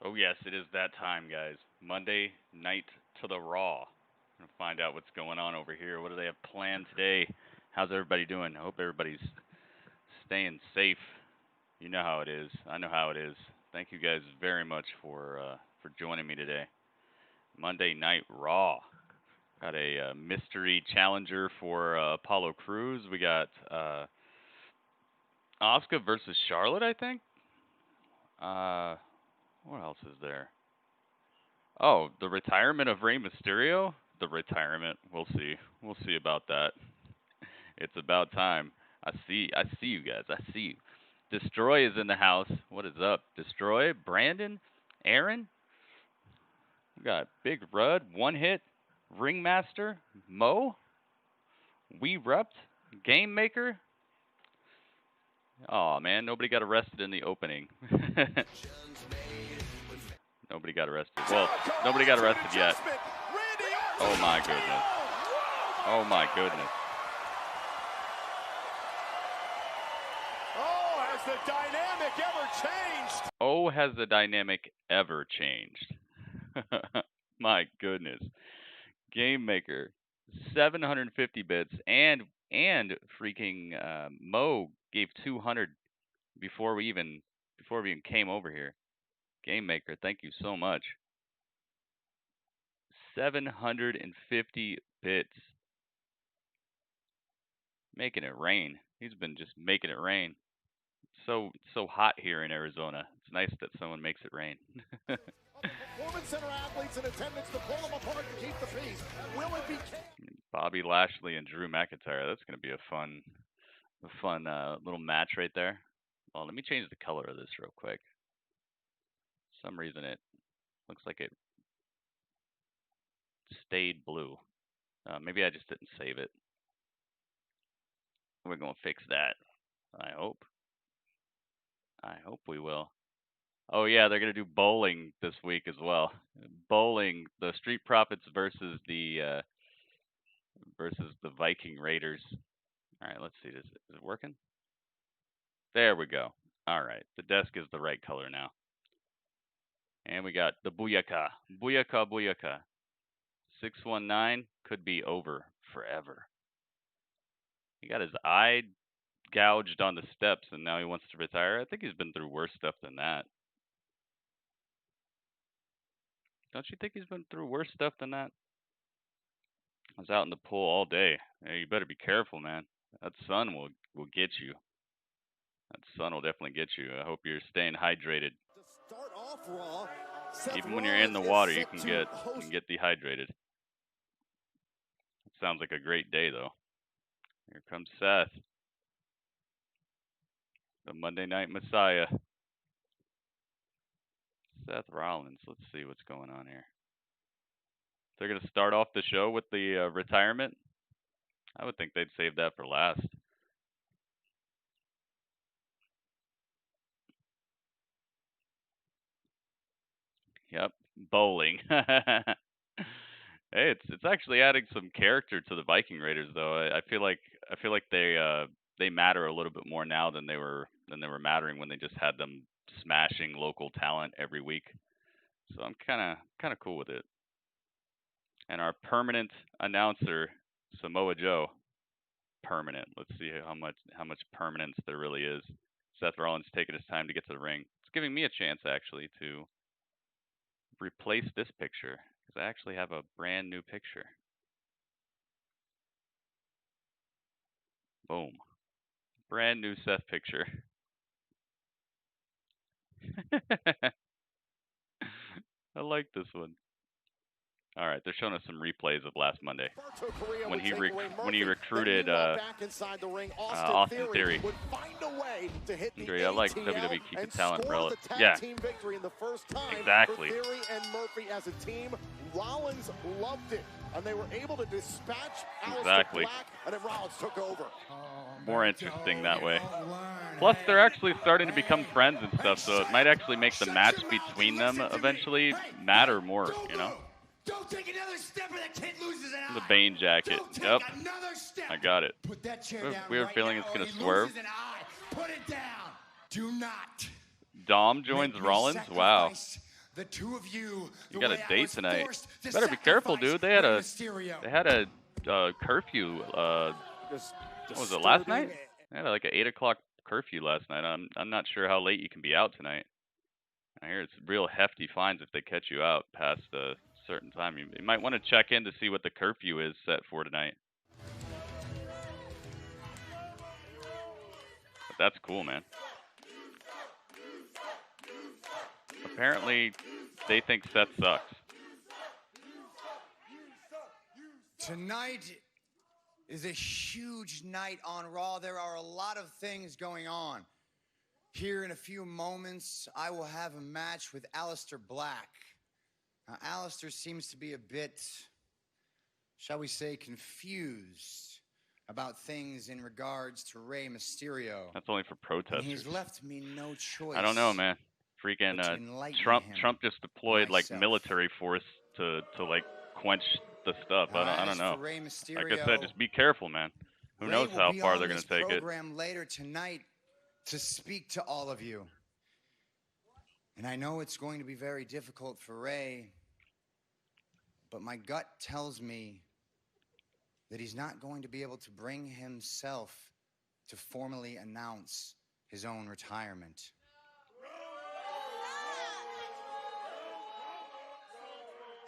Oh yes, it is that time, guys. Monday night to the Raw. Gonna find out what's going on over here. What do they have planned today? How's everybody doing? I hope everybody's staying safe. You know how it is. I know how it is. Thank you guys very much for joining me today. Monday Night Raw. Got a mystery challenger for Apollo Crews. We got Asuka versus Charlotte, I think. What else is there? Oh, the retirement of Rey Mysterio? The retirement. We'll see. We'll see about that. It's about time. I see you guys. I see you. Deztroix is in the house. What is up? Deztroix, Brandon, Aaron. We got Big Rud, One Hit, Ringmaster, Mo, We Rept, Game Maker. Oh man, nobody got arrested in the opening. Nobody got arrested. Well, nobody got arrested yet. Oh my goodness. Oh my goodness. Oh, has the dynamic ever changed? Oh, has the dynamic ever changed? My goodness. Game Maker, 750 bits, and freaking Mo gave 200 before we even came over here. Game Maker, thank you so much. 750 bits. Making it rain. He's been just making it rain. So hot here in Arizona. It's nice that someone makes it rain. Performance Center athletes in attendance to pull them apart and keep the peace. Will it be Bobby Lashley and Drew McIntyre. That's going to be a fun little match right there. Well, let me change the color of this real quick. For some reason it looks like it stayed blue. Maybe I just didn't save it. We're going to fix that. I hope we will. Oh yeah, they're going to do bowling this week as well. Bowling, the Street Profits versus the Viking Raiders. All right, let's see. Is it working? There we go. All right, the desk is the right color now. And we got the Booyaka. Booyaka, Booyaka. 619 could be over forever. He got his eye gouged on the steps and now he wants to retire. I think he's been through worse stuff than that. Don't you think he's been through worse stuff than that? I was out in the pool all day. Hey, you better be careful, man. That sun will get you. That sun will definitely get you. I hope you're staying hydrated. to start off Raw? Even when you're in the water, you can get dehydrated. It sounds like a great day, though. Here comes Seth, the Monday Night Messiah. Seth Rollins. Let's see what's going on here. They're going to start off the show with the retirement. I would think they'd save that for last. Yep, bowling. Hey, it's actually adding some character to the Viking Raiders, though. I feel like they matter a little bit more now than they were mattering when they just had them smashing local talent every week. So I'm kind of cool with it. And our permanent announcer, Samoa Joe, permanent. Let's see how much permanence there really is. Seth Rollins taking his time to get to the ring. It's giving me a chance actually to replace this picture because I actually have a brand new picture. Boom. Brand new Seth picture. I like this one. All right, they're showing us some replays of last Monday when he recruited Austin Theory. I like WWE keeping talent relevant. Yeah, exactly. Theory and Murphy as a team, Rollins loved it, and they were able to dispatch Aleister Black, and then Rollins took over. More interesting that way. Plus, they're actually starting to become friends and stuff, so it might actually make the match between them eventually matter more, you know? Don't take another step and the kid loses an eye. The Bane jacket. Yep. I got it. Put that chair down Weird right feeling now, it's going to he swerve. loses an eye. Put it down. Do not. Dom joins Rollins? Wow. The two of you. You got a date tonight. You better be careful, dude. They had a curfew. What was it, last night? They had like an 8 o'clock curfew last night. I'm not sure how late you can be out tonight. I hear it's real hefty fines if they catch you out past a certain time. You might want to check in to see what the curfew is set for tonight. But that's cool, man. Apparently, they think Seth sucks. Tonight is a huge night on Raw. There are a lot of things going on. Here in a few moments, I will have a match with Aleister Black. Now, Aleister seems to be a bit, shall we say, confused about things in regards to Rey Mysterio. That's only for protesters. And he's left me no choice. I don't know, man. Freaking Trump just deployed like military force to like quench the stuff. I don't know. Like I said, just be careful, man. Who knows how far they're gonna take it. Later tonight to speak to all of you. And I know it's going to be very difficult for Rey, but my gut tells me that he's not going to be able to bring himself to formally announce his own retirement.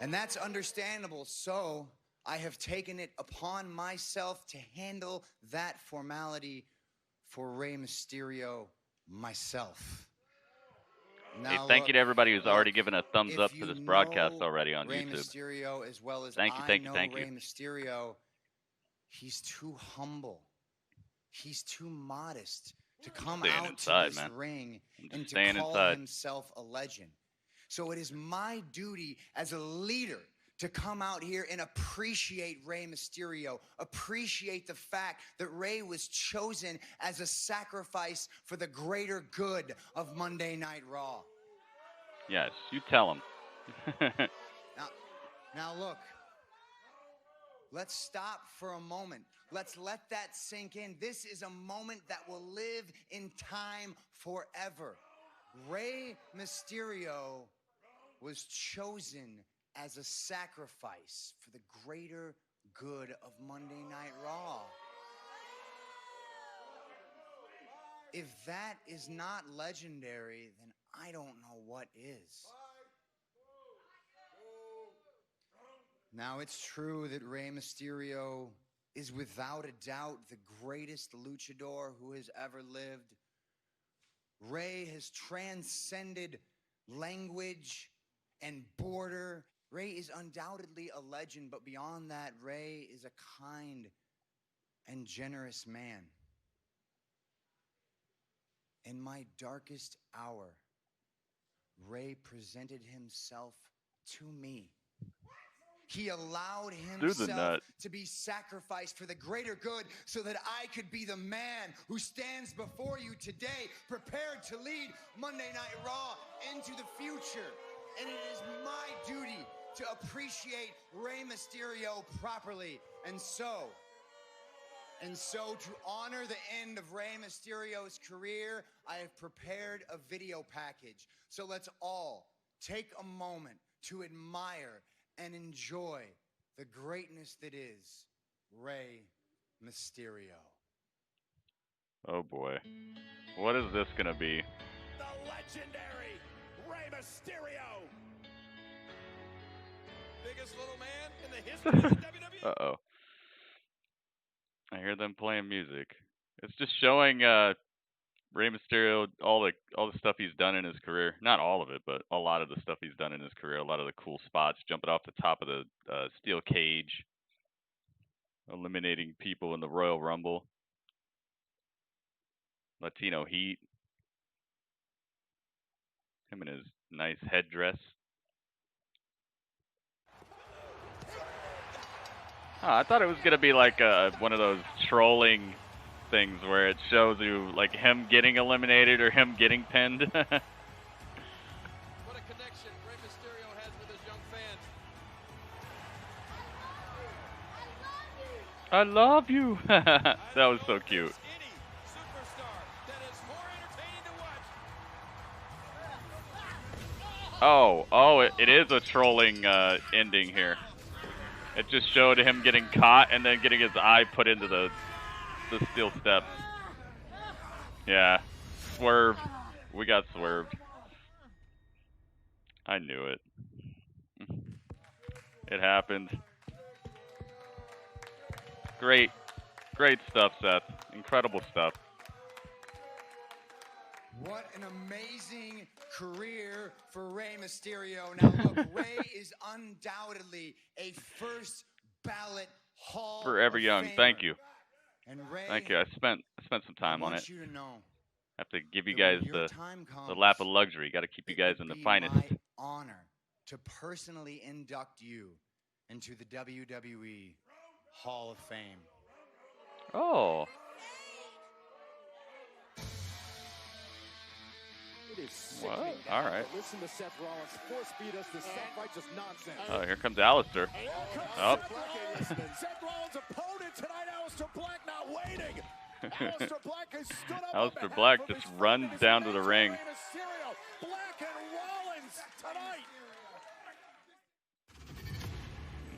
And that's understandable, so I have taken it upon myself to handle that formality for Rey Mysterio myself. Now, hey, thank you to everybody who's already given a thumbs up to this broadcast already on Rey YouTube. Mysterio, as well as thank you. Rey Mysterio, he's too humble. He's too modest to come out to this ring and to call himself a legend. So it is my duty as a leader to come out here and appreciate Rey Mysterio, appreciate the fact that Rey was chosen as a sacrifice for the greater good of Monday Night Raw. Yes, you tell him. Now look, let's stop for a moment. Let's let that sink in. This is a moment that will live in time forever. Rey Mysterio was chosen as a sacrifice for the greater good of Monday Night Raw. If that is not legendary, then I don't know what is. Now, it's true that Rey Mysterio is without a doubt the greatest luchador who has ever lived. Rey has transcended language and border. Rey is undoubtedly a legend, but beyond that, Rey is a kind and generous man. In my darkest hour, Rey presented himself to me. He allowed himself to be sacrificed for the greater good so that I could be the man who stands before you today, prepared to lead Monday Night Raw into the future. And it is my duty to appreciate Rey Mysterio properly. And so to honor the end of Rey Mysterio's career, I have prepared a video package. So let's all take a moment to admire and enjoy the greatness that is Rey Mysterio. Oh boy. What is this gonna be? The legendary Rey Mysterio. Biggest little man in the history of WWE. Uh-oh. I hear them playing music. It's just showing Rey Mysterio all the stuff he's done in his career. Not all of it, but a lot of the stuff he's done in his career. A lot of the cool spots, jumping off the top of the steel cage, eliminating people in the Royal Rumble, Latino Heat, him in his nice headdress. Oh, I thought it was gonna be like one of those trolling things where it shows you like him getting eliminated or him getting pinned. What a connection Rey Mysterio has with his young fans. I love you. That was so cute. Skinny superstar that is more entertaining to watch. Oh, it is a trolling ending here. It just showed him getting caught and then getting his eye put into the steel steps. Yeah, swerve. We got swerved. I knew it. It happened. Great stuff, Seth. Incredible stuff. What an amazing career for Rey Mysterio. Now, look, Rey is undoubtedly a first ballot Hall Forever of young. Famer. Thank you. And Rey, Thank you. I spent some time on it. You to know have to give you guys the lap of luxury. Got to keep you guys in the finest. It would be my honor to personally induct you into the WWE Hall of Fame. Oh. What? All right. Listen to Seth Rollins force feed us this self-righteous nonsense. Oh, here comes Aleister. Oh. Seth Rollins' opponent tonight, Aleister Black, not waiting. Aleister Black has stood up. Aleister Black just runs down to the ring. Black and Rollins tonight.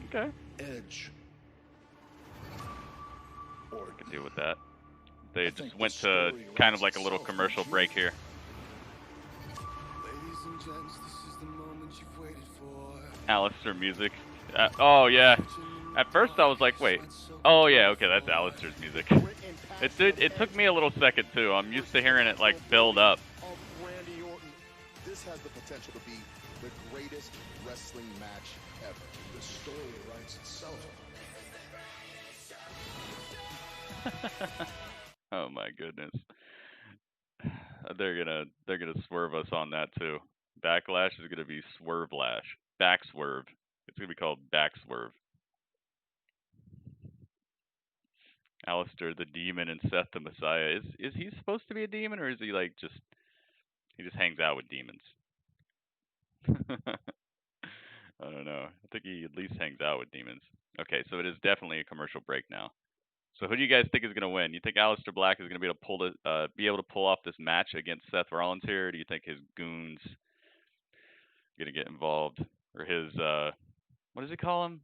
Okay. Edge. Or we can deal with that. They just went to kind of like a little commercial break here. Ladies and gents, this is the moment you've waited for. Aleister music. Oh yeah. At first I was like, wait. Oh yeah, okay, that's Aleister's music. It took me a little second too. I'm used to hearing it like build up. This has the potential to be the greatest wrestling match ever. The story writes itself. Oh my goodness. They're gonna swerve us on that too. Backlash is gonna be Swervelash. Back swerve. It's gonna be called Back Swerve. Aleister the demon and Seth the Messiah. Is he supposed to be a demon, or is he like just he just hangs out with demons? I don't know. I think he at least hangs out with demons. Okay, so it is definitely a commercial break now. So who do you guys think is going to win? You think Aleister Black is going to be able to pull off this match against Seth Rollins here? Or do you think his goons going to get involved, or his what does he call him?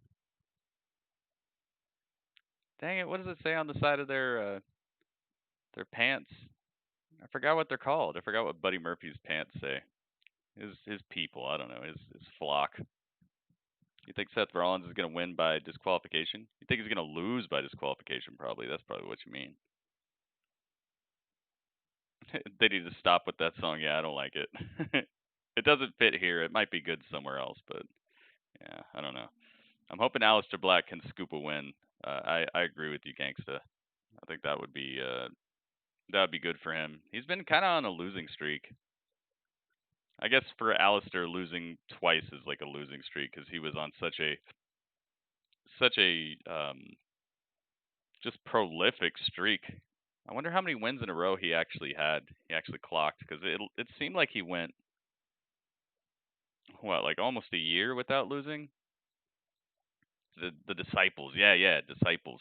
Dang it! What does it say on the side of their pants? I forgot what they're called. I forgot what Buddy Murphy's pants say. His people. I don't know. His flock. You think Seth Rollins is going to win by disqualification? You think he's going to lose by disqualification? Probably. That's probably what you mean. They need to stop with that song. Yeah, I don't like it. It doesn't fit here. It might be good somewhere else, but yeah, I don't know. I'm hoping Aleister Black can scoop a win. I agree with you, Gangsta. I think that would be good for him. He's been kind of on a losing streak. I guess for Aleister, losing twice is like a losing streak because he was on such a just prolific streak. I wonder how many wins in a row he actually had. He actually clocked, because it seemed like he went like almost a year without losing. The Disciples, yeah, Disciples.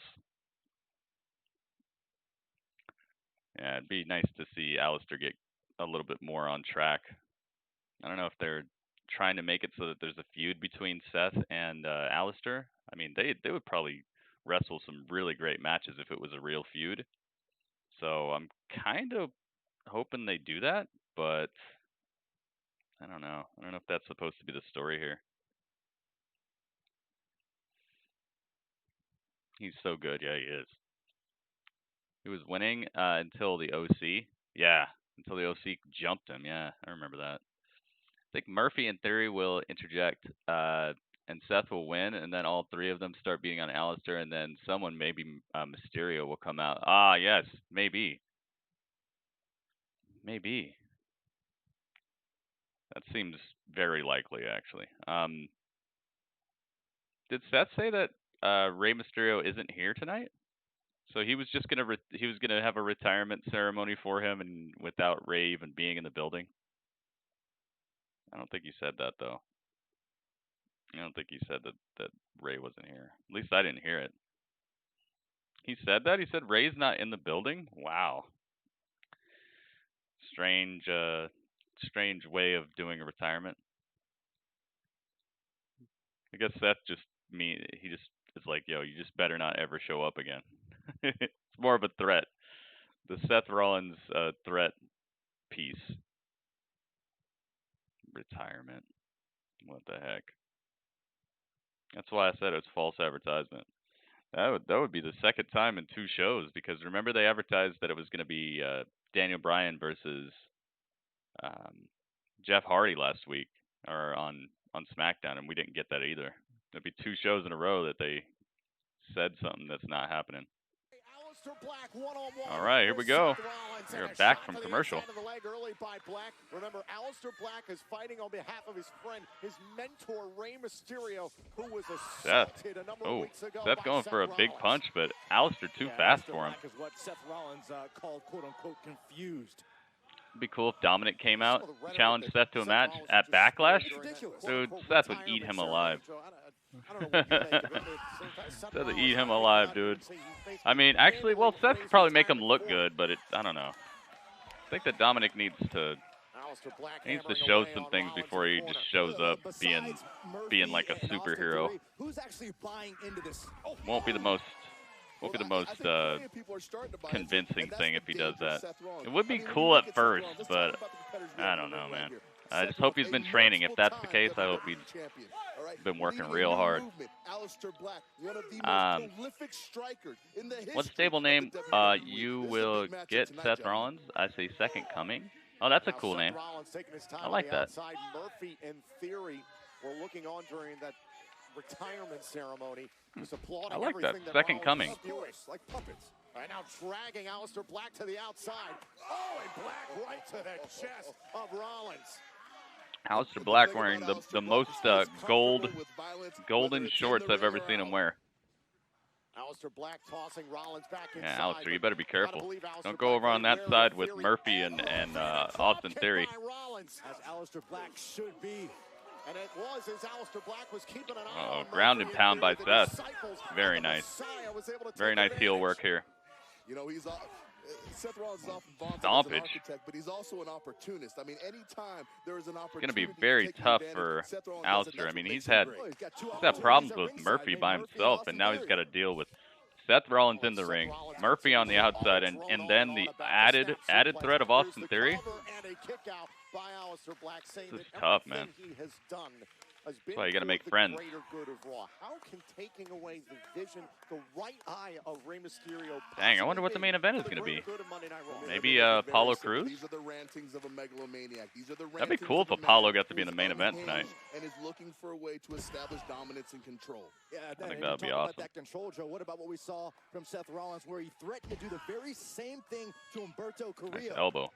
Yeah, it'd be nice to see Aleister get a little bit more on track. I don't know if they're trying to make it so that there's a feud between Seth and Aleister. I mean, they would probably wrestle some really great matches if it was a real feud. So I'm kind of hoping they do that, but I don't know. I don't know if that's supposed to be the story here. He's so good. Yeah, he is. He was winning until the OC. Yeah, until the OC jumped him. Yeah, I remember that. I think Murphy, in theory, will interject, and Seth will win, and then all three of them start beating on Aleister, and then someone, maybe Mysterio, will come out. Ah, yes, maybe. Maybe. That seems very likely, actually. Did Seth say that Rey Mysterio isn't here tonight? So he was just gonna have a retirement ceremony for him, and without Rey even being in the building. I don't think he said that though. I don't think he said that Rey wasn't here. At least I didn't hear it. He said that? He said Rey's not in the building? Wow. Strange way of doing a retirement. I guess Seth he just is like, yo, you just better not ever show up again. It's more of a threat. The Seth Rollins threat piece. Retirement. What the heck? That's why I said it's false advertisement. That would be the second time in 2 shows, because remember they advertised that it was going to be Daniel Bryan versus Jeff Hardy last week, or on SmackDown, and we didn't get that either. It'd be 2 shows in a row that they said something that's not happening. All right, here we go. We're back from commercial. Remember, Aleister Black is fighting on behalf of his friend, his mentor, Rey Mysterio, who was assaulted a number of weeks ago. Seth going for a big punch, but Aleister too fast for him. Is what Seth Rollins called, quote-unquote, confused. It'd be cool if Dominic came out, challenged Seth to a match at Backlash. Dude, Seth would eat him alive. Seth would eat him alive, dude. I mean, actually, well, Seth could probably make him look good, but I don't know. I think that Dominic needs to show some things before he just shows up being like a superhero. Won't be the most convincing thing if he does that. It would be cool at first, but I don't know, man. I just hope he's been training. If that's the case, I hope he's been working real hard. What stable name you will get, Seth Rollins? I say Second Coming. Oh, that's a cool name. I like that. Murphy, in theory, we're looking on during that retirement ceremony. I like that. Second Coming. Like puppets. Right now, dragging Aleister Black to the outside. Oh, and Black right to the chest of Rollins. Aleister Black wearing the most golden shorts I've ever seen him wear. Aleister Black tossing Rollins back inside. Yeah, Aleister, you better be careful. Don't go over on that side with Murphy and Austin Theory. As Aleister Black should be. And it was as Aleister Black was keeping an eye on ground and pound by Seth. Very nice. Very nice heel work here. You know, Seth Rollins is often vaunted as an architect, but he's also an opportunist. I mean, anytime there is an opportunity, it's going to be very tough for Aleister. I mean, he's had problems with Murphy by himself, and now he's got to deal with Seth Rollins in the ring, Murphy on the outside, and then the added threat of Austin Theory. This is tough, man. That's why you got to make friends. How can taking away the vision, the right eye of Rey Mysterio? Dang, I wonder what the main event is going to be. Maybe Apollo Crews? That'd be cool if Apollo got to be in the main event tonight. And is looking for a way to establish dominance and control. Yeah, I think that would be awesome. That control, Joe. What about what we saw from Seth Rollins, where he threatened to do the very same thing to Humberto Carrillo? Nice elbow.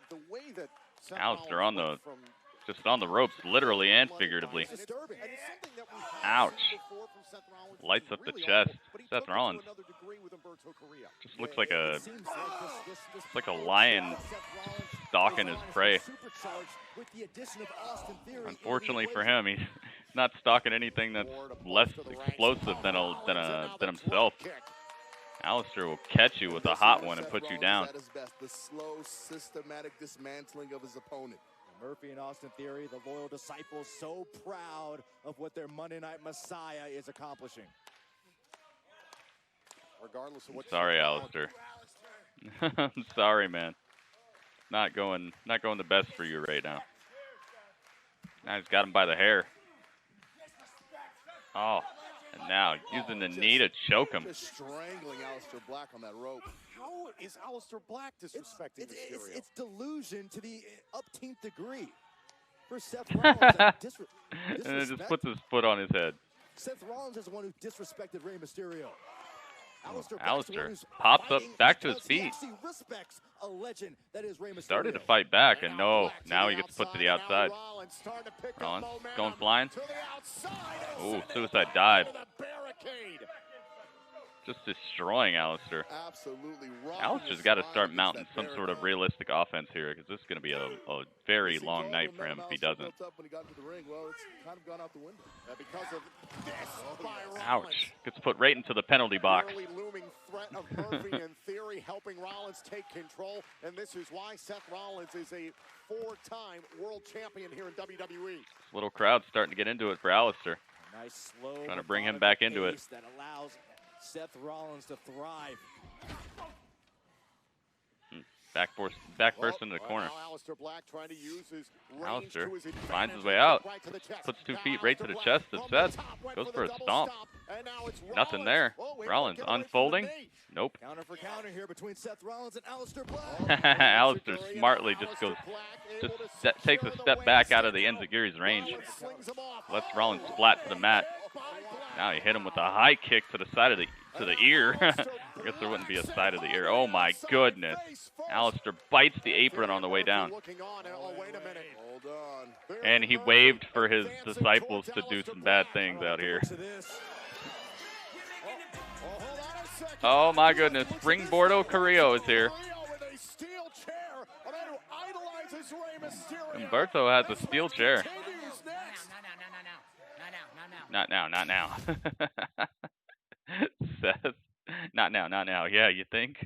The way that Aleister on the just on the ropes, literally and figuratively. Ouch. Lights up the chest. Seth Rollins just looks like a lion stalking his prey. Unfortunately for him, he's not stalking anything that's less explosive than himself. Aleister will catch you with a hot one and put you down. The slow, systematic dismantling of his opponent. Murphy and Austin Theory, the loyal disciples, so proud of what their Monday Night Messiah is accomplishing. Regardless of what. Sorry, Aleister. I'm sorry, man. Not going the best for you right now. Now he's got him by the hair. Oh, and now using the knee to choke him. Just strangling Aleister Black on that rope. How is Aleister Black disrespecting Mysterio? It's delusion to the upteenth degree. For Seth Rollins, and then just puts his foot on his head. Seth Rollins is the one who disrespected Rey Mysterio. Aleister pops up back to his feet. A legend that is Rey Mysterio. Started to fight back, and no, now he gets put to the outside. Rollins going flying. Ooh, suicide dive. Just destroying Aleister. Absolutely. Aleister's got to start mounting some sort of realistic offense here, because this is going to be a very long night for him if he doesn't. Ouch. Gets put right into the penalty box. Looming threat of Murphy and Theory helping Rollins take control, and this is why Seth Rollins is a 4-time world champion here in WWE. This little crowd's starting to get into it for Aleister. Nice slow. Trying to bring him back into it. That allows Seth Rollins to thrive. Back burst into the corner. Aleister Black trying to use his Aleister finds his way out. Puts 2 feet right to the chest of Seth. Goes for a stomp. Nothing there. Rollins unfolding. Nope. Counter for counter here between Seth Rollins and Aleister Black. Aleister smartly takes a step back out of the Enziguri's range. Lets Rollins splat to the mat. Now he hit him with a high kick to the side of the ear. I guess there wouldn't be a side of the ear. Oh my goodness. Aleister bites the apron on the way down. And he waved for his disciples to do some bad things out here. Oh my goodness. Springboardo Carrillo is here. Humberto has a steel chair. Not now, not now. Seth, not now, not now. Yeah, you think?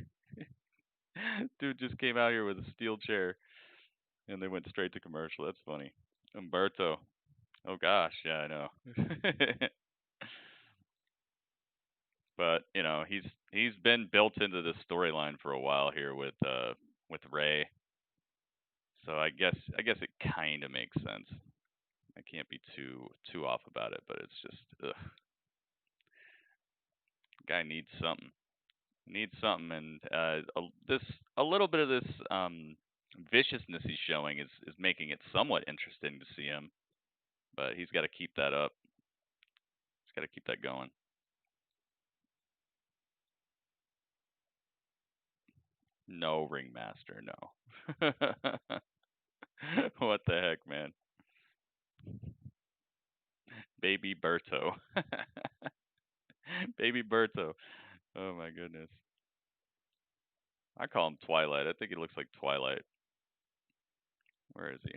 Dude just came out here with a steel chair, and they went straight to commercial. That's funny. Humberto. Oh gosh, yeah, I know. But you know, he's been built into this storyline for a while here with Rey. So I guess it kind of makes sense. I can't be too off about it, but it's just ugh. Guy needs something. And a little bit of this viciousness he's showing is making it somewhat interesting to see him. But he's got to keep that up. He's got to keep that going. No, Ringmaster, no. What the heck, man? Baby Berto. Baby Berto. Oh my goodness. I call him Twilight. I think he looks like Twilight. Where is he?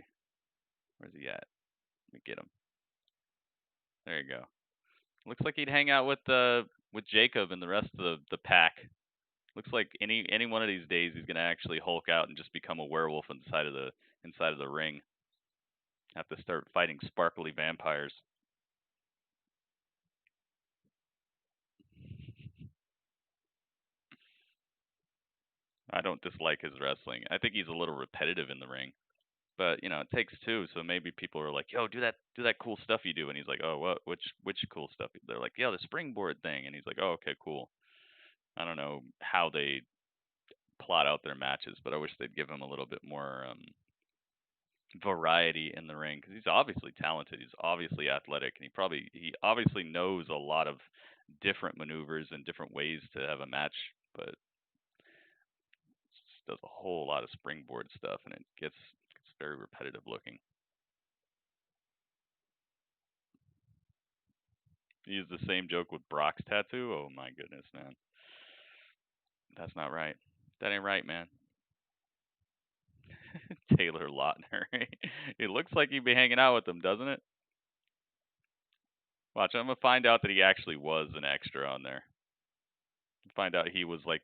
Where's he at? Let me get him. There you go. Looks like he'd hang out with Jacob and the rest of the pack. Looks like any one of these days he's gonna actually Hulk out and just become a werewolf inside of the ring. Have to start fighting sparkly vampires. I don't dislike his wrestling. I think he's a little repetitive in the ring. But, you know, it takes 2, so maybe people are like, yo, do that cool stuff you do. And he's like, oh, what? Which cool stuff? They're like, yeah, the springboard thing. And he's like, oh, okay, cool. I don't know how they plot out their matches, but I wish they'd give him a little bit more variety in the ring, because he's obviously talented. He's obviously athletic, and he obviously knows a lot of different maneuvers and different ways to have a match, but does a whole lot of springboard stuff, and it gets very repetitive looking. He used the same joke with Brock's tattoo. Oh my goodness, man. That's not right. That ain't right, man. Taylor Lautner. It looks like he'd be hanging out with him, doesn't it? Watch, I'm going to find out that he actually was an extra on there. Find out he was like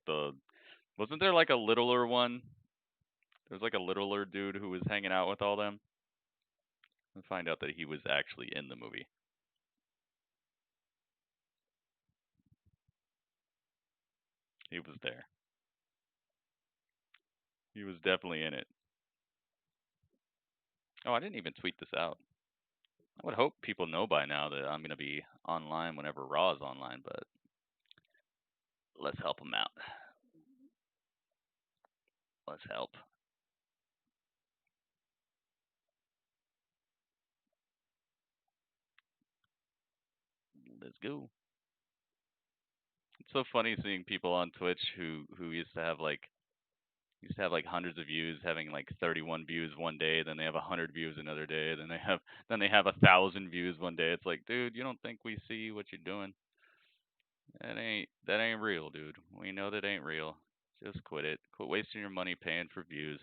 wasn't there like a littler one? There's like a littler dude who was hanging out with all them. And find out that he was actually in the movie. He was there. He was definitely in it. Oh, I didn't even tweet this out. I would hope people know by now that I'm going to be online whenever Raw is online, but let's help them out. Let's help. Let's go. It's so funny seeing people on Twitch who used to have like hundreds of views, having like 31 views one day, then they have 100 views another day, then they have 1,000 views one day. It's like, dude, you don't think we see what you're doing? That ain't real, dude. We know that ain't real. Just quit it. Quit wasting your money paying for views.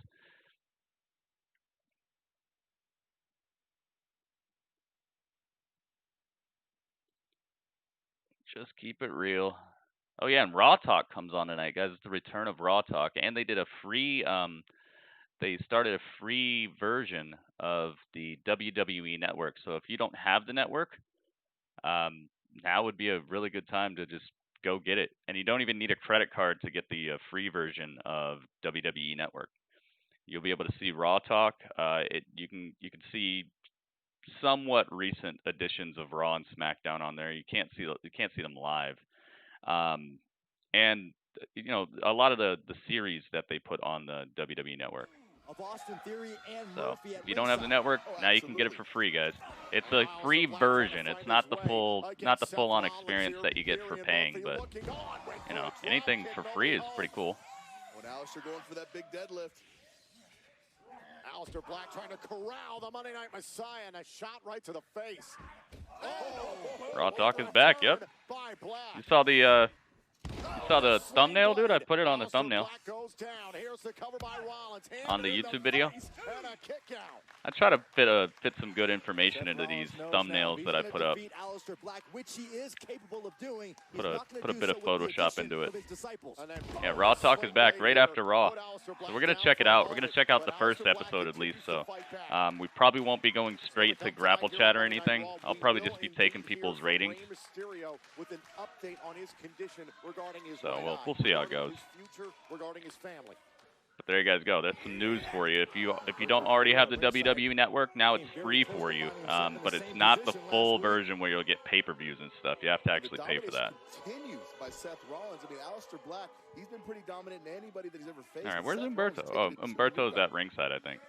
Just keep it real. Oh yeah, and Raw Talk comes on tonight, guys. It's the return of Raw Talk, and they did a free. They started a free version of the WWE Network. So if you don't have the network, now would be a really good time to just go get it. And you don't even need a credit card to get the free version of WWE Network. You'll be able to see Raw Talk. You can see somewhat recent editions of Raw and SmackDown on there. You can't see them live. And you know, a lot of the series that they put on the WWE Network. So if you don't have the network, now you can get it for free, guys. It's a free version. It's not the full-on experience that you get for paying, but you know, anything for free is pretty cool. When Aleister going for that big deadlift. Aleister Black trying to corral the Monday Night Messiah, and a shot right to the face. Oh, Raw Talk is back. Yep. You saw the thumbnail, dude? I put it on the thumbnail. On the YouTube video. I try to fit some good information into these thumbnails that I put up. Put a bit of Photoshop into it. Yeah, Raw Talk is back right after Raw. So we're going to check it out. We're going to check out the first episode at least. So we probably won't be going straight to Grapple Chat or anything. I'll probably just be taking people's ratings. So we'll see how it goes. But there you guys go. That's some news for you. If you don't already have the WWE Network, now it's free for you. But it's not the full version where you'll get pay-per-views and stuff. You have to actually pay for that. Continues by Seth Rollins. I mean, Aleister Black, he's been pretty dominant in anybody that he's ever faced. All right, where's Umberto? Oh, Umberto's at ringside, I think.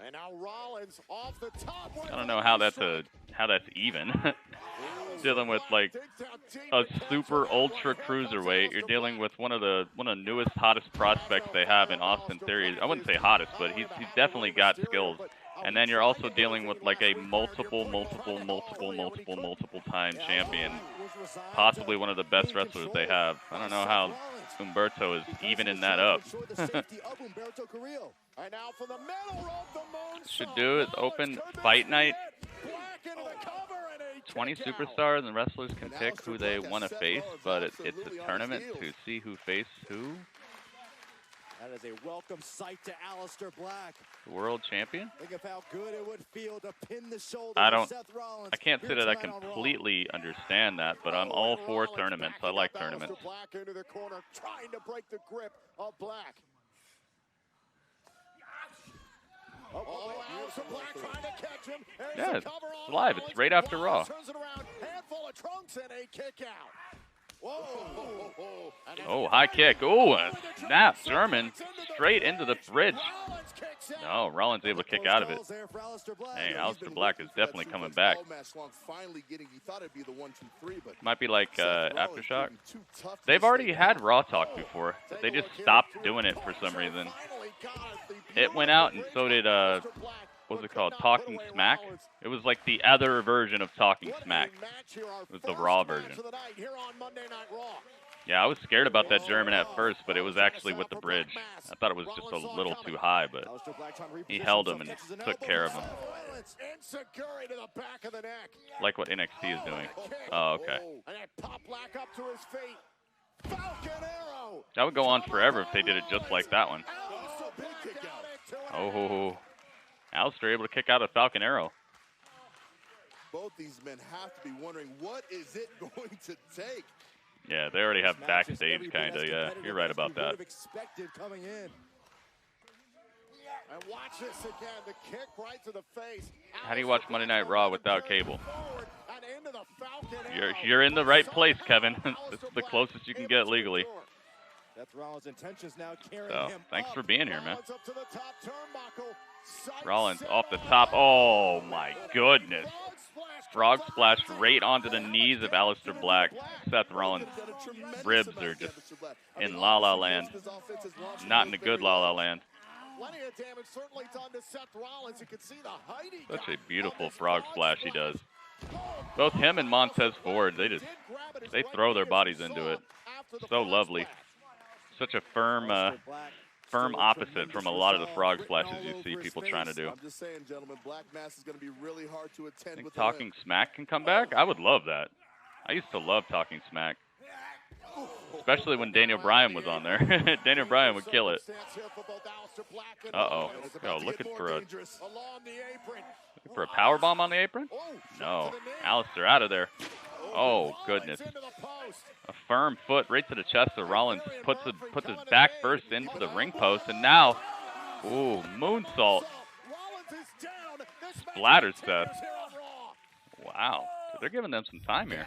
And now Rollins off the top. I don't know how that's even. Dealing with like a super ultra cruiserweight, you're dealing with one of the newest hottest prospects they have in Austin Theory. I wouldn't say hottest, but he's definitely got skills. And then you're also dealing with like a multiple time champion, possibly one of the best wrestlers they have. I don't know how Umberto is evening that up. Should do is open fight night. 20 superstars and wrestlers can pick who they want to face, but it's a tournament to see who face who. That is a welcome sight to Aleister Black. The world champion? Think of how good it would feel to pin the shoulder I can't say that I completely understand that, but I'm all for tournaments. I like tournaments. Black into the corner, trying to break the grip of Black. Aleister Black trying to catch him. Yeah, it's live. It's right after Raw. Turns it around, handful of trunks and a kick out. Oh, high kick. Oh, a snap. German straight into the bridge. No, Rollins able to kick out of it. Hey, Aleister Black is definitely coming back. Might be like Aftershock. They've already had Raw Talk before. They just stopped doing it for some reason. It went out, and so did what was it called? Talking Smack? It was like the other version of Talking Smack. It was the Raw version. Yeah, I was scared about that German at first, but it was actually with the bridge. I thought it was just a little too high, but he held him and took care of him. Like what NXT is doing. Oh, okay. That would go on forever if they did it just like that one. Oh, Aleister able to kick out a Falcon Arrow. Both these men have to be wondering, what is it going to take? Yeah, they already have backstage, kind of. Yeah, you're right about that. And watch this again, the kick right to the face. How do you watch Monday Night Raw without cable? You're in the right place, Kevin. This is the closest you can get legally. So, thanks for being here, man. Rollins off the top. Oh, my goodness. Frog splash right onto the knees of Aleister Black. Seth Rollins' ribs are just in La La Land. Not in a good La La Land. Such a beautiful frog splash he does. Both him and Montez Ford, they throw their bodies into it. So lovely. Such a firm opposite from a lot of the frog splashes you see people trying to do. I'm just saying, gentlemen, Black Mass is going to be really hard to attend. Think Talking Smack can come back? I would love that. I used to love Talking Smack. Especially when Daniel Bryan was on there. Daniel Bryan would kill it. Uh-oh. Oh, looking for a For a power bomb on the apron? No. Aleister out of there. Oh, goodness. A firm foot right to the chest of Rollins. Puts his back first into the ring post, and now, ooh, moonsault. Splatters Seth. Wow. So they're giving them some time here.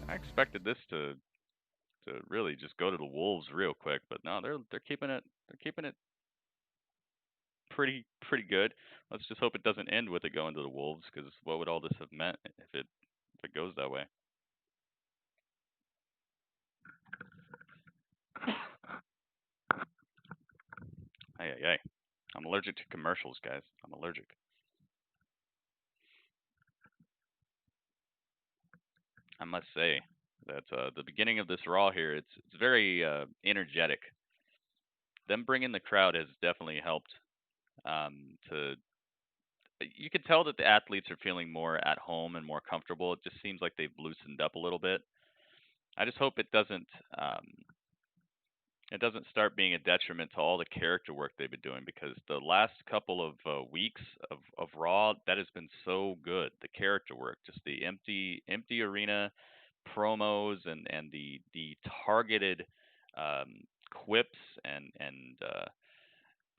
I expected this to really just go to the wolves real quick, but no, they're keeping it pretty good. Let's just hope it doesn't end with it going to the wolves, because what would all this have meant if it goes that way? Hey. I'm allergic to commercials, guys. I'm allergic. I must say that the beginning of this Raw here, it's very energetic. Them bringing the crowd has definitely helped. You can tell that the athletes are feeling more at home and more comfortable. It just seems like they've loosened up a little bit. I just hope it doesn't start being a detriment to all the character work they've been doing, because the last couple of weeks of Raw, that has been so good. The character work, just the empty arena promos and the targeted quips and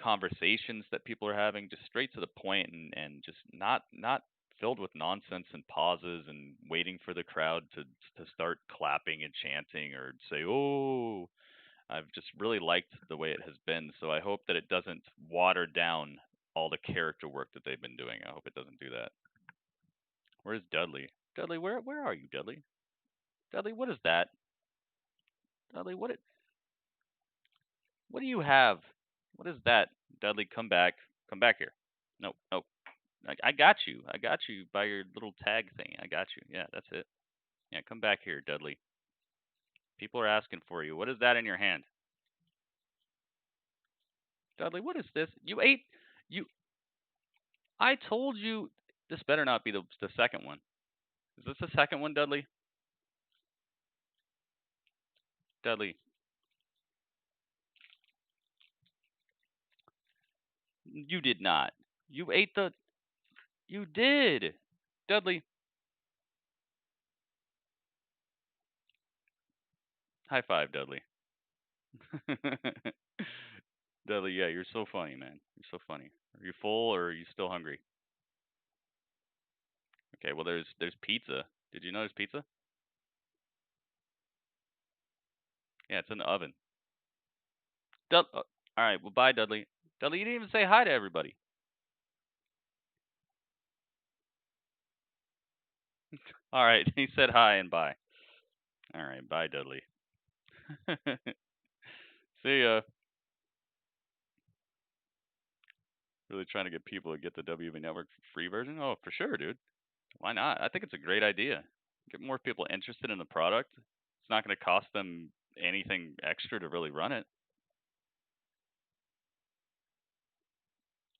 conversations that people are having, just straight to the point, and just not filled with nonsense and pauses and waiting for the crowd to start clapping and chanting or say, oh. I've just really liked the way it has been, so I hope that it doesn't water down all the character work that they've been doing. I hope it doesn't do that. Where's Dudley? Dudley, where are you, Dudley? Dudley, what is that? Dudley, what do you have? What is that? Dudley, come back. Come back here. Nope. I got you. I got you by your little tag thing. I got you. Yeah, that's it. Yeah, come back here, Dudley. People are asking for you. What is that in your hand? Dudley, what is this? You ate. I told you. This better not be the second one. Is this the second one, Dudley? Dudley. You did not. You ate the. You did. Dudley. High five, Dudley. Dudley, yeah, you're so funny, man. You're so funny. Are you full or are you still hungry? Okay, well, there's pizza. Did you know there's pizza? Yeah, it's in the oven. All right, well, bye, Dudley. Dudley, you didn't even say hi to everybody. All right, he said hi and bye. All right, bye, Dudley. See ya. Really trying to get people to get the WWE Network free version? Oh, for sure, dude. Why not? I think it's a great idea. Get more people interested in the product. It's not going to cost them anything extra to really run it.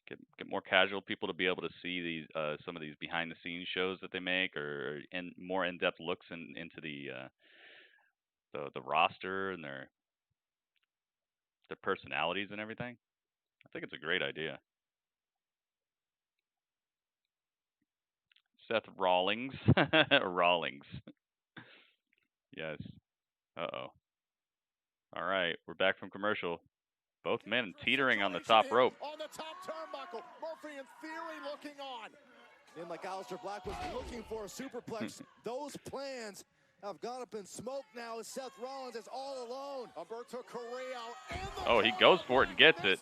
Get more casual people to be able to see these some of these behind the scenes shows that they make, or more in depth looks into the roster and their personalities and everything. I think it's a great idea. Seth Rollins. Rollins. Yes. Uh-oh. All right, we're back from commercial. Both men teetering on the top rope. On the top turnbuckle, Murphy in theory looking on. And like Aleister Black was looking for a superplex, those plans have gone up in smoke now as Seth Rollins is all alone. Alberto Carrillo. He goes for it and gets it.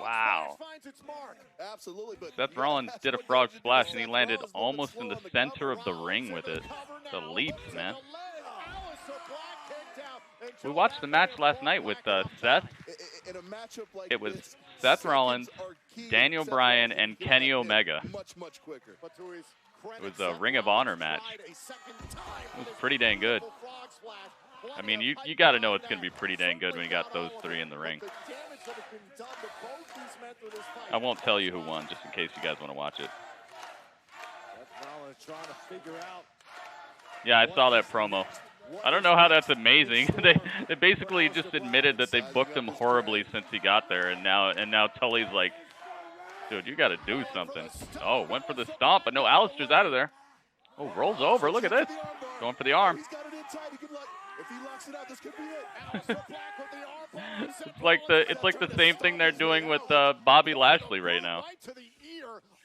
Wow. Absolutely, but Seth Rollins did a frog splash and he landed almost in the center of the ring with it. The leaps, man. We watched the match last night with Seth. It was Seth Rollins, Daniel Bryan, and Kenny Omega. It was a Ring of Honor match. It was pretty dang good. I mean, you got to know it's going to be pretty dang good when you got those three in the ring. I won't tell you who won, just in case you guys want to watch it. Yeah, I saw that promo. I don't know how that's amazing. They basically just admitted that they booked him horribly since he got there, and now Tully's like, Dude, you got to do something. Oh, went for the stomp, but no, Aleister's out of there. Oh, rolls over. Look at this. Going for the arm. It's like the same thing they're doing with Bobby Lashley right now.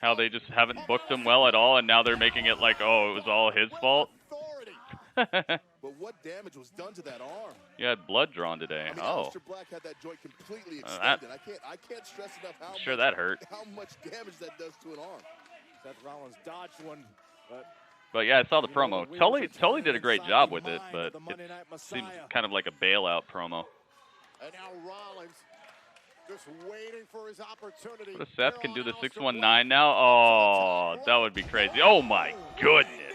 How they just haven't booked him well at all, and now they're making it like, oh, it was all his fault. But what damage was done to that arm? You had blood drawn today. Aleister Black had that joint completely extended. I can't stress enough how that hurt. How much damage that does to an arm. Seth Rollins dodged one, but yeah, I saw the promo. Tully did a great job with it, but it seems kind of like a bailout promo. And now Rollins just waiting for his opportunity. What if Seth can do the 619 now? Oh, that would be crazy. Oh my goodness.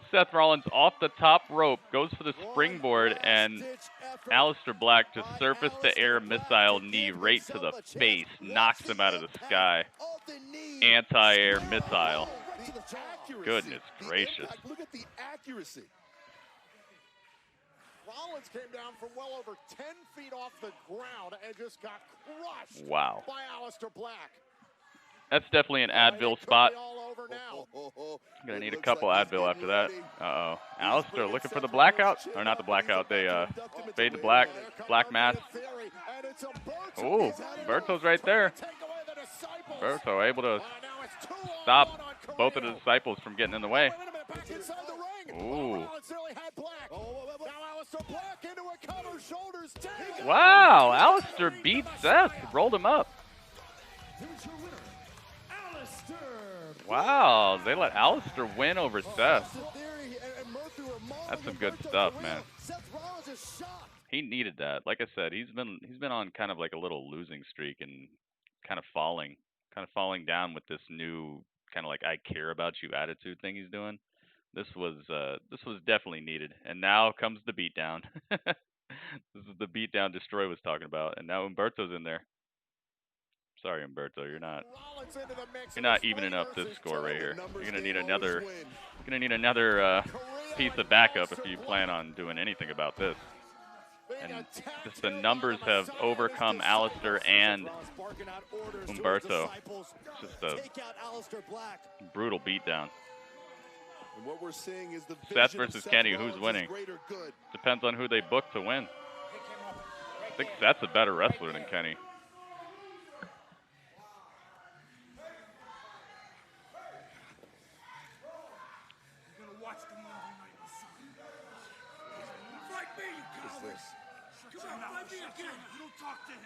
Seth Rollins off the top rope, goes for the springboard, and Aleister Black just surface to air missile knee right to the face, knocks him out of the sky. Anti-air missile. Goodness gracious. Look at the accuracy. Rollins came down from well over 10 feet off the ground and just got crushed by Aleister Black. That's definitely an Advil spot. Gonna need a couple Advil after that. Uh-oh. Aleister looking for the blackout. Or not the blackout. They fade the black mask. Ooh, Humberto's right there. Humberto able to stop both of the disciples from getting in the way. Ooh. Wow, Aleister beat Seth. Rolled him up. Wow, they let Aleister win over Seth. That's some good stuff, man. He needed that. Like I said, he's been on kind of like a little losing streak and kind of falling down with this new kind of like I care about you attitude thing he's doing. This was definitely needed. And now comes the beatdown. This is the beatdown Deztroix was talking about, and now Humberto's in there. Sorry, Humberto, you're not evening up this score right here. You're gonna need another piece of backup if you plan on doing anything about this. And just the numbers have overcome Aleister and Humberto. It's just a brutal beatdown. And what we're seeing is the Seth versus Kenny, who's winning? Depends on who they book to win. I think Seth's a better wrestler than Kenny.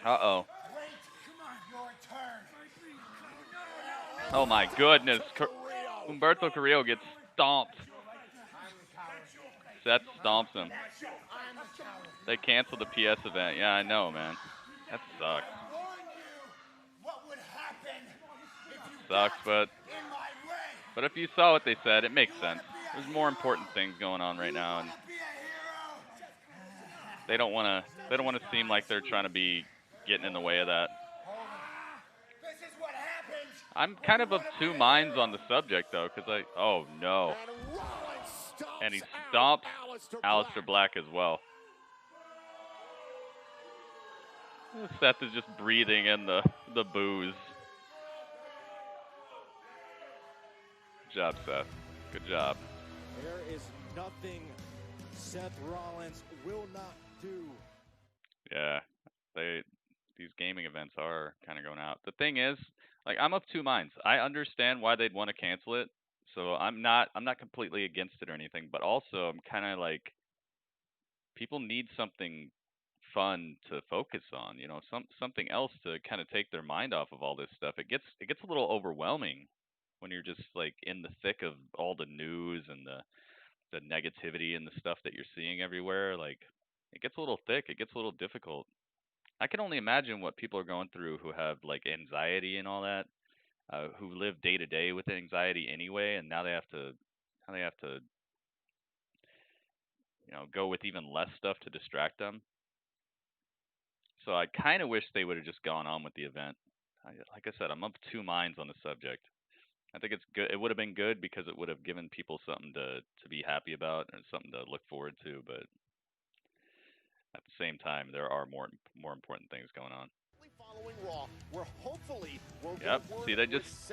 Uh-oh. Oh my goodness. Humberto Carrillo gets stomped. Seth stomps him. They canceled the PS event. Yeah, I know, man. That sucks. Sucks, but if you saw what they said, it makes sense. There's more important things going on right now, and they don't want to seem like they're trying to be getting in the way of that. I'm kind of two minds on the subject, though, because oh no. And he stomped Aleister Black as well. Seth is just breathing in the booze. Good job, Seth. Good job. There is nothing Seth Rollins will not do. Yeah, these gaming events are kind of going out. The thing is, like, I'm of two minds. I understand why they'd want to cancel it, so I'm not completely against it or anything. But also, I'm kind of like, people need something fun to focus on. You know, something else to kind of take their mind off of all this stuff. It gets a little overwhelming when you're just like in the thick of all the news and the negativity and the stuff that you're seeing everywhere. Like, it gets a little thick. It gets a little difficult. I can only imagine what people are going through who have like anxiety and all that, who live day to day with anxiety anyway, and now they have to go with even less stuff to distract them. So I kind of wish they would have just gone on with the event. Like I said, I'm of two minds on the subject. I think it's good. It would have been good because it would have given people something to be happy about and something to look forward to, but at the same time, there are more important things going on. following Raw, where hopefully we'll Yep. See, they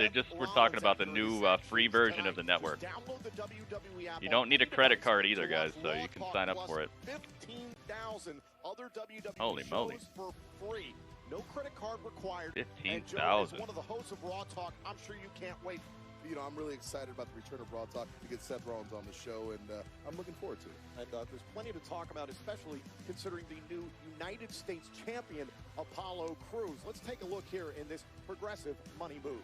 just were talking about the new free version of the network. Download the WWE app. You don't need a credit card either, guys, so you can sign up for it. 15,000 other WWE Holy moly. shows for free. No credit card required. 15,000. One of the hosts of Raw Talk, I'm sure you can't wait. You know, I'm really excited about the return of Raw Talk to get Seth Rollins on the show, and I'm looking forward to it. And there's plenty to talk about, especially considering the new United States champion, Apollo Crews. Let's take a look here in this Progressive Money Moves.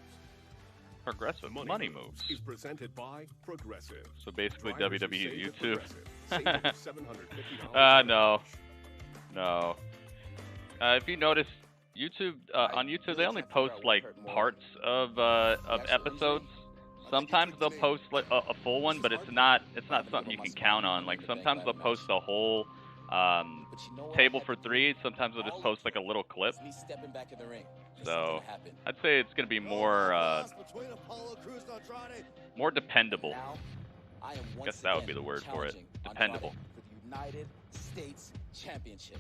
Progressive Money Moves is presented by Progressive. So basically Drivers who WWE save with YouTube. Progressive save $750 No. No. If you notice, YouTube on YouTube they only post like parts of episodes. Sometimes they'll post like a full one, but it's not something you can count on. Like sometimes they'll post the whole table for three. Sometimes they'll just post like a little clip. So I'd say it's gonna be more dependable. I guess that would be the word for it. Dependable. For the United States Championship.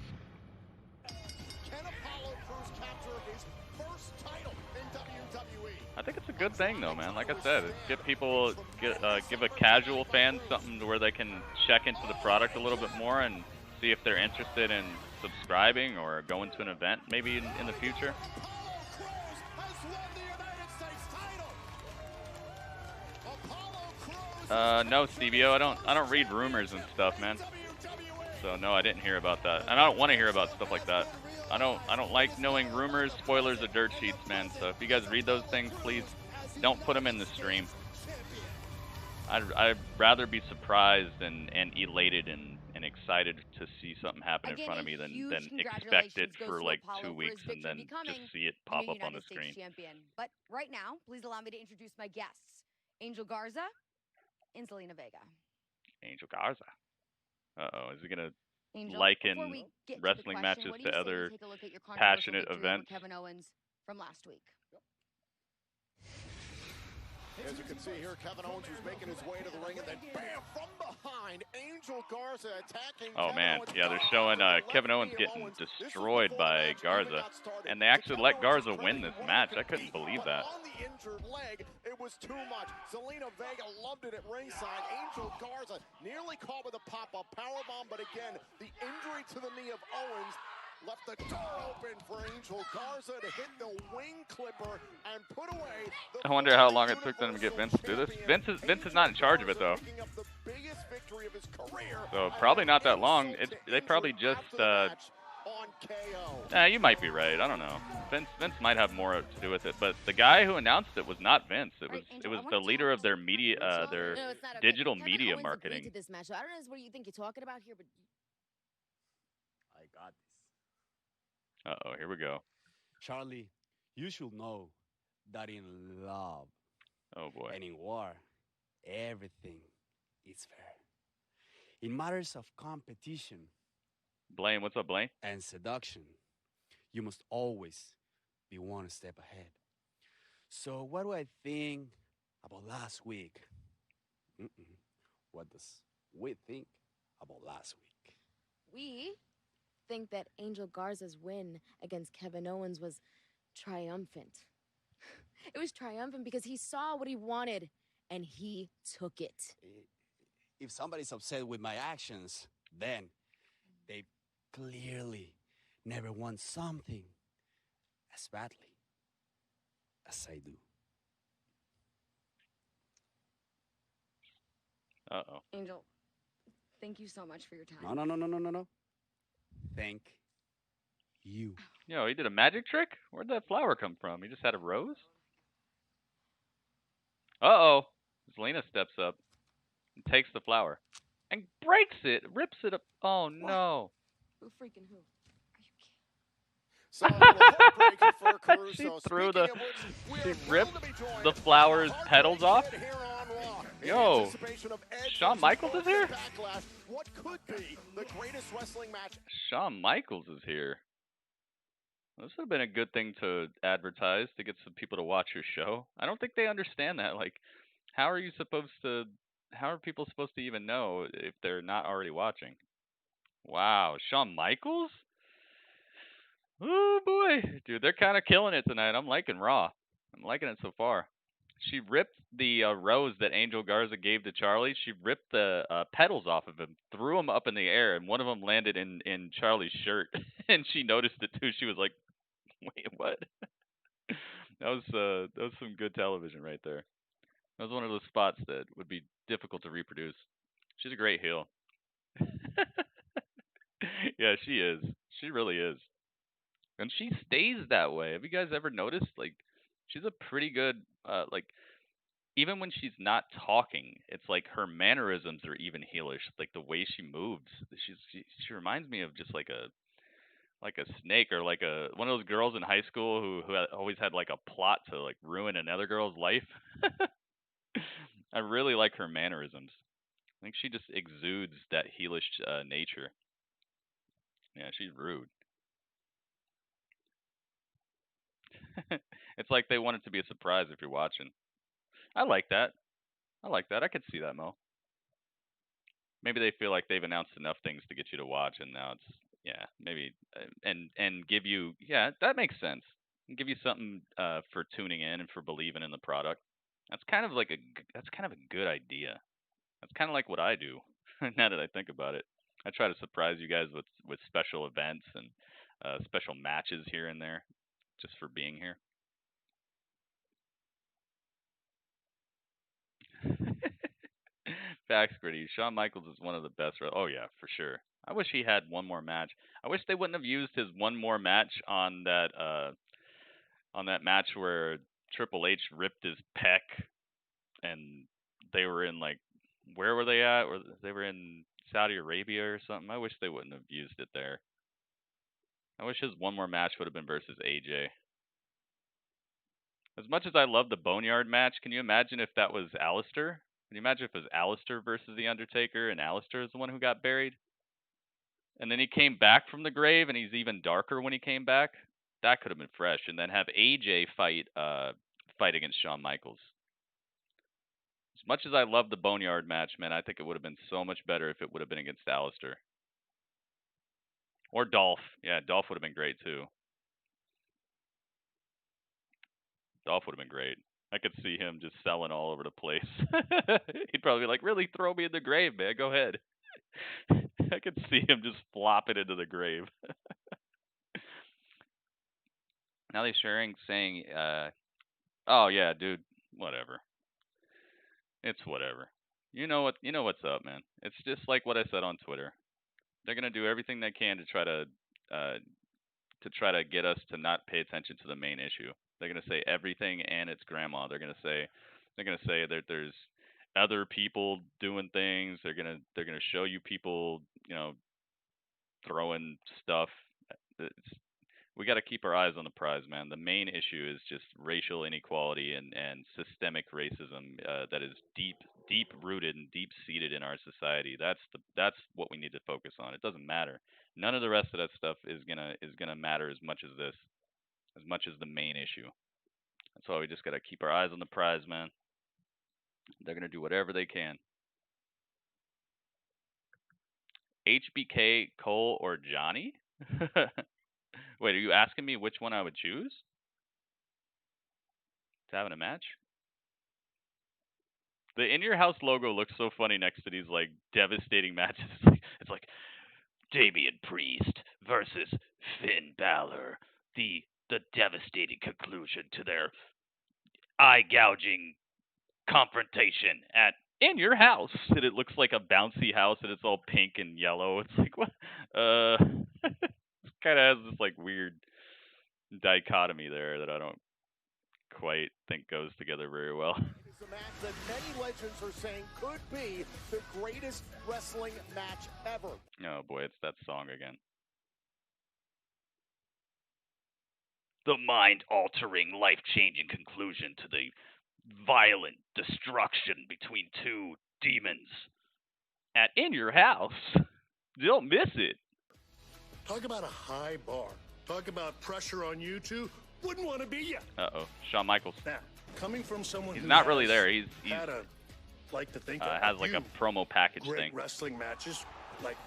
Can Apollo Crews capture his first title in WWE? I think it's a good thing though, man. Like I said, give people give a casual fan something to where they can check into the product a little bit more and see if they're interested in subscribing or going to an event maybe in the future. Apollo Crews has won the United States title. Apollo Crews No, Stevio, I don't read rumors and stuff, man. So no, I didn't hear about that, and I don't want to hear about stuff like that. I don't like knowing rumors, spoilers, or dirt sheets, man. So if you guys read those things, please don't put them in the stream. I'd rather be surprised and elated and excited to see something happen in front of me than expect it for like 2 weeks and then just see it pop up on the screen. But right now, please allow me to introduce my guests, Angel Garza and Zelina Vega. Angel Garza. Uh-oh, is he gonna Angel, liken wrestling matches to other passionate events? Kevin Owens from last week. As you can see here, Kevin Owens was making his way to the ring, and then bam, from behind, Angel Garza attacking. Oh man, yeah, they're showing Kevin Owens getting destroyed by Garza, and they actually let Garza win this match. I couldn't believe that. On the injured leg, it was too much. Zelina Vega loved it at ringside. Angel Garza nearly caught with a pop-up powerbomb, but again, the injury to the knee of Owens left the door open for Angel Garza to hit the wing clipper and put away the I wonder how long it took them to get Vince to do this. Vince is not in charge of it though. So probably not that long. They probably just you might be right. I don't know. Vince might have more to do with it, but the guy who announced it was not Vince. It was the leader of their media their digital media marketing. This match. I don't know what you think you're talking about here, but I got this. Uh-oh, here we go. Charlie, you should know that in love Oh boy. and in war, everything is fair. In matters of competition Blaine, what's up, Blaine? and seduction, you must always be one step ahead. So what do I think about last week? What does we think about last week? we think that Angel Garza's win against Kevin Owens was triumphant. It was triumphant because he saw what he wanted and he took it. If somebody's upset with my actions, then they clearly never want something as badly as I do. Uh-oh. Angel, thank you so much for your time. No. Thank you. Yo, he did a magic trick? Where'd that flower come from? He just had a rose? Uh-oh. Zelina steps up and takes the flower and breaks it, rips it up. Oh, no. Who freaking who? So a little heartbreak for Caruso. She threw Speaking of which, she we're ripped thrilled to be joined the by flower's heartbreak petals off? here on Raw. In Yo, anticipation of Edge Shawn versus Michaels is Roman here? Backlash, what could be the greatest wrestling match. Shawn Michaels is here. This would have been a good thing to advertise to get some people to watch your show. I don't think they understand that. Like, how are people supposed to even know if they're not already watching? Wow, Shawn Michaels? Oh boy, dude, they're kind of killing it tonight. I'm liking Raw. I'm liking it so far. She ripped the rose that Angel Garza gave to Charlie. She ripped the petals off of him, threw them up in the air, and one of them landed in Charlie's shirt. And she noticed it too. She was like, "Wait, what?" That was some good television right there. That was one of those spots that would be difficult to reproduce. She's a great heel. Yeah, she is. She really is. And she stays that way. Have you guys ever noticed? Like, she's a pretty good, like, even when she's not talking, it's like her mannerisms are even heelish. Like the way she moves, she reminds me of just like a snake, or like one of those girls in high school who always had like a plot to like ruin another girl's life. I really like her mannerisms. I think she just exudes that heelish nature. Yeah, she's rude. It's like they want it to be a surprise if you're watching. I like that. I like that. I could see that, Mo. Maybe they feel like they've announced enough things to get you to watch, and now it's maybe and give you that makes sense. And give you something for tuning in and for believing in the product. That's kind of a good idea. That's kind of like what I do. Now that I think about it, I try to surprise you guys with special events and special matches here and there, just for being here. Facts, Gritty. Shawn Michaels is one of the best. Oh yeah, for sure. I wish he had one more match. I wish they wouldn't have used his one more match on that match where Triple H ripped his pec, and they were in like, where were they at? They were in Saudi Arabia or something. I wish they wouldn't have used it there. I wish his one more match would have been versus AJ. As much as I love the Boneyard match, can you imagine if that was Aleister? Can you imagine if it was Aleister versus The Undertaker and Aleister is the one who got buried? And then he came back from the grave and he's even darker when he came back? That could have been fresh. And then have AJ fight against Shawn Michaels. As much as I love the Boneyard match, man, I think it would have been so much better if it would have been against Aleister. Or Dolph. Yeah, Dolph would have been great too. Dolph would have been great. I could see him just selling all over the place. He'd probably be like, really, throw me in the grave, man. Go ahead. I could see him just flopping into the grave. Now they're saying, oh yeah, dude, whatever. It's whatever. You know what's up, man. It's just like what I said on Twitter. They're gonna do everything they can to try to get us to not pay attention to the main issue. They're gonna say everything and its grandma. They're gonna say that there's other people doing things. They're gonna show you people, throwing stuff. We got to keep our eyes on the prize, man. The main issue is just racial inequality and systemic racism that is deep rooted and deep seated in our society. That's what we need to focus on. It doesn't matter. None of the rest of that stuff is gonna matter as much as this, as much as the main issue. That's why we just got to keep our eyes on the prize, man. They're gonna do whatever they can. HBK, Cole, or Johnny? Wait, are you asking me which one I would choose to have in a match? The In Your House logo looks so funny next to these like devastating matches. It's like Damian Priest versus Finn Balor, the devastating conclusion to their eye gouging confrontation at In Your House. And it looks like a bouncy house, and it's all pink and yellow. It's like, what? It kind of has this like weird dichotomy there that I don't quite think goes together very well. It's a match that many legends are saying could be the greatest wrestling match ever. Oh boy, it's that song again. The mind-altering, life-changing conclusion to the violent destruction between two demons at In Your House. Don't miss it. Talk about a high bar. Talk about pressure on you two. Wouldn't want to be you. Uh-oh. Shawn Michaels. Now, coming from someone he's who not really there. He's had like to think has like a promo package great thing. Wrestling matches, like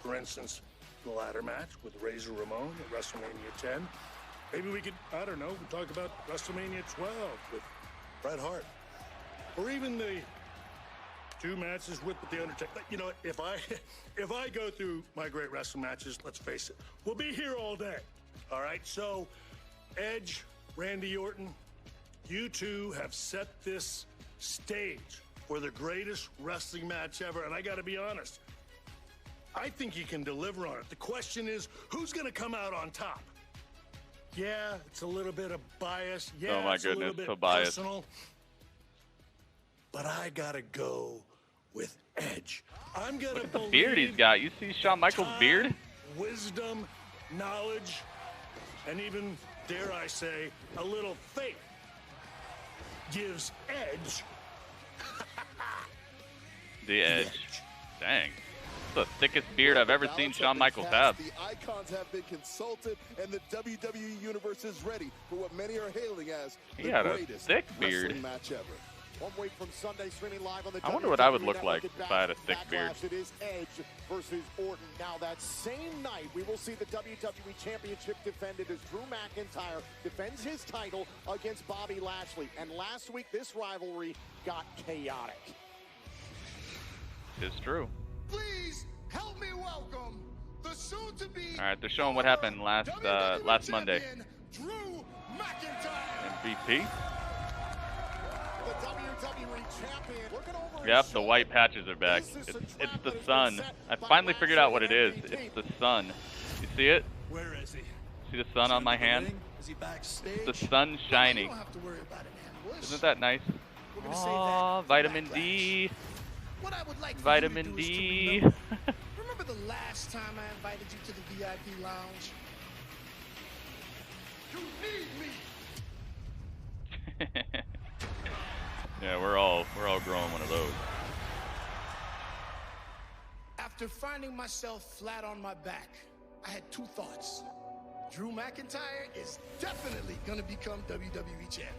for instance, the ladder match with Razor Ramon at WrestleMania 10. Maybe we could, I don't know, talk about WrestleMania 12 with Bret Hart. Or even the 2 matches with The Undertaker. You know, if I go through my great wrestling matches, let's face it, we'll be here all day. All right, so Edge, Randy Orton, you two have set this stage for the greatest wrestling match ever, and I got to be honest, I think you can deliver on it. The question is, who's going to come out on top? Yeah, it's a little bit of bias. Yeah, oh my it's a little goodness, bit so biased. personal. But I got to go with Edge. I'm going to believe the beard he's got. You see Shawn Michaels' beard? Wisdom, knowledge, and even, dare I say, a little faith gives Edge the edge. Dang. It's the thickest beard I've ever seen Shawn Michaels have. The icons have been consulted, and the WWE Universe is ready for what many are hailing as the greatest thick beard. wrestling match ever. 1 week from Sunday, streaming live on the I wonder WWE what I would look Network like at if I had a thick beard. Backlash. It is Edge versus Orton. Now, that same night, we will see the WWE Championship defended as Drew McIntyre defends his title against Bobby Lashley. And last week, this rivalry got chaotic. It's true. Please help me welcome the soon-to-be. All right, they're showing what happened last Monday. Drew McIntyre. MVP. The WWE champion. Looking over Yep, the white patches are back. It's the sun. I finally figured out what it is. It's the sun. You see it? Where is he? See the sun on my hand? Is he backstage? The sun shining. You don't have to worry about it, Ambush. Isn't that nice? We're gonna save Oh, that vitamin backlash. D. What I would like for Vitamin you to do is to D. remember the last time I invited you to the VIP lounge? You need me. Yeah, we're all growing one of those. After finding myself flat on my back, I had 2 thoughts. Drew McIntyre is definitely going to become WWE champion.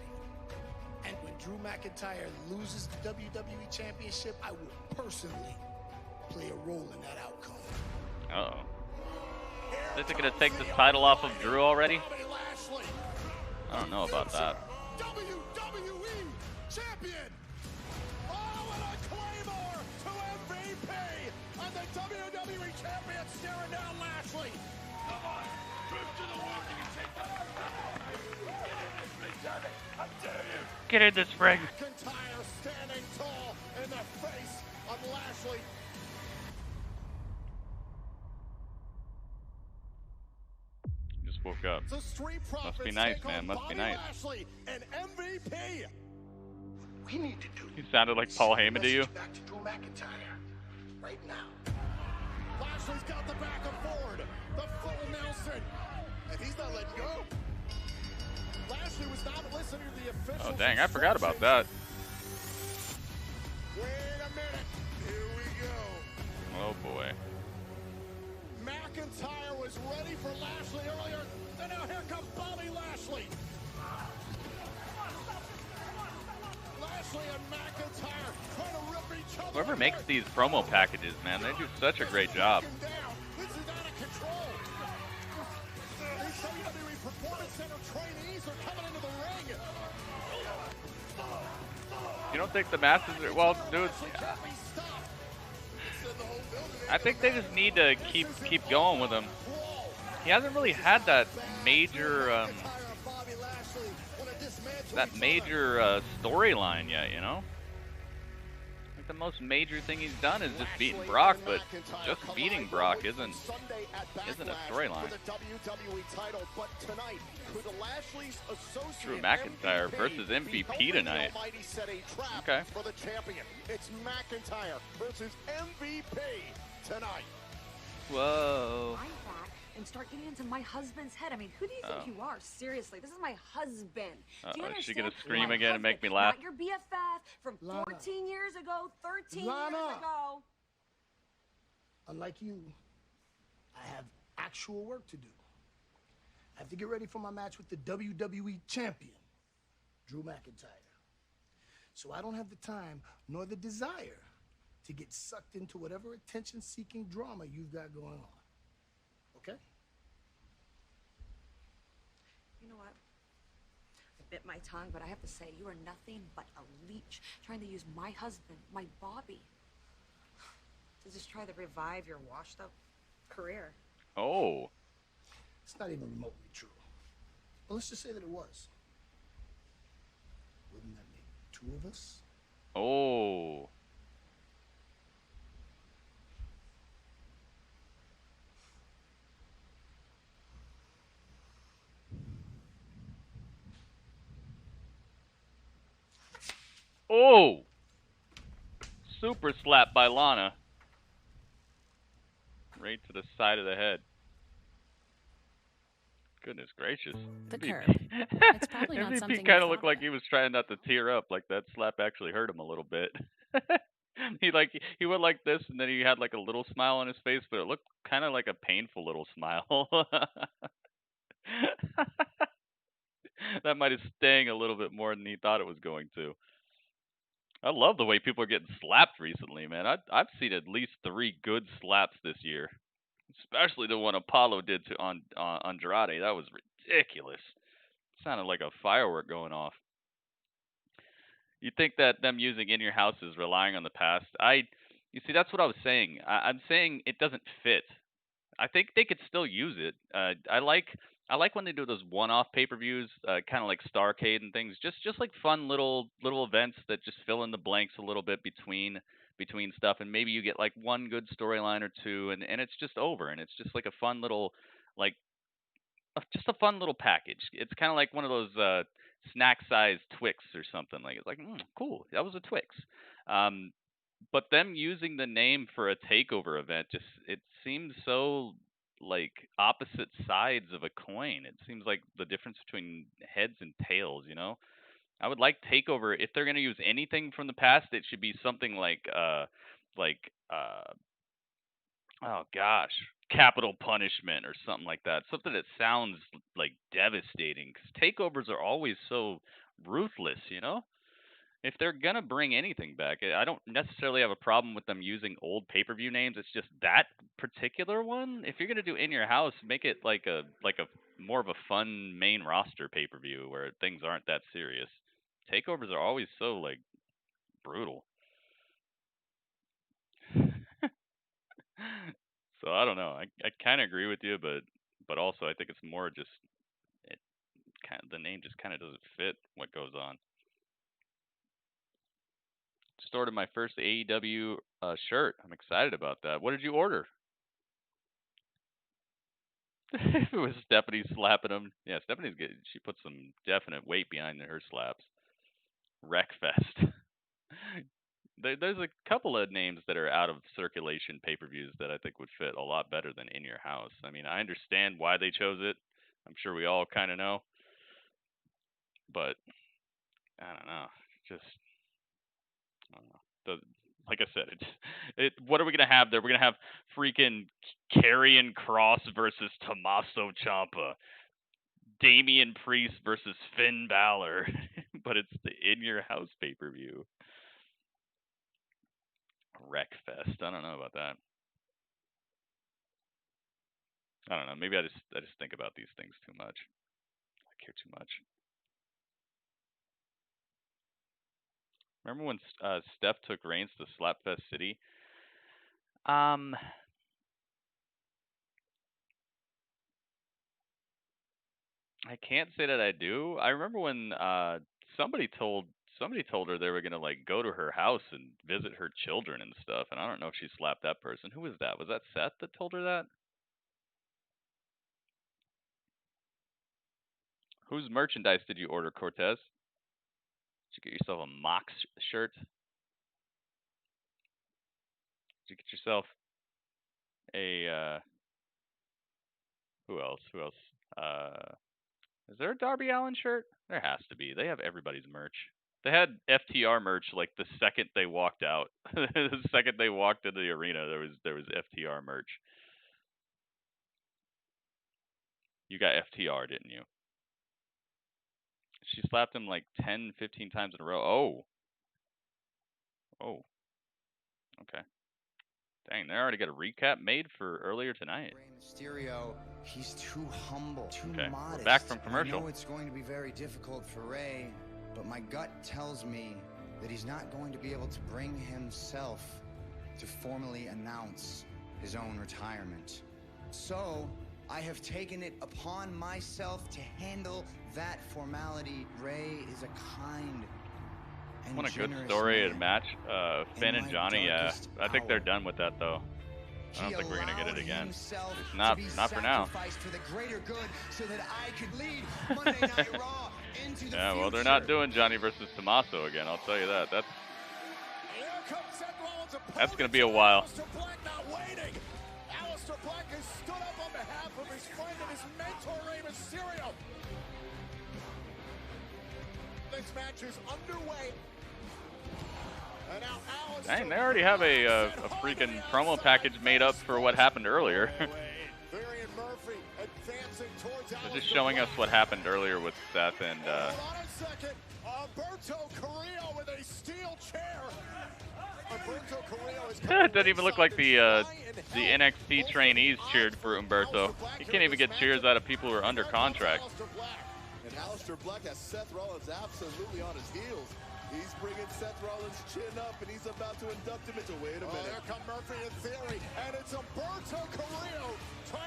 And when Drew McIntyre loses the WWE Championship, I will personally play a role in that outcome. Uh-oh. Is it going to take the title off of Drew already? I don't know about that. WWE champion. Oh, and a Claymore to MVP. And the WWE champion staring down Lashley. Come on, prove to the world you can take that. I dare you. Get in this ring. McIntyre standing tall in the face of Lashley. Just woke up. The Street Must be Profits nice, take man. on Must be Bobby nice. Lashley and MVP. We need to do He sounded like Paul Heyman to you. back to Drew McIntyre right now. Lashley's got the back and forward. The full Nelson. And he's not letting go. Lashley was not listening to the official. Oh, dang. I forgot about that. Wait a minute. Here we go. Oh, boy. McIntyre was ready for Lashley earlier. And now here comes Bobby Lashley. Lashley and McIntyre trying to rip each other. Whoever makes these promo packages, man, they do such a great job. This is out of control. These WWE Performance Center trainees are coming into the ring. You don't think the masses are... Well, dude, I think they just need to keep going with him. He hasn't really had that major storyline yet, you know? Like the most major thing he's done is just beating Brock, but just beating Brock isn't a storyline. Drew McIntyre versus MVP tonight. Okay. For the champion, it's McIntyre versus MVP tonight. Whoa. I'm back and start getting into my husband's head. I mean, who do you think you are? Seriously, this is my husband. Do you Is understand? she gonna scream My again and make husband, me laugh? Not your BFF from 14 years ago, 13 years ago. Unlike you, I have actual work to do. I have to get ready for my match with the WWE champion, Drew McIntyre. So I don't have the time nor the desire to get sucked into whatever attention-seeking drama you've got going on. You know what? I bit my tongue, but I have to say, you are nothing but a leech trying to use my husband, my Bobby, to just try to revive your washed-up career. Oh. It's not even remotely true. But let's just say that it was. Wouldn't that make 2 of us? Oh. Oh. Super slap by Lana. Right to the side of the head. Goodness gracious. The curb. It's probably not something MVP kind of looked like he was trying not to tear up. Like that slap actually hurt him a little bit. He went like this, and then he had like a little smile on his face, but it looked kind of like a painful little smile. That might have stung a little bit more than he thought it was going to. I love the way people are getting slapped recently, man. I've seen at least 3 good slaps this year, especially the one Apollo did to on Andrade. That was ridiculous. Sounded like a firework going off. You think that them using In Your House is relying on the past? You see, that's what I was saying. I'm saying it doesn't fit. I think they could still use it. I like when they do those one-off pay-per-views, kind of like Starrcade and things. Just like fun little events that just fill in the blanks a little bit between stuff, and maybe you get like one good storyline or two, and it's just over, and it's just like a fun little just a fun little package. It's kind of like one of those snack-sized Twix or something. Like it's like cool, that was a Twix. But them using the name for a takeover event it seems so like opposite sides of a coin. It seems like the difference between heads and tails, you know? I would like takeover if they're going to use anything from the past, it should be something like oh gosh, capital punishment or something like that. Something that sounds like devastating cuz takeovers are always so ruthless, you know? If they're gonna bring anything back, I don't necessarily have a problem with them using old pay-per-view names. It's just that particular one. If you're gonna do In Your House, make it like a more of a fun main roster pay-per-view where things aren't that serious. Takeovers are always so like brutal. So I don't know. I kind of agree with you, but also I think it's more just the name just kind of doesn't fit what goes on. Just ordered my first AEW shirt. I'm excited about that. What did you order? If it was Stephanie slapping him. Yeah, Stephanie's good. She puts some definite weight behind her slaps. Wreckfest. There's a couple of names that are out of circulation pay-per-views that I think would fit a lot better than In Your House. I mean, I understand why they chose it. I'm sure we all kind of know. But, I don't know. Just, I don't know. Like I said, what are we going to have there? We're going to have freaking Karrion Kross versus Tommaso Ciampa. Damian Priest versus Finn Balor. But it's the In Your House pay-per-view. Wreckfest. I don't know about that. I don't know. Maybe I just think about these things too much. I care too much. Remember when Steph took Reigns to Slapfest City? I can't say that I do. I remember when somebody told her they were gonna like go to her house and visit her children and stuff, and I don't know if she slapped that person. Who was that? Was that Seth that told her that? Whose merchandise did you order, Cortez? Did you get yourself a Mox shirt? Did you get yourself a who else? Is there a Darby Allin shirt? There has to be. They have everybody's merch. They had FTR merch like the second they walked out. The second they walked into the arena, there was FTR merch. You got FTR, didn't you? She slapped him like 10, 15 times in a row. Oh. Okay. Dang, they already got a recap made for earlier tonight. Rey Mysterio, he's too humble, too modest. We're back from commercial. I know it's going to be very difficult for Rey, but my gut tells me that he's not going to be able to bring himself to formally announce his own retirement. So, I have taken it upon myself to handle that formality. Rey is a kind and What a good generous story man. and match. Finn and Johnny, yeah. I think they're done with that, though. I don't think we're going to get it again. It's not for now. For the greater good so that I could lead Monday Night Raw into the Yeah, well, they're future. not doing Johnny versus Tommaso again, I'll tell you that. That's going to be a while. Aleister Black not waiting. Aleister Black has stood up on behalf of his friend and his mentor, Rey Mysterio. This match is underway. And now Aleister. Dang, they already have a freaking promo package made up for what happened earlier. They're just showing us what happened earlier with Seth and Hold on a second. Alberto Carrillo with a steel chair. Alberto Carrillo is it doesn't even look like the NXT trainees cheered for Umberto. He can't even get cheers out of people who are under contract. And Aleister Black has Seth Rollins absolutely on his heels. He's bringing Seth Rollins' chin up, and he's about to induct him into, wait a minute. There come Murphy and Theory, and it's Alberto Carrillo.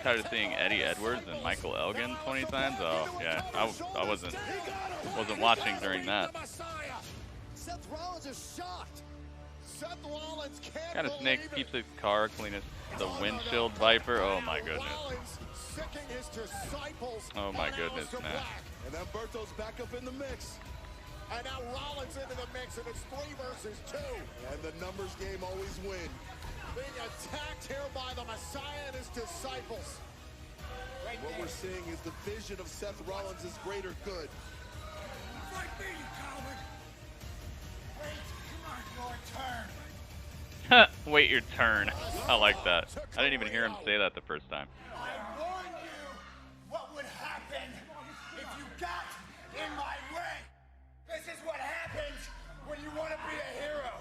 Tired of seeing Eddie Edwards and Michael Elgin 20 times. Oh yeah, I wasn't watching during that. Seth Rollins is shocked. Seth Rollins can't. What kind of snake keeps his car clean as the windshield viper? Oh my goodness. Oh my goodness, man. And Umberto's back up in the mix. And now Rollins into the mix, and it's 3 versus 2. And the numbers game always win. Being attacked here by the Messiah and his disciples. What we're seeing is the vision of Seth Rollins' greater good. Fight me, you coward. Wait, come on, your turn. Wait your turn. I like that. I didn't even hear him say that the first time. I warned you what would happen if you got in my way. This is what happens when you want to be a hero.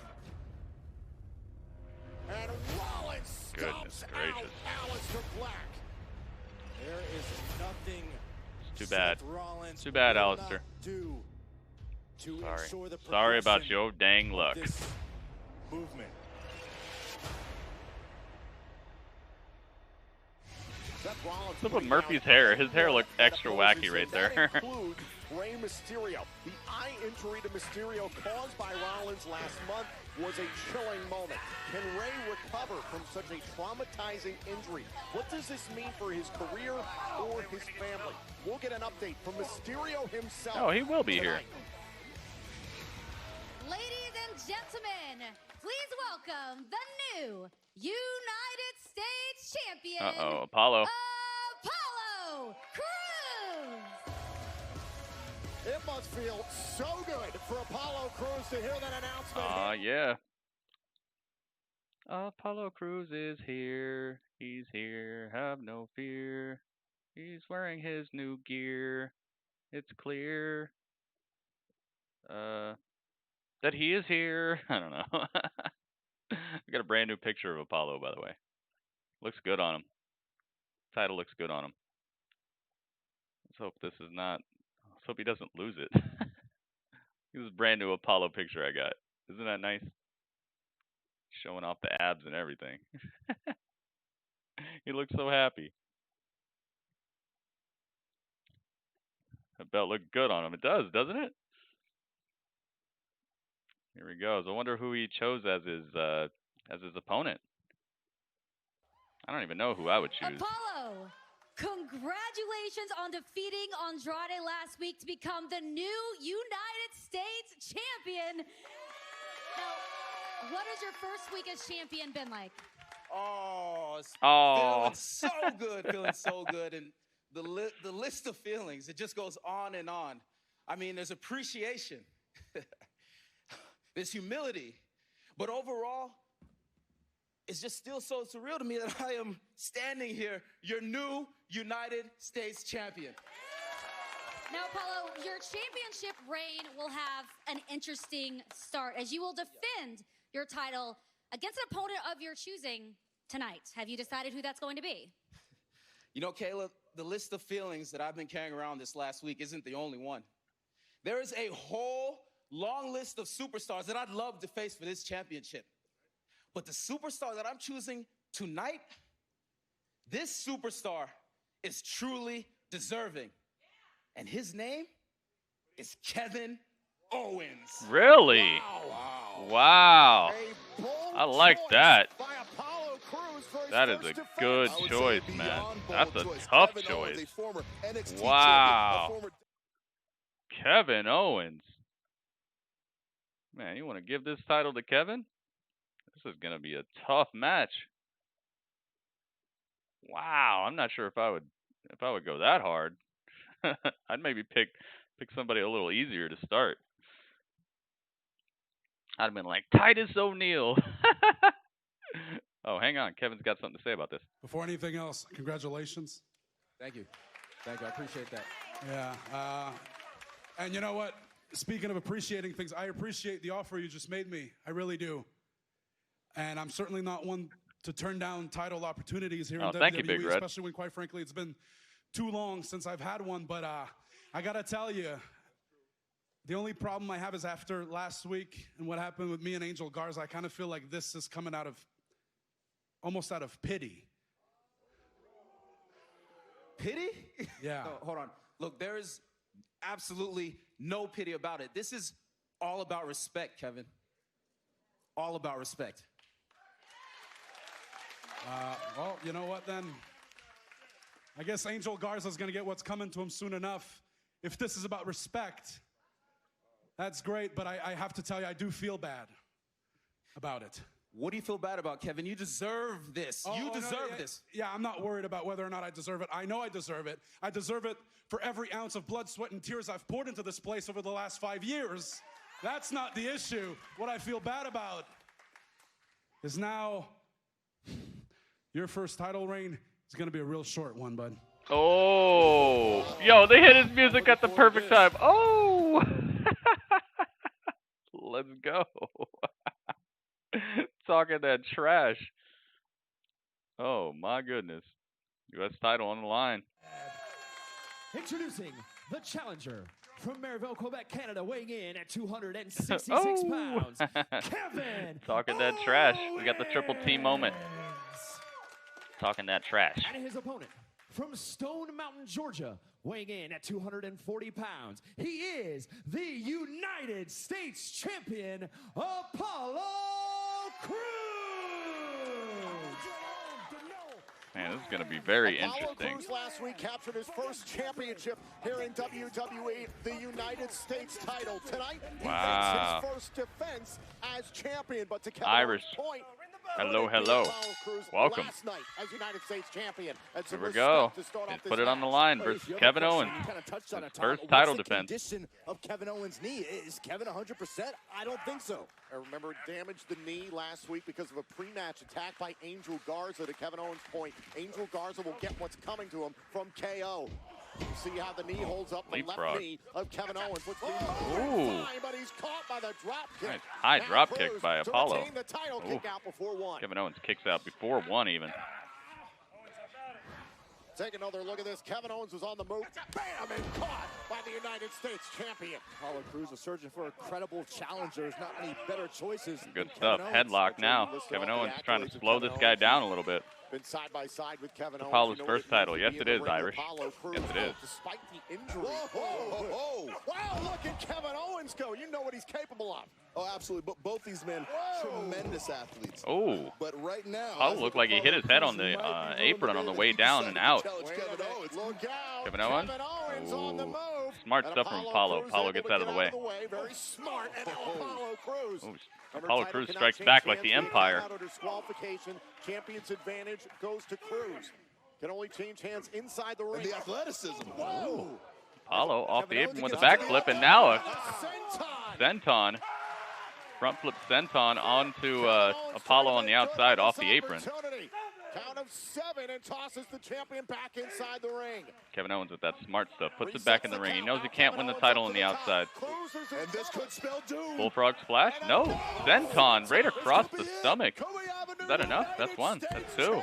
And Rollins stomps out Aleister Black. There is nothing Too bad. Seth Rollins Too bad, will Aleister. not do to ensure the Sorry about progression your dang luck. of this movement. What's up with Murphy's hair? His hair looked extra wacky right there. That includes Rey Mysterio. The eye injury to Mysterio caused by Rollins last month was a chilling moment. Can Rey recover from such a traumatizing injury? What does this mean for his career or his family? We'll get an update from Mysterio himself. Oh, he will be here. Ladies and gentlemen, please welcome the new United States Champion. Uh-oh, Apollo. Apollo Crews. It must feel so good for Apollo Crews to hear that announcement. Yeah. Apollo Crews is here. He's here. Have no fear. He's wearing his new gear. It's clear. That he is here. I don't know. I got a brand new picture of Apollo, by the way. Looks good on him. Title looks good on him. Let's hope this is not. Let's hope he doesn't lose it. This is a brand new Apollo picture I got. Isn't that nice? Showing off the abs and everything. He looks so happy. That belt looked good on him. It does, doesn't it? Here he goes. I wonder who he chose as his opponent. I don't even know who I would choose. Apollo, congratulations on defeating Andrade last week to become the new United States Champion. Now, what has your first week as champion been like? Feeling so good, and the list of feelings, it just goes on and on. I mean, there's appreciation, there's humility, but overall, it's just still so surreal to me that I am standing here, your new United States Champion. Now, Apollo, your championship reign will have an interesting start as you will defend your title against an opponent of your choosing tonight. Have you decided who that's going to be? You know, Kayla, the list of feelings that I've been carrying around this last week isn't the only one. There is a whole long list of superstars that I'd love to face for this championship. But the superstar that I'm choosing tonight, this superstar is truly deserving. And his name is Kevin Owens. Really? Wow. I like that. That is a good choice, man. That's a tough choice. Wow. Kevin Owens. Man, you want to give this title to Kevin? This is going to be a tough match. Wow, I'm not sure if I would go that hard. I'd maybe pick somebody a little easier to start. I'd have been like Titus O'Neil. Oh, hang on. Kevin's got something to say about this. Before anything else, congratulations. Thank you. Thank you. I appreciate that. Yeah. And you know what? Speaking of appreciating things, I appreciate the offer you just made me. I really do. And I'm certainly not one to turn down title opportunities here in WWE, thank you, Big Red. Especially when, quite frankly, it's been too long since I've had one. But I got to tell you, the only problem I have is after last week and what happened with me and Angel Garza, I kind of feel like this is coming almost out of pity. Pity? Yeah. No, hold on. Look, there is absolutely no pity about it. This is all about respect, Kevin. All about respect. Well, you know what then? I guess Angel Garza's going to get what's coming to him soon enough. If this is about respect, that's great, but I have to tell you, I do feel bad about it. What do you feel bad about, Kevin? You deserve this. You deserve this. Yeah, I'm not worried about whether or not I deserve it. I know I deserve it. I deserve it for every ounce of blood, sweat, and tears I've poured into this place over the last 5 years. That's not the issue. What I feel bad about is now your first title reign is going to be a real short one, bud. Oh, yo, they hit his music at the perfect time. Oh, let's go. Talking that trash. Oh, my goodness. U.S. title on the line. Introducing the challenger from Merivale, Quebec, Canada, weighing in at 266 pounds, Kevin Talking that trash. We got the triple T moment. Talking that trash. And his opponent from Stone Mountain, Georgia, weighing in at 240 pounds, he is the United States Champion, Apollo Crews. Man, this is going to be very Apollo interesting. Crews last week captured his first championship here in WWE, the United States title. Tonight, he makes his first defense as champion, but to Kevin Irish. Owens' point, Hello, hello. Welcome. last night as United States champion. Here we go. Put it on the line versus Kevin Owens. His first title defense. Condition of Kevin Owens' knee. Is Kevin 100%? I don't think so. I remember damaged the knee last week because of a pre-match attack by Angel Garza. To Kevin Owens' point, Angel Garza will get what's coming to him from KO. See how the knee holds up the left knee of Kevin Owens. Ooh. But he's caught by the drop kick. Nice high drop kick by Apollo. The title kick out before one. Kevin Owens kicks out before one even. Take another look at this. Kevin Owens was on the move. Bam! And caught by the United States champion. Apollo Crews is searching for a credible challenger. There's not many better choices. Good stuff. Headlock now. Kevin Owens trying to slow this guy down a little bit. Been side by side with Kevin Owens. Apollo's first title. Yes, it is, Irish. Yes, it is. Despite the injury. Whoa. Wow, look at Kevin Owens go. You know what he's capable of. Oh, absolutely. But both these men, tremendous athletes. Oh. But right now, Apollo looked like he hit his head on the apron on the way down and out. Kevin Owens. Ooh. Smart stuff from Apollo. Apollo gets out of the way. Very smart. And Apollo Crews. Apollo Crews strikes back like the Empire. Disqualification. Champion's advantage goes to Crews. Can only change hands inside the ring. And the athleticism. Whoa. Apollo off the apron with a backflip, and now a senton. Front flip senton onto Apollo on the outside off the apron. Count of 7 and tosses the champion back inside the ring. Kevin Owens with that smart stuff. Puts it back in the ring. He knows he can't win the title on the outside. And this could spell doom. Bullfrog splash? No. Senton right across the stomach. that enough? That's one. That's two.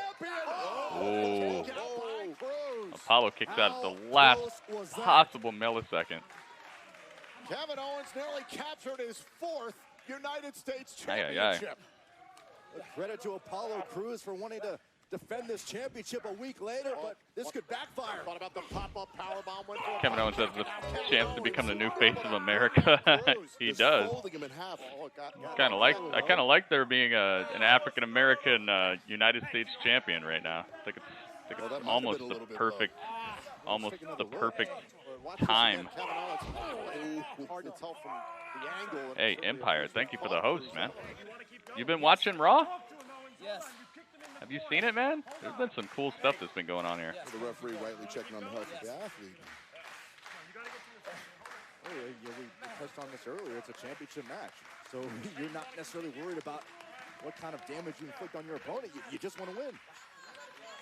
Oh. Apollo kicks out at the last possible millisecond. Kevin Owens nearly captured his 4th United States Championship. Credit to Apollo Crews for wanting to defend this championship a week later, but this could backfire. What about the pop-up powerbomb? Kevin Owens has the chance to become the new face of America. He does. I kind of like there being an African American United States champion right now. I think it's almost the perfect, time. Hard to tell from the angle. Hey, Empire, thank you for the host, man. You've been watching Raw? Yes. Have you seen it, man? There's been some cool stuff that's been going on here. The referee rightly checking on the health of the athlete. We touched on this earlier. It's a championship match. So you're not necessarily worried about what kind of damage you inflict on your opponent. You just want to win.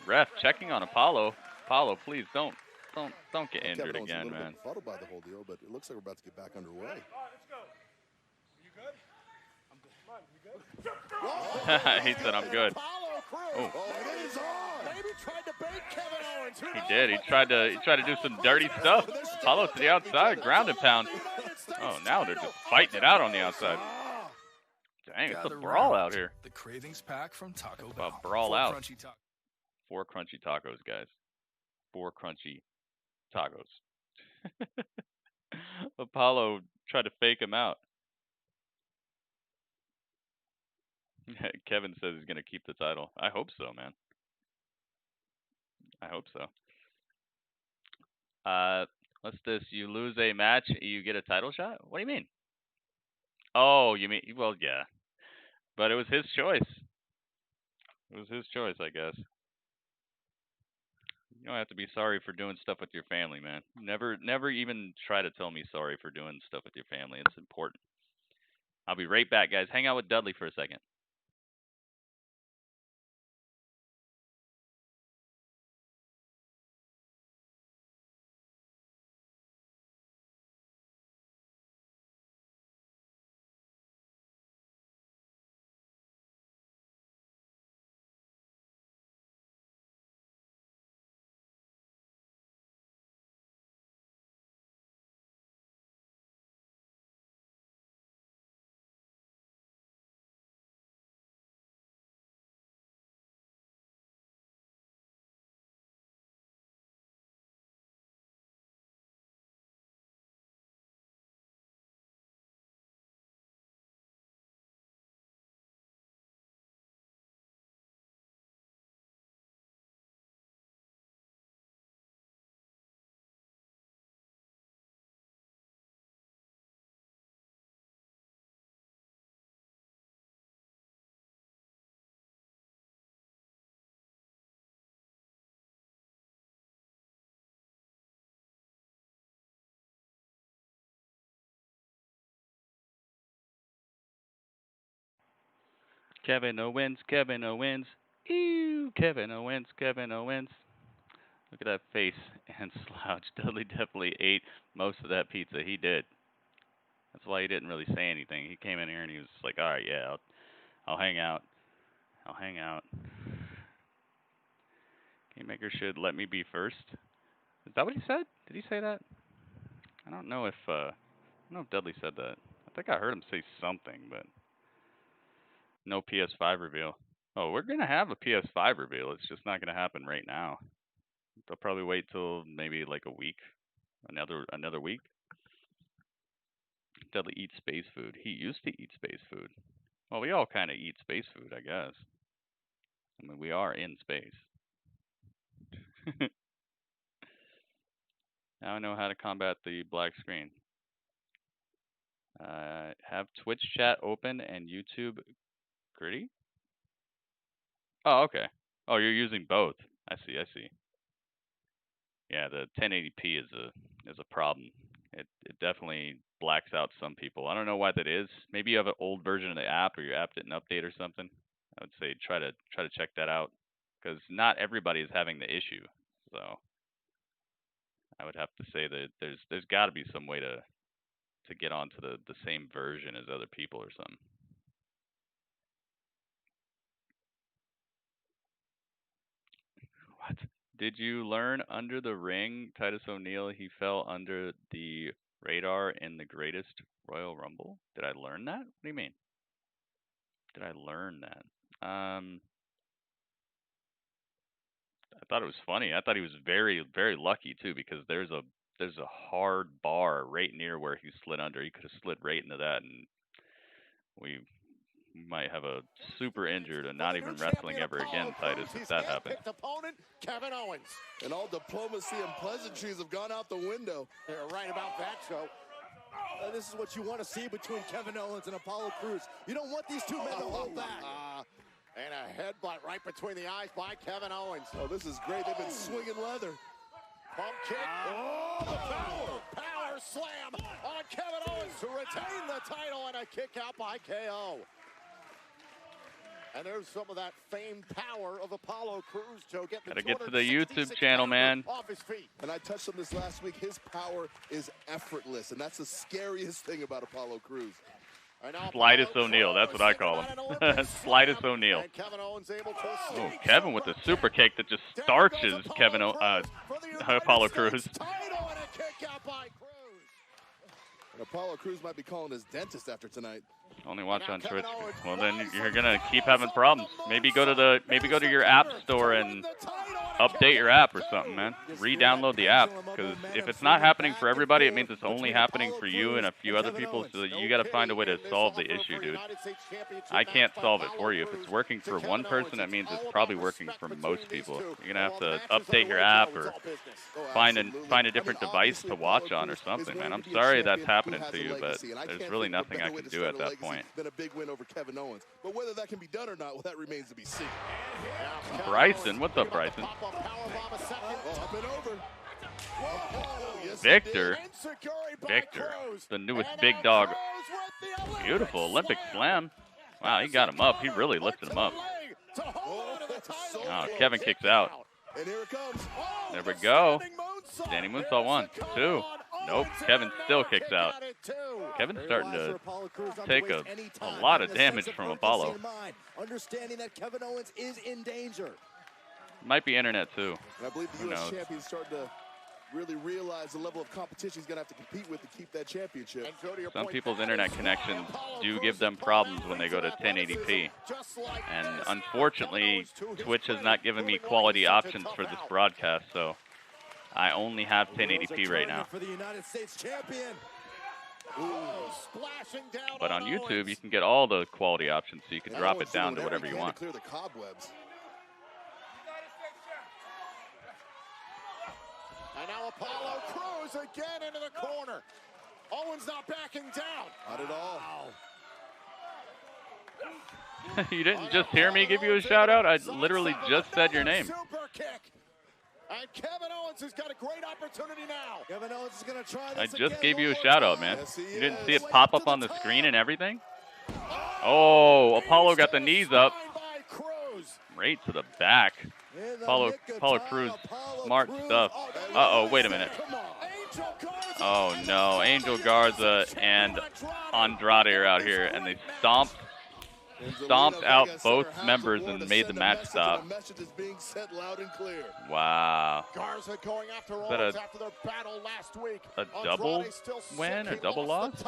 Ref checking on Apollo. Apollo, please don't get injured again, man. Befuddled by the whole deal, but it looks like we're about to get back underway. He said, I'm good. Oh. He did. He tried to do some dirty stuff. Apollo to the outside, ground and pound. Oh, now they're just fighting it out on the outside. Dang, it's a brawl out here. The cravings pack from Taco Bell. Bell. Brawl out. 4 crunchy tacos, guys. 4 crunchy tacos. Apollo tried to fake him out. Kevin says he's going to keep the title. I hope so, man. I hope so. What's this? You lose a match, you get a title shot? What do you mean? Oh, you mean, well, yeah. But it was his choice. It was his choice, I guess. You don't have to be sorry for doing stuff with your family, man. Never even try to tell me sorry for doing stuff with your family. It's important. I'll be right back, guys. Hang out with Dudley for a second. Kevin Owens, Kevin Owens. Ew, Kevin Owens, Kevin Owens. Look at that face and slouch. Dudley definitely ate most of that pizza. He did. That's why he didn't really say anything. He came in here and he was like, all right, yeah, I'll hang out. I'll hang out. Kingmaker should let me be first. Is that what he said? Did he say that? I don't know if Dudley said that. I think I heard him say something, but no PS5 reveal. Oh, we're gonna have a PS5 reveal. It's just not gonna happen right now. They'll probably wait till maybe like a week, another week. Dudley eats space food. He used to eat space food. Well, we all kind of eat space food, I guess. I mean, we are in space. Now I know how to combat the black screen. Have Twitch chat open and YouTube gritty? Oh, okay. Oh, you're using both. I see. Yeah, the 1080p is a problem. It definitely blacks out some people. I don't know why that is. Maybe you have an old version of the app, or your app didn't update or something. I would say try to check that out, because not everybody is having the issue. So I would have to say that there's got to be some way to get onto the same version as other people or something. Did you learn under the ring, Titus O'Neil, he fell under the radar in the greatest Royal Rumble? Did I learn that? What do you mean? Did I learn that? I thought it was funny. I thought he was very, very lucky too, because there's a hard bar right near where he slid under. He could have slid right into that, and we might have a super injured and not even wrestling ever again, Titus, if that happened. Opponent, Kevin Owens. And all diplomacy and pleasantries have gone out the window. You're right about that, Joe. This is what you want to see between Kevin Owens and Apollo Crews. You don't want these two men to hold back. And a headbutt right between the eyes by Kevin Owens. Oh, this is great. They've been swinging leather. Pump kick. Power slam on Kevin Owens to retain the title, and a kick out by KO. And there's some of that famed power of Apollo Crews, Joe. Gotta get to the YouTube channel, man. Off his feet. And I touched on this last week. His power is effortless, and that's the scariest thing about Apollo Crews. Slightest O'Neil, that's what I call him. Slightest O'Neil. Oh, Kevin with the super kick that just starches Apollo Crews. And Apollo Crews might be calling his dentist after tonight. Only watch on Twitch. Well, then you're gonna keep having problems. Maybe go to your app store and update your app or something, man. Re-download the app, because if it's not happening for everybody, it means it's only happening for you and a few other people. So you got to find a way to solve the issue, dude. I can't solve it for you. If it's working for one person, that means it's probably working for most people. You're gonna have to update your app or find a different device to watch on or something, man. I'm sorry that's happening to you, but there's really nothing I can do at that point. Been a big win over Kevin Owens, but whether that can be done or not, well, that remains to be seen. Bryson, what's up, Bryson? Victor, the newest big dog. Beautiful Olympic slam. Wow, he got him up. He really lifted him up. Oh, Kevin kicks out. There we go. Danny Moonsault 1, 2. Nope, Kevin still kicks out. Kevin's starting to take a lot of damage from Apollo. Understanding that Kevin Owens is in danger. Might be internet too. And I believe the U.S. champion's starting to really realize the level of competition he's going to have to compete with to keep that championship. Some people's internet connections do give them problems when they go to 1080p. And unfortunately, Twitch has not given me quality options for this broadcast, so I only have 1080p right now. But on YouTube, you can get all the quality options, so you can drop it down to whatever you want. Clear the cobwebs. And now Apollo Crews again into the corner. Owens not backing down. Not at all. You didn't just hear me give you a shout out? I literally just said your name. Super kick. And Kevin Owens has got a great opportunity now. Kevin Owens is going to try this I just gave you a shout out, man. You didn't see it pop up on the screen and everything? Oh, Apollo got the knees up. Right to the back. Apollo Crews, smart stuff. Uh-oh, wait a minute. Oh, no. Angel Garza and Andrade are out here, and they stomped out both members and made the match stop. Wow. Garza going after Is that Owens after their battle last week. A double win or double loss?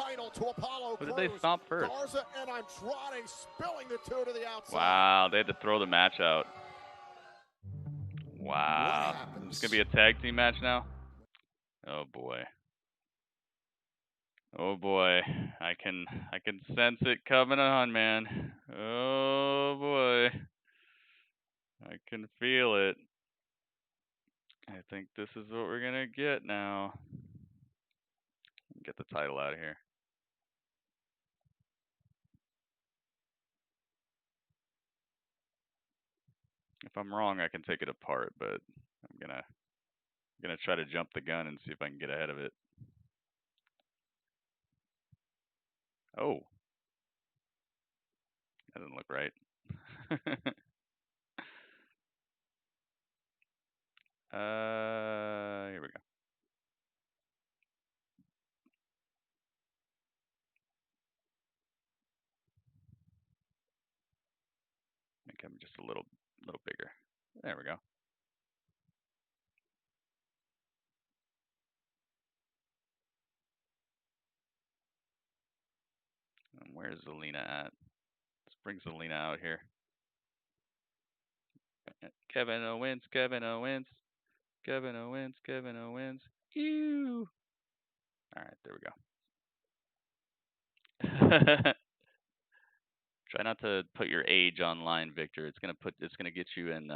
Who did they stomp first? Garza and Andrade spilling the two to the outside. Wow, they had to throw the match out. Wow. It's going to be a tag team match now? Oh, boy. Oh, boy. I can sense it coming on, man. Oh, boy. I can feel it. I think this is what we're going to get now. Get the title out of here. If I'm wrong, I can take it apart, but I'm gonna try to jump the gun and see if I can get ahead of it. Oh, that doesn't look right. Here we go. Make him just a little bigger. There we go. Where's Zelina at? Let's bring Zelina out here. Kevin Owens, Kevin Owens, Kevin Owens, Kevin Owens. Ew. All right, there we go. Try not to put your age online, Victor. It's gonna get you in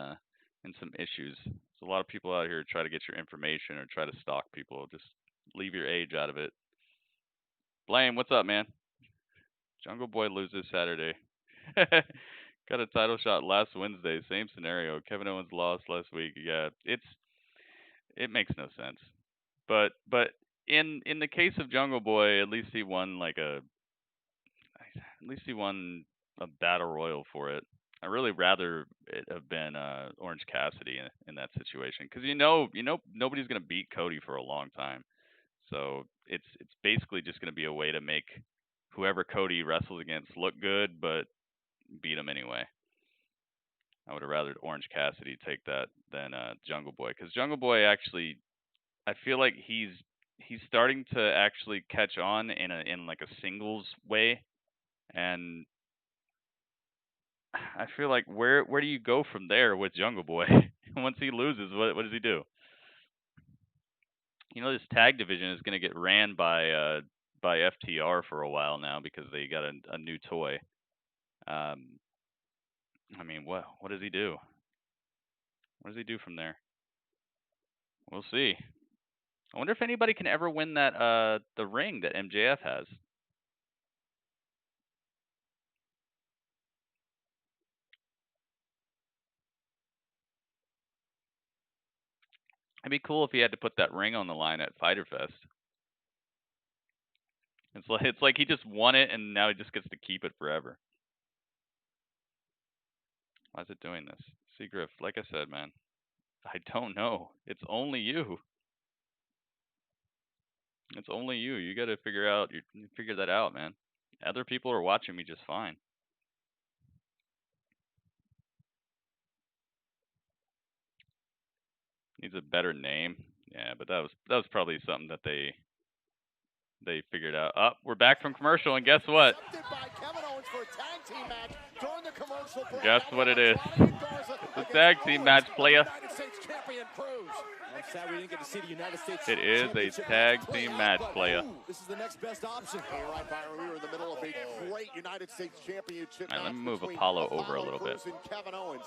some issues. There's a lot of people out here who try to get your information or try to stalk people. Just leave your age out of it. Blame, what's up, man? Jungle Boy loses Saturday. Got a title shot last Wednesday. Same scenario. Kevin Owens lost last week. Yeah, it makes no sense. But in the case of Jungle Boy, at least he won a battle royal for it. I really rather it have been Orange Cassidy in that situation, because you know nobody's gonna beat Cody for a long time. So it's basically just gonna be a way to make whoever Cody wrestles against look good, but beat him anyway. I would have rather Orange Cassidy take that than Jungle Boy, because Jungle Boy actually, I feel like he's starting to actually catch on in like a singles way, and I feel like where do you go from there with Jungle Boy? Once he loses, what does he do? You know, this tag division is going to get ran by FTR for a while now because they got a new toy. I mean, what does he do? What does he do from there? We'll see. I wonder if anybody can ever win that the ring that MJF has. It'd be cool if he had to put that ring on the line at Fyter Fest. It's like he just won it and now he just gets to keep it forever. Why is it doing this? Seagriff, like I said, man, I don't know. It's only you. It's only you. You got to figure that out, man. Other people are watching me just fine. Needs a better name. Yeah, but that was probably something that they figured out. Oh, we're back from commercial, and guess what? Guess what it is? It's a tag team match, playa. I'm sad we didn't get to see the United States. It is a tag team match, playa. This is the next best option. Hey, right, Byron, we were in the middle of a great United States Championship. All right, let me move Apollo over a little bit. Kevin Owens.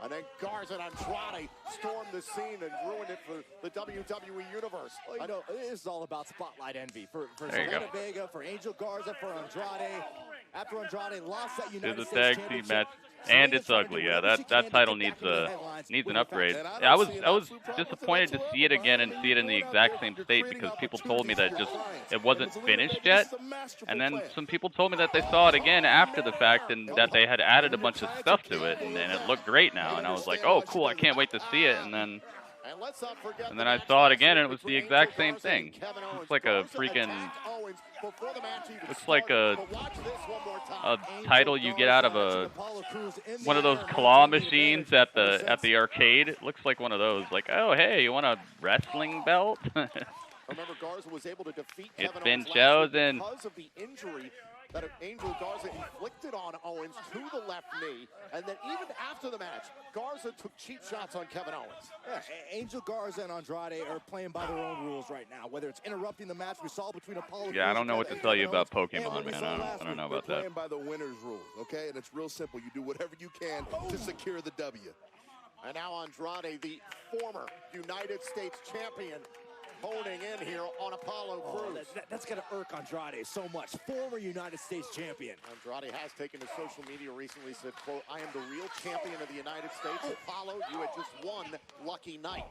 And then Garza and Andrade stormed the scene and ruined it for the WWE Universe. Well, I know this is all about spotlight envy for Zelina Vega, for Angel Garza, for Andrade. After Andrade lost that United States Championship. It's a tag team match, and it's ugly. Yeah, that title needs an upgrade. I was disappointed to see it again and see it in the exact same state, because people told me that it wasn't finished yet, and then some people told me that they saw it again after the fact and that they had added a bunch of stuff to it, and it looked great now. And I was like, oh, cool, I can't wait to see it. And then I saw it again, and it was the exact same thing. It's like a freaking, looks like a title you get out of one of those claw machines at the arcade. It looks like one of those. Like, oh, hey, you want a wrestling belt? Remember, Garza was able to defeat It's Kevin been Owens chosen. because of the injury that Angel Garza inflicted on Owens to the left knee. And then even after the match, Garza took cheap shots on Kevin Owens. Yeah, Angel Garza and Andrade are playing by their own rules right now. Whether it's interrupting the match we saw between Apollo. Yeah, I don't know what to tell you about Pokemon, man. I don't know about that. Playing by the winner's rules, okay? And it's real simple. You do whatever you can to secure the W. And now Andrade, the former United States champion, honing in here on Apollo Crews. That's going to irk Andrade so much. Former United States champion. Andrade has taken to social media recently, said, quote, I am the real champion of the United States. Apollo, you had just won lucky night.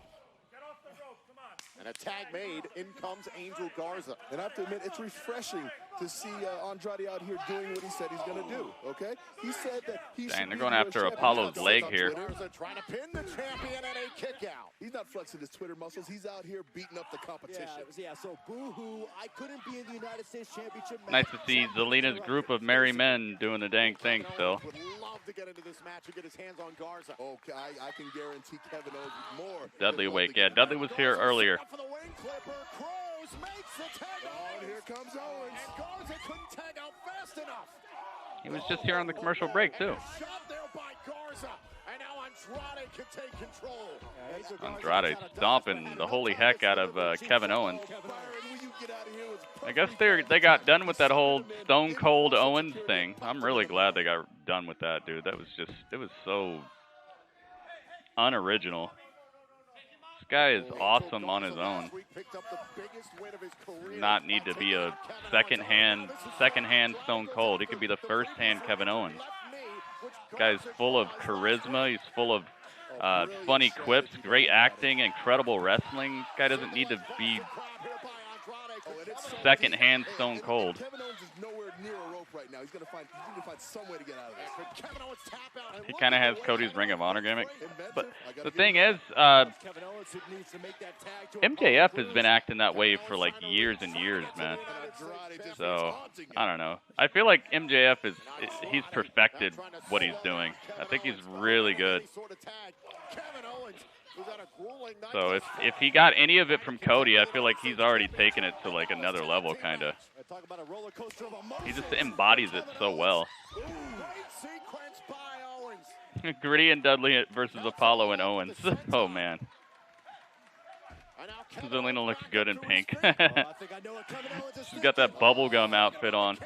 And a tag made, in comes Angel Garza. And I have to admit, it's refreshing to see Andrade out here doing what he said he's going to do, okay? He said that he Dang, they're going after Apollo's leg here. Trying to pin the champion and a kick out. He's not flexing his Twitter muscles. He's out here beating up the competition. Yeah, so boo-hoo, I couldn't be in the United States Championship match. Nice to see Zelina's group of merry men doing the dang thing still. Would love to get into this match and get his hands on Garza. Okay, I can guarantee Kevin Owens more. Dudley awake. Yeah, Dudley was here earlier. For the wing clipper, Crews makes the tag out. Oh, and here comes Owens. And Garza couldn't tag out fast enough. He was just here on the commercial break, too. Shot there by Garza. And now Andrade can take control. Andrade stomping the holy heck out of Kevin Owens. I guess they got done with that whole Stone Cold Owens thing. I'm really glad they got done with that, dude. That was just, it was so unoriginal. This guy is awesome on his own. Does not need to be a second-hand Stone Cold. He could be the first-hand Kevin Owens. This guy's full of charisma. He's full of funny quips, great acting, incredible wrestling. This guy doesn't need to be second-hand Stone Cold. Kevin Owens is nowhere near a rope right now. He's going to find some way to get out of this. He kind of has Cody's Ring of Honor gimmick. But the thing is, MJF has been acting that way for like years and years, man. So, I don't know. I feel like MJF he's perfected what he's doing. I think he's really good. So if he got any of it from Cody, I feel like he's already taken it to like another level, kind of. He just embodies it so well. Gritty and Dudley versus Apollo and Owens. Oh, man. Zelina looks good in pink. She's got that bubblegum outfit on.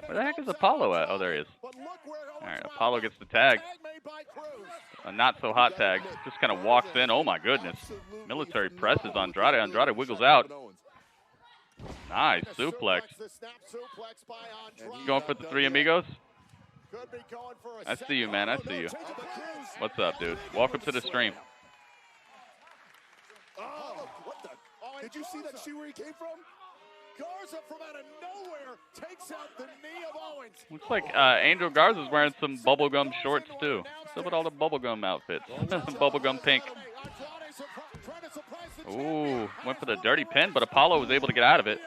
Where the heck is Apollo at? Oh, there he is. All right, Apollo gets the tag. A not-so-hot tag. Just kind of walks in. Oh, my goodness. Military presses Andrade. Andrade wiggles out. Nice suplex. Going for the Three Amigos? I see you, man. I see you. What's up, dude? Welcome to the stream. Oh, what the? Did you see that shoe where he came from? Garza from out of nowhere takes out the knee of Owens. Looks like Angel Garza's wearing some bubblegum shorts, too. What's up with all the bubblegum outfits? Bubblegum pink. Ooh, went for the dirty pin, but Apollo was able to get out of it.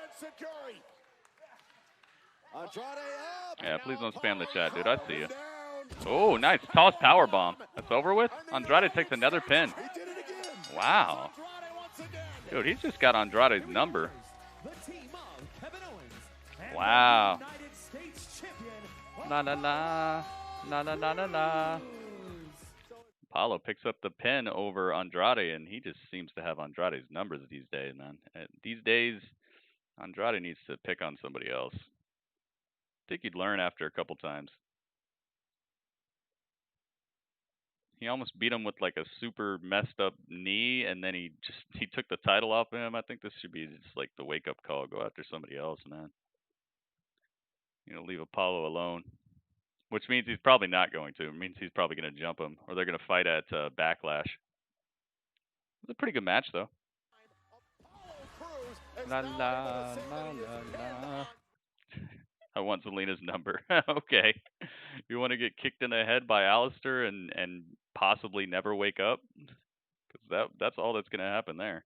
Yeah, please don't spam the chat, dude. I see you. Oh, nice. Toss power bomb. That's over with. Andrade takes another pin. Wow. Dude, he's just got Andrade's number. Wow. Na na na. Na na na na na. Apollo picks up the pin over Andrade, and he just seems to have Andrade's numbers these days, man. These days, Andrade needs to pick on somebody else. I think he'd learn after a couple times. He almost beat him with like a super messed up knee, and then he took the title off of him. I think this should be just like the wake up call. Go after somebody else, man. You know, leave Apollo alone. Which means he's probably not going to. It means he's probably going to jump him, or they're going to fight at Backlash. It's a pretty good match, though. La la la la la. I want Zelina's number. Okay. You want to get kicked in the head by Aleister and possibly never wake up? Because that's all that's going to happen there.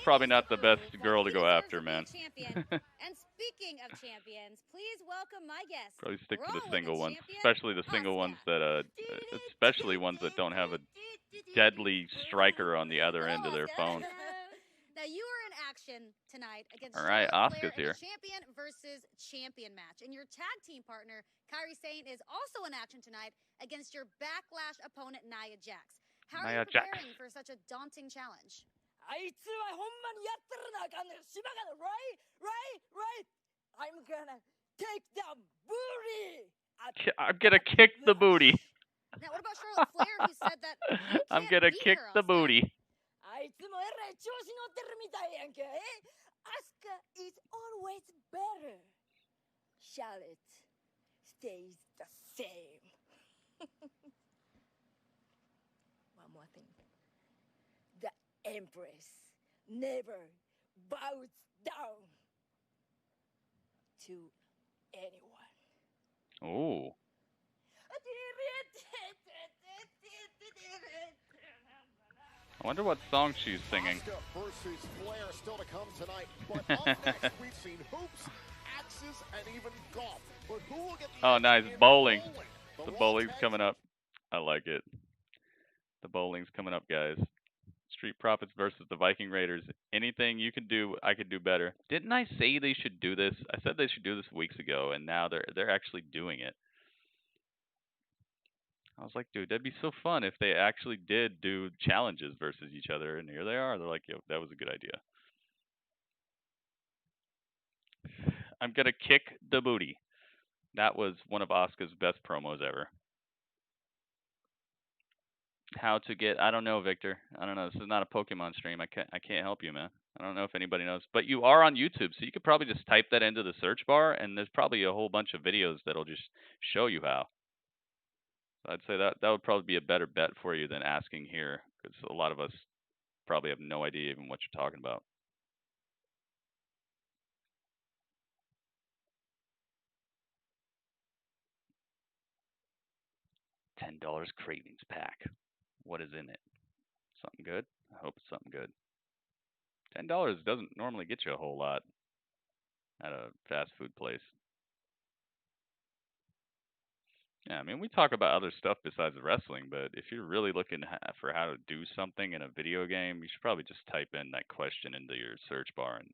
Probably not the best girl to go after, man. And speaking of champions, please welcome my guest. Probably stick to the single ones, especially the single ones that especially ones that don't have a deadly striker on the other end of their phone. Now you are in action tonight against Asuka's here. Champion versus champion match, and your tag team partner Kairi Sane is also in action tonight against your Backlash opponent Nia Jax. How are you preparing for such a daunting challenge? Right? I'm gonna take the booty. I'm gonna kick the booty. Now, what about Charlotte Flair, who said that I'm gonna kick the booty. Asuka is always better. Charlotte stays the same. One more thing. The Empress never bows down to anyone. Oh. I wonder what song she's singing. Versus Flair still to come tonight. But up next, we've seen hoops, axes, and even golf. But who will get the nice bowling. The bowling's coming up. I like it. The bowling's coming up, guys. Street Profits versus the Viking Raiders. Anything you can do, I could do better. Didn't I say they should do this? I said they should do this weeks ago, and now they're actually doing it. I was like, dude, that'd be so fun if they actually did do challenges versus each other, and here they are. They're like, yo, that was a good idea. I'm gonna kick the booty. That was one of Asuka's best promos ever. How to get? I don't know, Victor. I don't know. This is not a Pokemon stream. I can't help you, man. I don't know if anybody knows, but you are on YouTube, so you could probably just type that into the search bar, and there's probably a whole bunch of videos that'll just show you how. So I'd say that would probably be a better bet for you than asking here, because a lot of us probably have no idea even what you're talking about. $10 cravings pack. What is in it? Something good? I hope it's something good. $10 doesn't normally get you a whole lot at a fast food place. Yeah, I mean, we talk about other stuff besides wrestling, but if you're really looking for how to do something in a video game, you should probably just type in that question into your search bar and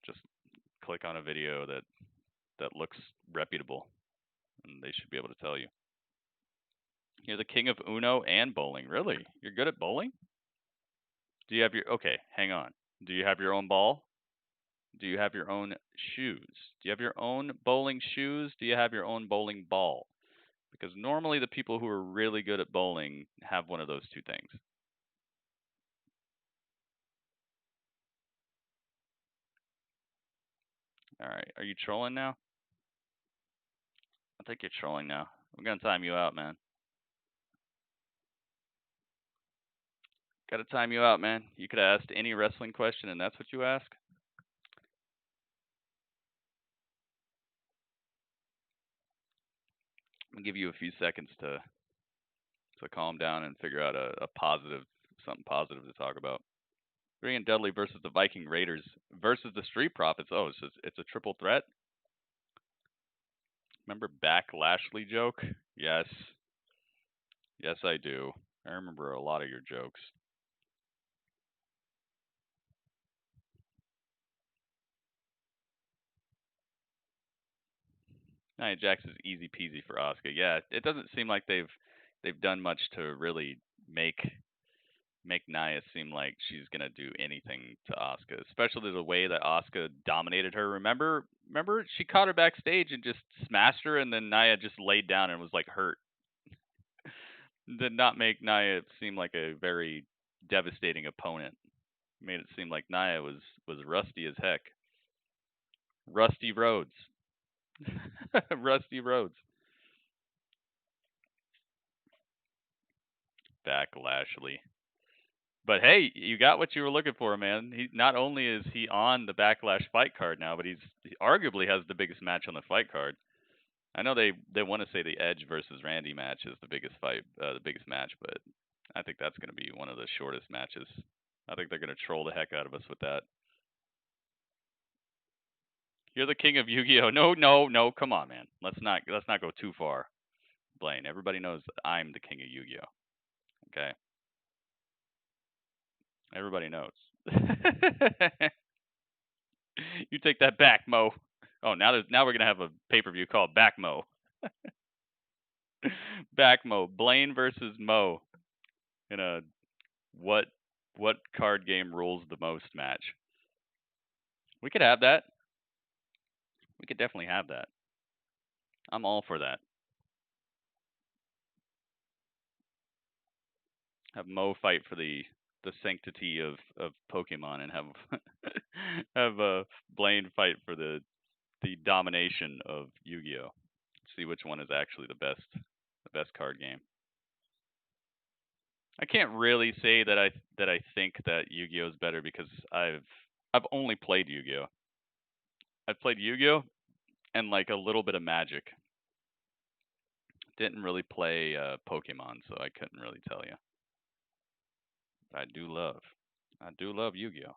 just click on a video that looks reputable, and they should be able to tell you. You're the king of Uno and bowling. Really? You're good at bowling? Do you have your... Okay, hang on. Do you have your own ball? Do you have your own shoes? Do you have your own bowling shoes? Do you have your own bowling ball? Because normally the people who are really good at bowling have one of those two things. All right. Are you trolling now? I think you're trolling now. I'm going to time you out, man. Got to time you out, man. You could have asked any wrestling question, and that's what you ask? I'm going to give you a few seconds to calm down and figure out something positive to talk about. Green and Dudley versus the Viking Raiders versus the Street Profits. Oh, it's a triple threat? Remember Back Lashley joke? Yes. Yes, I do. I remember a lot of your jokes. Nia Jax is easy peasy for Asuka. Yeah, it doesn't seem like they've done much to really make Nia seem like she's gonna do anything to Asuka, especially the way that Asuka dominated her. Remember she caught her backstage and just smashed her, and then Nia just laid down and was like hurt. Did not make Nia seem like a very devastating opponent. Made it seem like Nia was rusty as heck. Rusty Rhodes. Rusty Rhodes. Back Lashley. But hey, you got what you were looking for, man. He not only is he on the Backlash fight card now, but he arguably has the biggest match on the fight card. I know they want to say the Edge versus Randy match is the biggest match, but I think that's going to be one of the shortest matches. I think they're going to troll the heck out of us with that. You're the king of Yu-Gi-Oh. No, come on, man. Let's not go too far. Blaine, everybody knows that I'm the king of Yu-Gi-Oh. Okay? Everybody knows. You take that back, Mo. Oh, now we're gonna have a pay-per-view called Back Mo. Back Mo. Blaine versus Mo in a what card game rules the most match. We could have that. We could definitely have that. I'm all for that. Have Mo fight for the sanctity of Pokemon, and have Blaine fight for the domination of Yu-Gi-Oh. See which one is actually the best card game. I can't really say that I think that Yu-Gi-Oh is better because I've only played Yu-Gi-Oh. I've played Yu-Gi-Oh and like a little bit of Magic. Didn't really play Pokemon, so I couldn't really tell you. I do love Yu-Gi-Oh.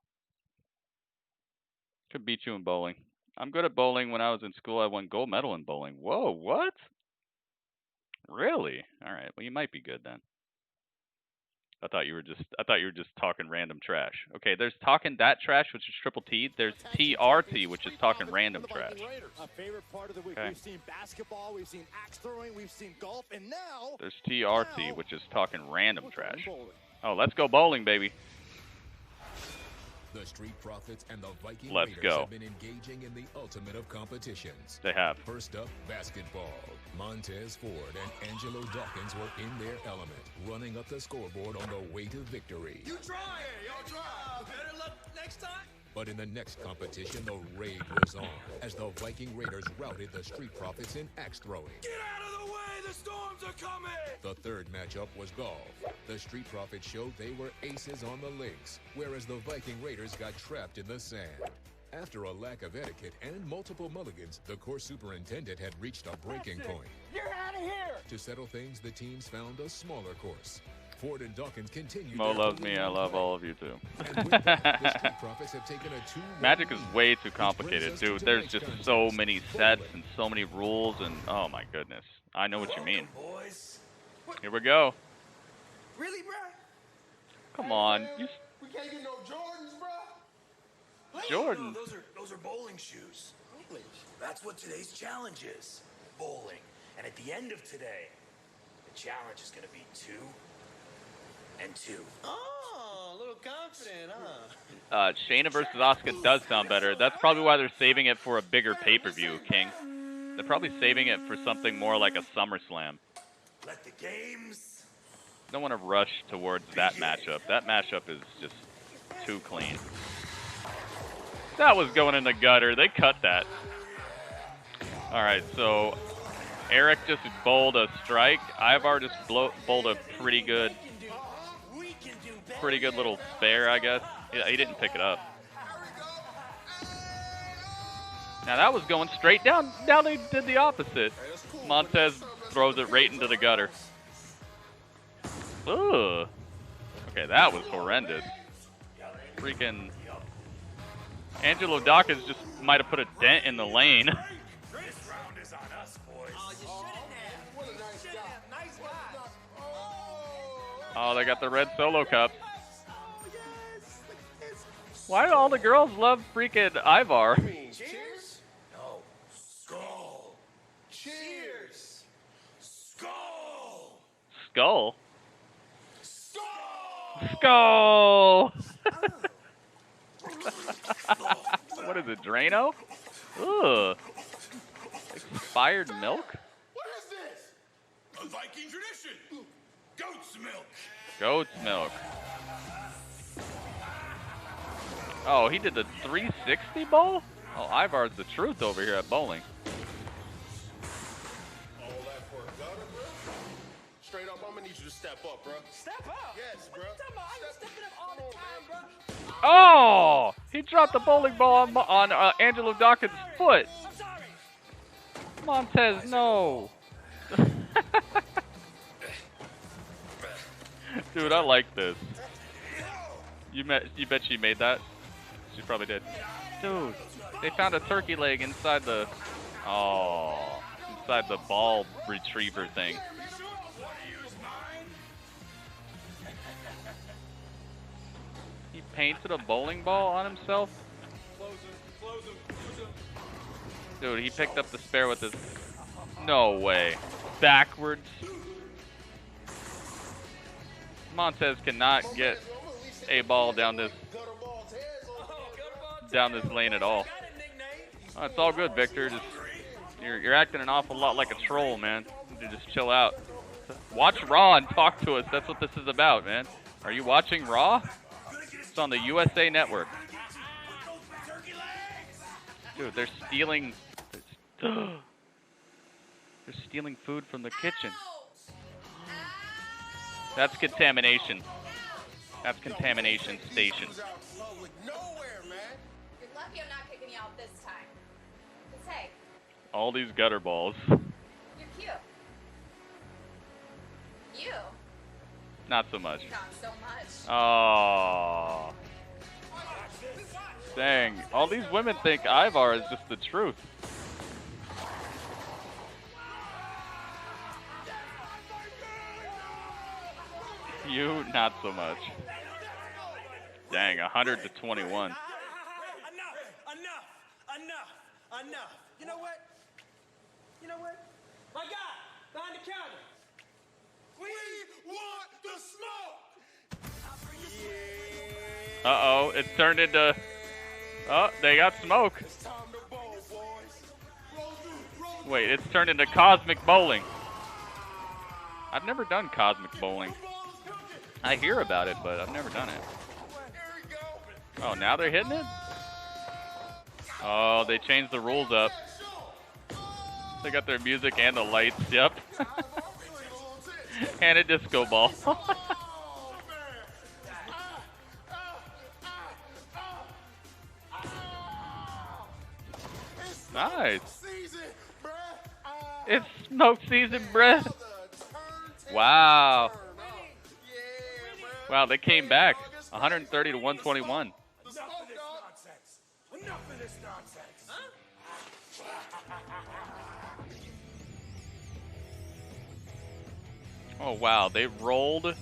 Could beat you in bowling. I'm good at bowling. When I was in school, I won gold medal in bowling. Whoa, what? Really? All right. Well, you might be good then. I thought you were just talking random trash. Okay, there's talking that trash, which is Triple T. There's TRT, which is talking random trash. A favorite part of the week. Okay. We've seen basketball, we've seen axe throwing, we've seen golf, and now There's TRT, which is talking random trash. Oh, let's go bowling, baby. The Street Profits and the Viking Let's Raiders go. have been engaging in the ultimate of competitions. They have. First up, basketball. Montez Ford and Angelo Dawkins were in their element, running up the scoreboard on the way to victory. You try it, y'all try. Better luck next time. But in the next competition, the raid was on, as the Viking Raiders routed the Street Profits in axe throwing. Get out of the way, the storms are coming! The third matchup was golf. The Street Profits showed they were aces on the links, whereas the Viking Raiders got trapped in the sand. After a lack of etiquette and multiple mulligans, the course superintendent had reached a breaking point. You're out of here! To settle things, the teams found a smaller course. Ford and Dawkins continued. Mo loves me. I love all of you too. And with that, the Street Profits have taken a 2-1 Magic is lead, way too which complicated, brings us to dude. There's tonight's just contest. so many sets and so many rules, and oh my goodness. I know what you mean. Boys. Here we go. Really, bro? Come on. You We can't get no Jordans, bro. Jordan. No, those are bowling shoes. That's what today's challenge is. Bowling. And at the end of today, the challenge is gonna be 2 and 2. Oh, a little confident, huh? Shayna versus Asuka does sound better. That's probably why they're saving it for a bigger pay-per-view, King. They're probably saving it for something more like a SummerSlam. Let the games. Don't want to rush towards that matchup. That matchup is just too clean. That was going in the gutter. They cut that. All right, so Eric just bowled a strike. Ivar just bowled a pretty good little spare, I guess. He didn't pick it up. Now that was going straight down. Now they did the opposite. Montez throws it right into the gutter. Ugh. Okay, that was horrendous. Freaking Angelo Dawkins just might have put a dent in the lane. This round is on us, boys. Oh, you shouldn't have. Nice guy. Oh, they got the red solo cups. Why do all the girls love freaking Ivar? Cheers? No. Skull. Cheers. Skull. Skull? Skull! What is it, Drano? Ugh. Expired milk? What is this? A Viking tradition. Goat's milk. Goat's milk. Oh, he did the 360 bowl? Oh, Ivar's the truth over here at bowling. All that for a gutter, bro? Straight up, I'm gonna need you to step up, bro. Step up? Yes, bro. What you talking about? I'm stepping up all the time, bro. Oh! He dropped the bowling ball on Angelo Dawkins' foot. I'm sorry. Montez, no. Dude, I like this. You bet she made that? She probably did. Dude, they found a turkey leg inside the inside the ball retriever thing. He painted a bowling ball on himself? Dude, he picked up the spare with his... No way. Backwards. Montez cannot get a ball down this lane at all. Oh, it's all good, Victor. Just you're acting an awful lot like a troll, man. You just chill out. Watch Raw and talk to us. That's what this is about, man. Are you watching Raw? It's on the USA Network. Dude, they're stealing. They're stealing food from the kitchen. That's contamination. That's contamination station. You're lucky I'm not kicking you out this time. 'Cause hey, All these gutter balls. you're cute. You? Not so much. Not so much. Oh. Dang. All these women think Ivar is just the truth. You, not so much. Dang, 100 to 21. Enough. You know what? My guy, behind the counter. We want the smoke. Uh-oh, it's turned into... Oh, they got smoke. Wait, it's turned into cosmic bowling. I've never done cosmic bowling. I hear about it, but I've never done it. Oh, now they're hitting it? Oh, they changed the rules up. They got their music and the lights, yep. And a disco ball. Nice. It's smoke season, bruh. Wow. Wow, they came back. 130 to 121. Enough of this nonsense. Oh, wow. They rolled.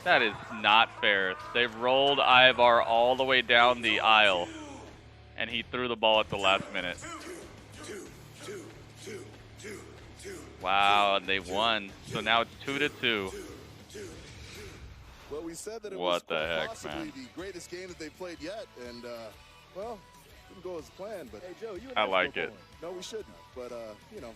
That is not fair. They rolled Ivar all the way down the aisle, and he threw the ball at the last minute. Wow, and they won. So now it's 2-2. Well, we said that it What was the heck, possibly man? the greatest game that they've played yet, and well, didn't go as planned. But hey, Joe, you I like it. No, we shouldn't. But you know,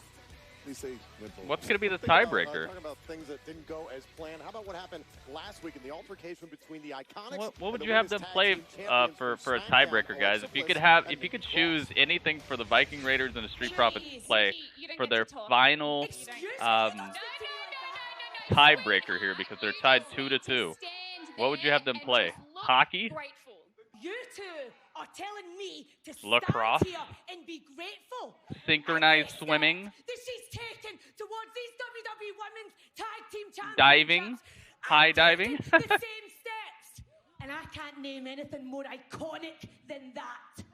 at least they went for it. What's going to be the Think about, tiebreaker? Talking about things that didn't go as planned. How about what happened last week in the altercation between the Iconics? What would and you have the them women's play tag team champions for a from tiebreaker, SmackDown, guys? Alexa If you Bliss could have, and if you could Nikki choose anything for the Viking Raiders and the Street Profits to play you don't for get their to talk. final tiebreaker here, because they're tied 2-2. What would you have them play? Hockey? You two are telling me to Lacrosse? stand here and be grateful. Synchronized Every step swimming? that she's taken towards these WWE Women's Tag Team Championships. Diving? High diving? The same steps. And I can't name anything more iconic than that.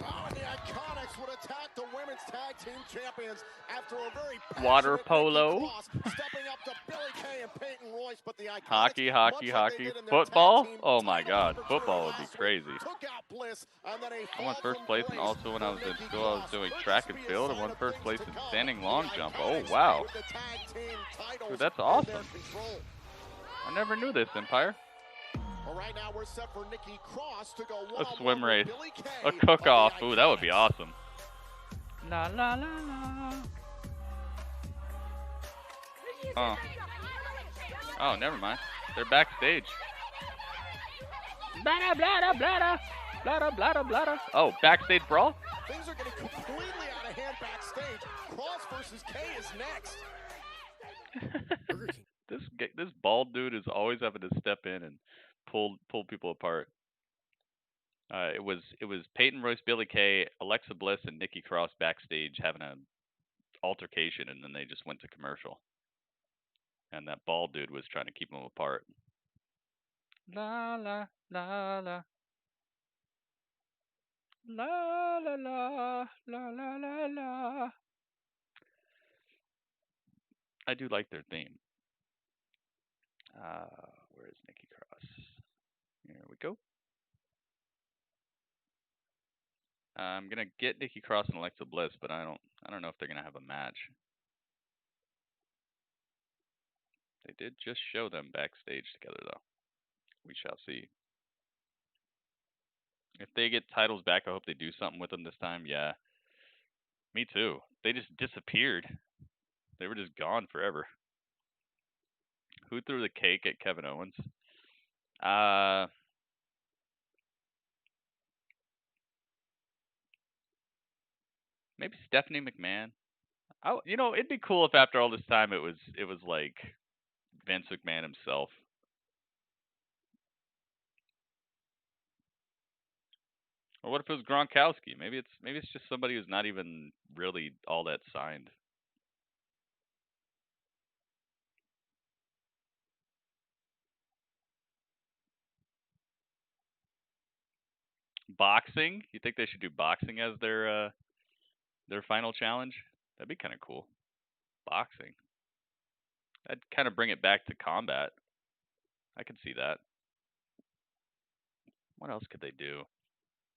Oh, and the Iconics would attack the women's tag team champions after a very Water passionate polo? Nikki Cross stepping up to Billie Kay and Peyton Royce, but the Iconics, Hockey, hockey, much like they hockey. did in their Football? tag team Oh my title god, opportunity football would be last week, crazy. took out Bliss, and then a I won fall first from place, and grace also when I was for in Nikki school, I was Cross. doing Could track this and be a field. I sign won of first things place to in come? standing The long jump. Oh Iconics wow. with the tag team titles Dude, that's in awesome. their control. I never knew this, Empire. Well, right now we're set for Nikki Cross to go A one-on-one swim with race. Billie Kay A of the cook-off. Ooh, that would be Iconics. awesome. La la la la. Oh. Oh, never mind. They're backstage. Blah blah blah blah blah blah. Oh, backstage brawl? Things are getting completely out of hand backstage. Cross versus Kay is next. This bald dude is always having to step in and pull people apart. It was Peyton Royce, Billie Kay, Alexa Bliss, and Nikki Cross backstage having an altercation, and then they just went to commercial. And that bald dude was trying to keep them apart. La la la la. La la la la la la la. I do like their theme. Where is Nikki Cross? Here we go. I'm gonna get Nikki Cross and Alexa Bliss, but I don't know if they're gonna have a match. They did just show them backstage together, though. We shall see. If they get titles back, I hope they do something with them this time. Yeah. Me too. They just disappeared. They were just gone forever. Who threw the cake at Kevin Owens? Maybe Stephanie McMahon. You know, it'd be cool if after all this time it was like Vince McMahon himself. Or what if it was Gronkowski? Maybe it's just somebody who's not even really all that signed. Boxing? You think they should do boxing as their final challenge? That'd be kind of cool. boxing. I'd kind of bring it back to combat. I could see that. What else could they do?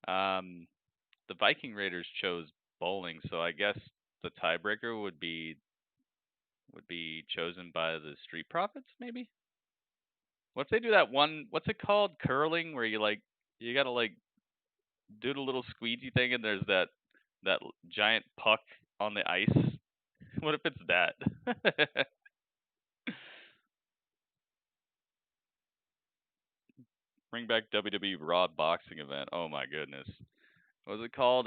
The Viking Raiders chose bowling, so I guess the tiebreaker would be chosen by the Street Profits, maybe. What if they do that one? What's it called? Curling, where you gotta like do the little squeegee thing, and there's that giant puck on the ice. What if it's that? Bring back WWE RAW boxing event. Oh my goodness. What was it called?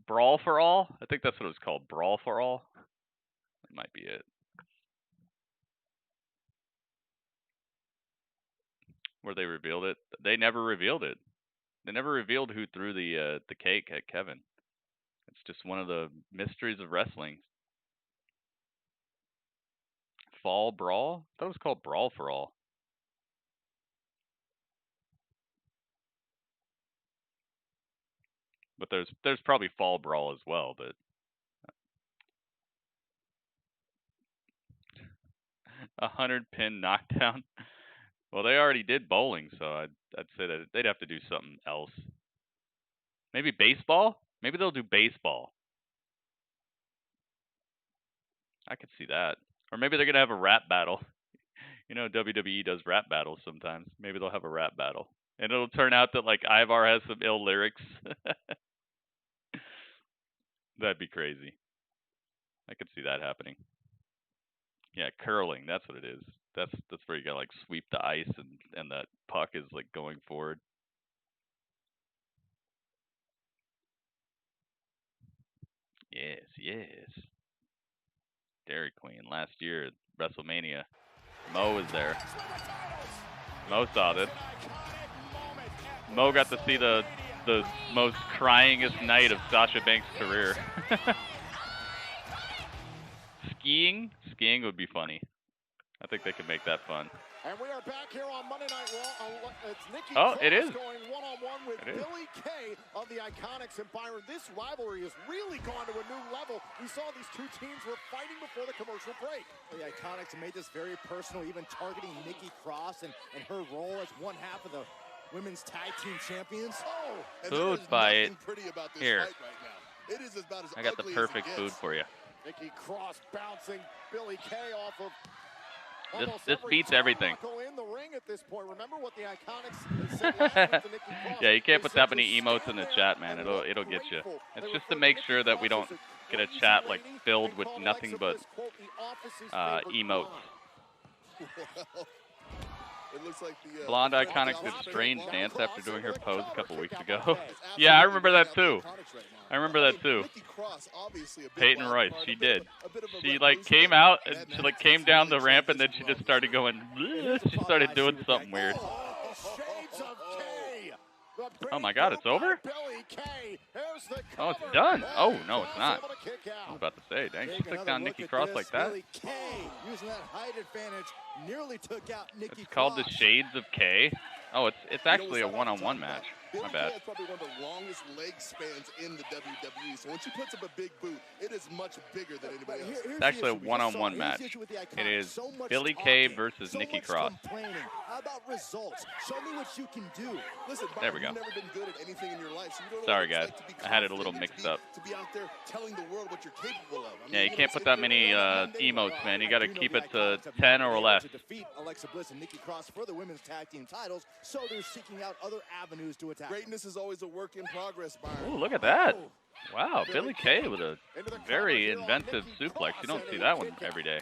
Brawl for All? I think that's what it was called. Brawl for All? That might be it. Where they revealed it. They never revealed it. They never revealed who threw the cake at Kevin. It's just one of the mysteries of wrestling. Fall Brawl? I thought it was called Brawl for All. But there's probably Fall Brawl as well, but 100-pin knockdown. Well, they already did bowling, so I'd say that they'd have to do something else. Maybe baseball? Maybe they'll do baseball. I could see that. Or maybe they're going to have a rap battle. You know, WWE does rap battles sometimes. Maybe they'll have a rap battle. And it'll turn out that, like, Ivar has some ill lyrics. That'd be crazy. I could see that happening. Yeah, curling. That's what it is. That's where you gotta like sweep the ice and that puck is like going forward. Yes, yes. Dairy Queen last year at WrestleMania. Mo was there. Mo saw this. Mo got to see the most cryingest night of Sasha Banks' career. Skiing would be funny. I think they could make that fun. And we are back here on Monday Night Raw. It's Nikki Cross it is going one-on-one with Billie Kay of the Iconics. And Byron, this rivalry has really gone to a new level. We saw these two teams were fighting before the commercial break. The Iconics made this very personal, even targeting Nikki Cross and her role as one half of the women's tag team champions. Food fight. Here. Right it is about as I got the perfect food for you. Nikki Cross bouncing Billie Kay off of this beats everything. In the ring at this point. Remember what the Iconics said last week to Nikki Cross. Yeah, you can't put that many emotes in the chat, man. It'll get you. It's just to make sure that we don't get a chat like filled with nothing but emotes. It looks like the Blonde Iconics did strange dance after doing her pose a couple weeks ago. Yeah, I remember that too. Peyton Royce, she did. She like came out and she like came down the ramp and then she just started going. She started doing something weird. Oh my God, it's over? Oh, it's done. Oh no, it's not. I was about to say, dang, she took down Nikki Cross like that. It's called the Shades of K. Oh, it's actually a one-on-one match. My bad. It's probably one of the longest leg spans in the WWE. So when she puts up a big boot, it is much bigger than anybody else. It's actually a one-on-one match. It is Billie Kay versus Nikki Cross. How about results? Show me what you can do. Listen, there we go. You've never been good at anything in your life, so you don't know Sorry, what guys. it's like to be I had it a little mixed up. To be out there telling the world what you're capable of. Yeah, you can't put that many emotes, man. You got to keep it to 10 or less. To defeat Alexa Bliss and Nikki Cross for the women's tag team titles, so they're seeking out other avenues to attack. Greatness is always a work in progress, Byron. Oh, look at that. Wow, Billie Kay with a very inventive suplex. You don't see that one every day.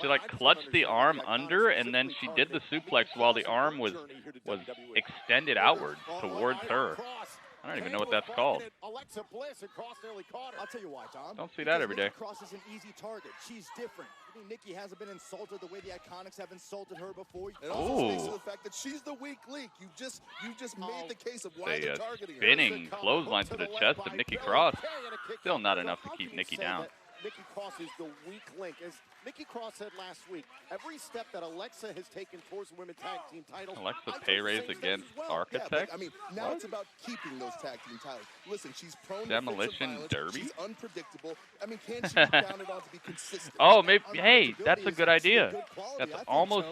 She like clutched the arm under and then she did the suplex while the arm was extended outward towards her. I don't even know what that's called. Alexa Bliss and Cross nearly caught her. I'll tell you why, Tom. Don't see that every day. Cross is an easy target. She's different. I think Nikki hasn't been insulted the way the Iconics have insulted her before. It also speaks to the fact that she's the weak link. You just made the case of why they're targeting her. Spinning clothesline to the chest of Nikki Cross. Still not enough to keep Nikki down. Nikki Cross is the weak link. As Nikki Cross said last week, every step that Alexa has taken towards the women's tag team titles. Alexa pay raise against Architect? Yeah, I mean, now it's about keeping those tag team titles. Listen, she's prone Demolition to Derby? She's unpredictable. I mean, can she be counted on to be consistent? Oh, maybe. Hey, that's a good idea. That's almost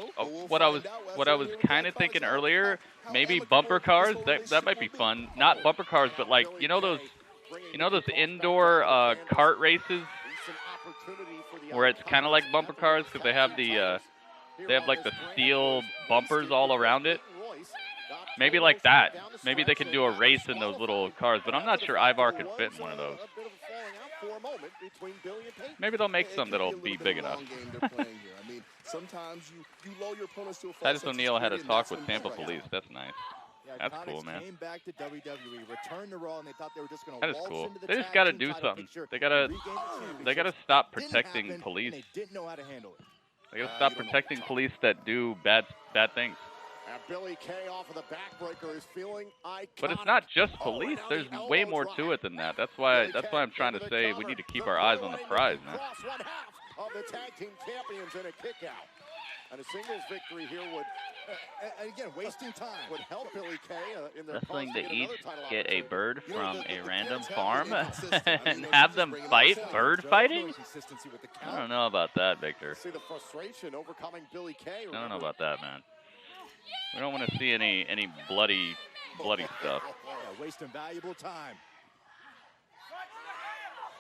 what I was kind of thinking earlier. Maybe bumper cars. That might be fun. Not bumper cars, but like those indoor kart races where it's kind of like bumper cars because they have like the steel bumpers all around it. Maybe like that. Maybe they could do a race in those little cars, but I'm not sure Ivar could fit in one of those. Maybe they'll make some that'll be big enough. Titus O'Neil had a talk with Tampa Police. That's nice. That's cool, man. Back to WWE, returned to Raw, and they thought they were just going that is cool. They just got to do something. They gotta stop protecting police. They didn't know how to handle it. They gotta stop protecting police that do bad things. Billy Kay off of the backbreaker is feeling iconic. But it's not just police. There's way more to it than that. That's why I'm trying to say we need to keep our eyes on the prize, man. One half of the tag team champions in a kick out. And a singles victory here would, and again, wasting time, would help Billy Kay in their Wrestling to each get a bird from a random farm and have them fight bird fighting? I don't know about that, Victor. See the frustration overcoming Billy Kay. I don't know about that, man. We don't want to see any bloody stuff. Yeah, wasting valuable time.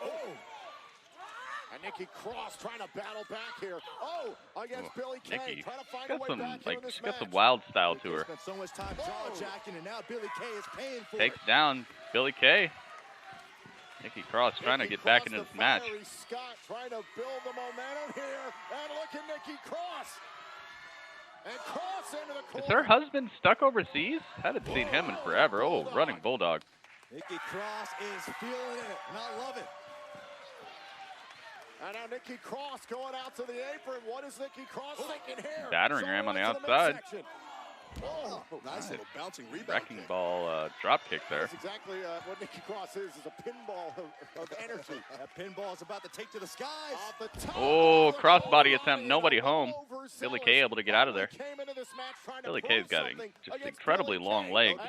Oh. And Nikki Cross trying to battle back here. Oh, against Billy Kay. Nikki, trying to find got a way some back like this she got match. some wild style to her. Spent so much time jaw-jacking, and now Billy Kay is paying for Takes it. down Billy Kay. Nikki Cross trying to get back into this match. Scott trying to build the momentum here. And look at Nikki Cross. And Cross into the corner. Is her husband stuck overseas? Haven't seen him in forever. Oh, running Bulldog. Nikki Cross is feeling it, and I love it. And now Nikki Cross going out to the apron. What is Nikki Cross thinking here? Battering ram on the outside. Oh, nice little bouncing rebound. Wrecking ball drop kick there. That's exactly what Nikki Cross is a pinball of energy. That pinball is about to take to the skies. Off the top. Oh, crossbody attempt. Nobody home. Billy Kay able to get out of there. Billy Kay's got just incredibly long legs.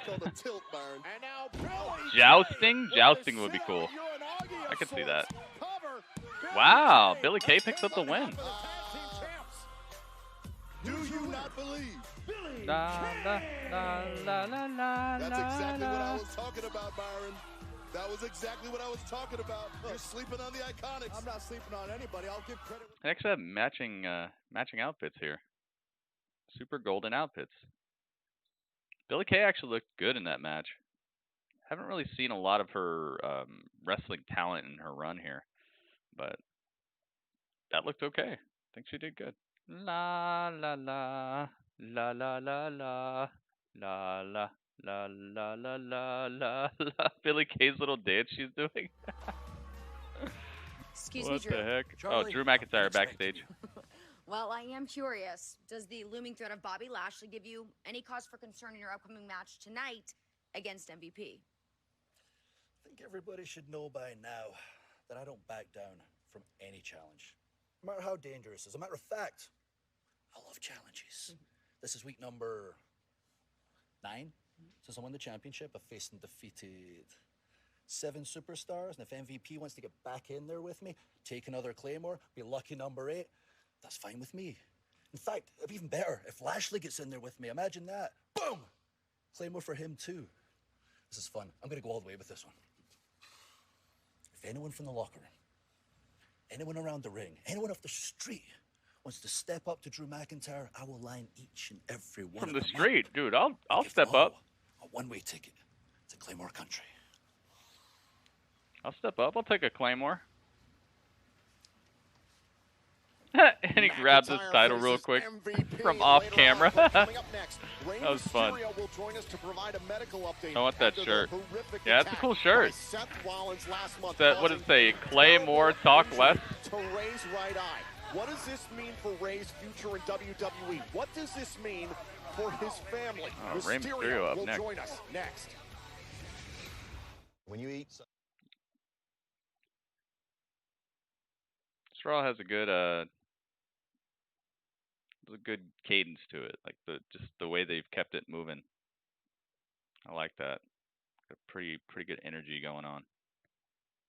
Jousting? Jousting would be cool. I could see that. Wow, Billy Kay picks up the win. Do you not believe? La, la, la, la, la, la, That's exactly what I was talking about, Byron. That was exactly what I was talking about. You're sleeping on the Iconics. I'm not sleeping on anybody. I'll give credit. They actually have matching outfits here. Super golden outfits. Billy Kay actually looked good in that match. Haven't really seen a lot of her wrestling talent in her run here, but that looked okay. I think she did good. La la la la la la la la la la la la la la la. Billy Kay's little dance she's doing. Excuse me, what Drew. the heck? Charlie, oh, Drew McIntyre backstage. Well, I am curious. Does the looming threat of Bobby Lashley give you any cause for concern in your upcoming match tonight against MVP? I think everybody should know by now that I don't back down from any challenge, no matter how dangerous. As a matter of fact, I love challenges. This is week number 9 since I won the championship. I've faced and defeated 7 superstars, and if MVP wants to get back in there with me, take another Claymore, be lucky number 8, that's fine with me. In fact, it'd be even better if Lashley gets in there with me. Imagine that. Boom! Claymore for him too. This is fun. I'm going to go all the way with this one. If anyone from the locker room, anyone around the ring, anyone off the street wants to step up to Drew McIntyre, I will line each and every one From of the them street, up. dude. I'll Give step them all up. A one-way ticket to Claymore Country. I'll step up. I'll take a Claymore. And he grabs his title real quick from off camera. That was fun. I want that shirt. Yeah, that's a cool shirt. That, what does it say? Claymore, talk less. To Rey's right eye. What does this mean for Rey's future in WWE? What does this mean for his family? Oh, Rey Mysterio up will next. join us next. When you eat Raw has a good cadence to it, like just the way they've kept it moving. I like that. Got pretty good energy going on.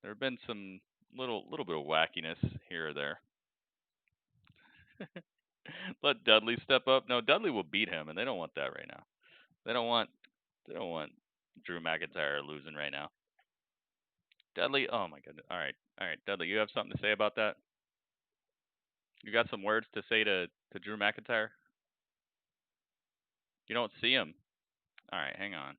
There have been some little bit of wackiness here or there. Let Dudley step up. No, Dudley will beat him, and they don't want that right now. They don't want Drew McIntyre losing right now. Dudley, oh my goodness. All right, Dudley, you have something to say about that? You got some words to say to Drew McIntyre? You don't see him. All right, hang on.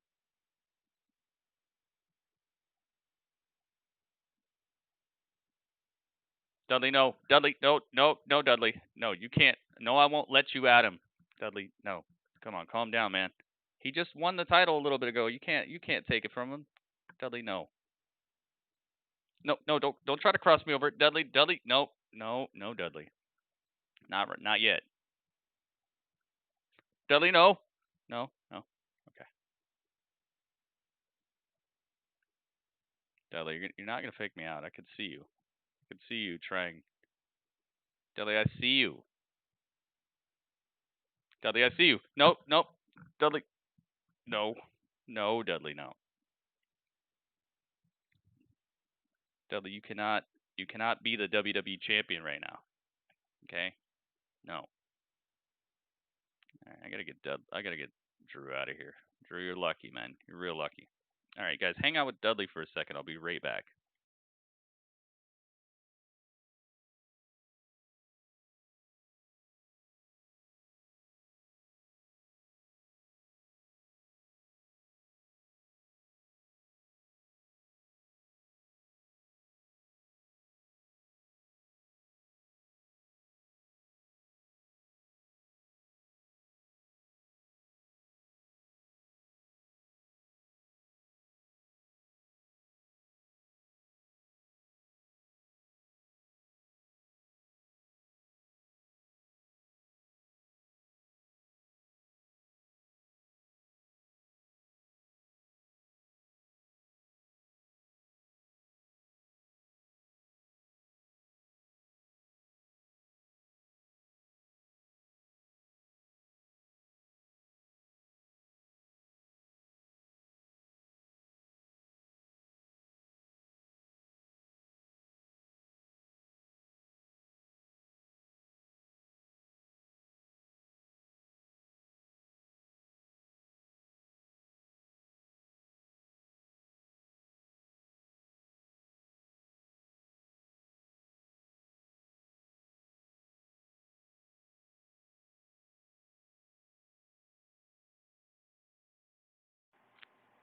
Dudley, no. Dudley, no, Dudley. No, you can't. No, I won't let you at him. Dudley, no. Come on, calm down, man. He just won the title a little bit ago. You can't take it from him. Dudley, no. No, don't try to cross me over. Dudley, no, Dudley. Not yet. Dudley, no. Okay. Dudley, you're not gonna fake me out. I could see you. I could see you trying. Dudley, I see you. Dudley, I see you. Nope. Dudley, no, Dudley, no. Dudley, you cannot be the WWE champion right now. Okay? No. All right, I gotta get Drew out of here. Drew, you're lucky, man. You're real lucky. All right, guys, hang out with Dudley for a second. I'll be right back.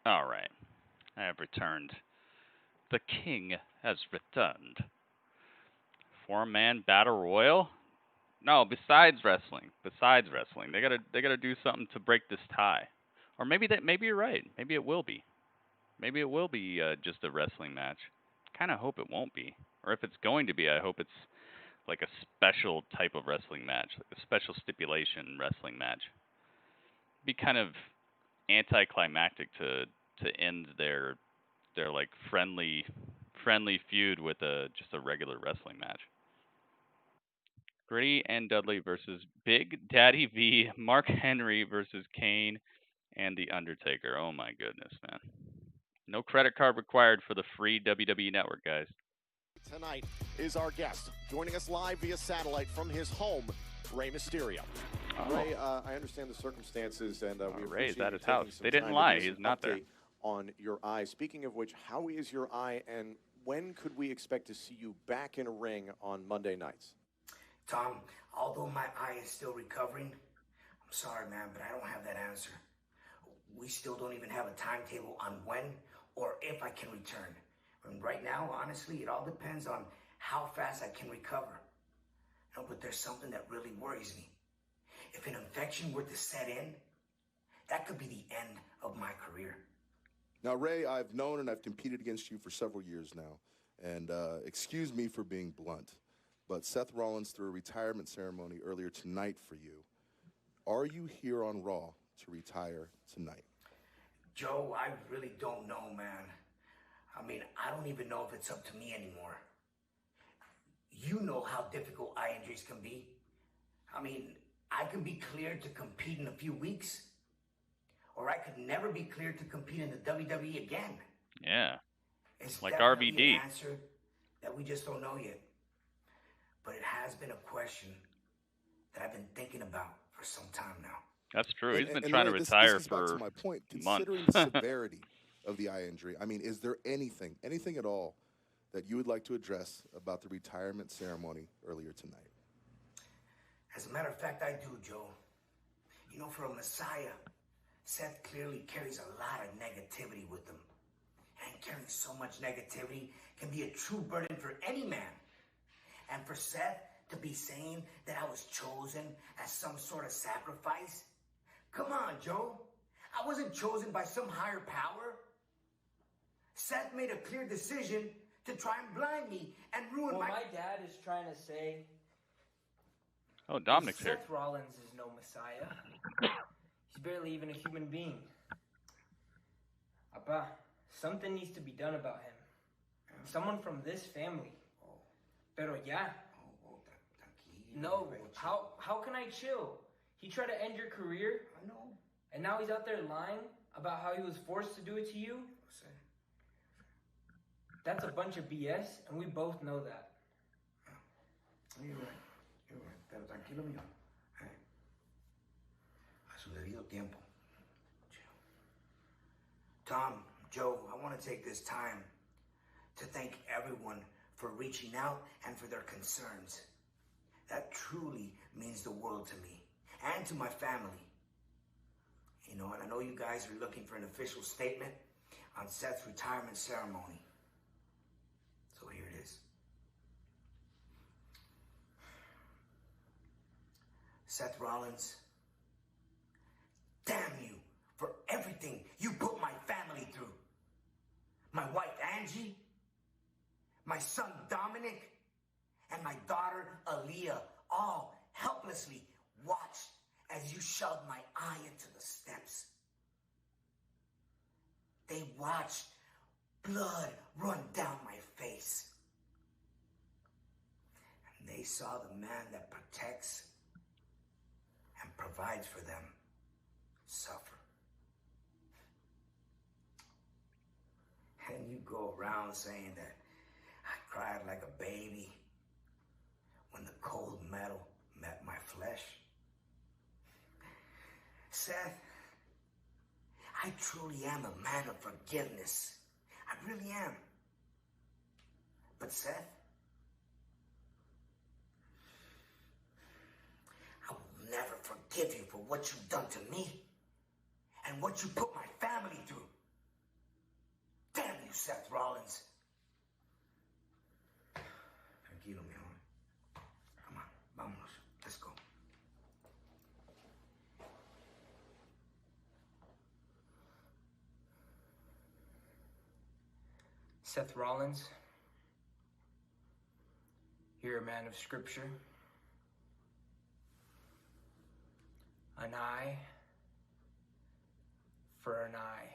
All right. I have returned. The king has returned. 4-man battle royal? No, besides wrestling. They gotta do something to break this tie. Or maybe you're right. Maybe it will be. Maybe it will be just a wrestling match. Kind of hope it won't be. Or if it's going to be, I hope it's like a special type of wrestling match, like a special stipulation wrestling match. Be kind of anticlimactic to end their like friendly feud with just a regular wrestling match. Gritty and Dudley versus Big Daddy V, Mark Henry versus Kane and The Undertaker. Oh my goodness, man. No credit card required for the free WWE Network, guys. Tonight is our guest, joining us live via satellite from his home, Rey Mysterio. Oh. Rey, I understand the circumstances, and we Rey is appreciate at you his house. taking some They didn't time to lie. give us He's an not there. update on your eye. Speaking of which, how is your eye, and when could we expect to see you back in a ring on Monday nights? Tom, although my eye is still recovering, I'm sorry, man, but I don't have that answer. We still don't even have a timetable on when or if I can return. And right now, honestly, it all depends on how fast I can recover. No, but there's something that really worries me. If an infection were to set in, that could be the end of my career. Now, Rey, I've known and I've competed against you for several years now, and excuse me for being blunt, but Seth Rollins threw a retirement ceremony earlier tonight for you. Are you here on Raw to retire tonight? Joe, I really don't know, man. I mean, I don't even know if it's up to me anymore. You know how difficult eye injuries can be. I mean, I can be cleared to compete in a few weeks, or I could never be cleared to compete in the WWE again. Yeah. It's like definitely RVD. an answer that we just don't know yet. But it has been a question that I've been thinking about for some time now. That's true. He's been And trying to retire this back for to my point. months. Considering the severity of the eye injury, I mean, is there anything at all that you would like to address about the retirement ceremony earlier tonight? As a matter of fact, I do, Joe. You know, for a Messiah, Seth clearly carries a lot of negativity with him. And carrying so much negativity can be a true burden for any man. And for Seth to be saying that I was chosen as some sort of sacrifice? Come on, Joe. I wasn't chosen by some higher power. Seth made a clear decision to try and blind me and ruin my dad is trying to say... Oh, Dominic's here. Seth Rollins is no Messiah. He's barely even a human being. Appa, something needs to be done about him. Someone from this family. Pero ya. No, how can I chill? He tried to end your career. I know. And now he's out there lying about how he was forced to do it to you. That's a bunch of BS, and we both know that. You're right. You're right. Pero tranquilo, mío. A su debido tiempo. Tom, Joe, I want to take this time to thank everyone for reaching out and for their concerns. That truly means the world to me and to my family. You know, and I know you guys are looking for an official statement on Seth's retirement ceremony. So here it is. Seth Rollins, damn you for everything you put my family through. My wife, Angie, my son, Dominic, and my daughter, Aaliyah, all helplessly watched as you shoved my eye into the steps. They watched blood run down my face. And they saw the man that protects and provides for them suffer. And you go around saying that I cried like a baby when the cold metal met my flesh. Seth, I truly am a man of forgiveness. I really am. But Seth, I will never forgive you for what you've done to me and what you put my family through. Damn you, Seth Rollins. Tranquilo, mi amor. Come on, vámonos. Let's go. Seth Rollins, you're a man of scripture. An eye for an eye.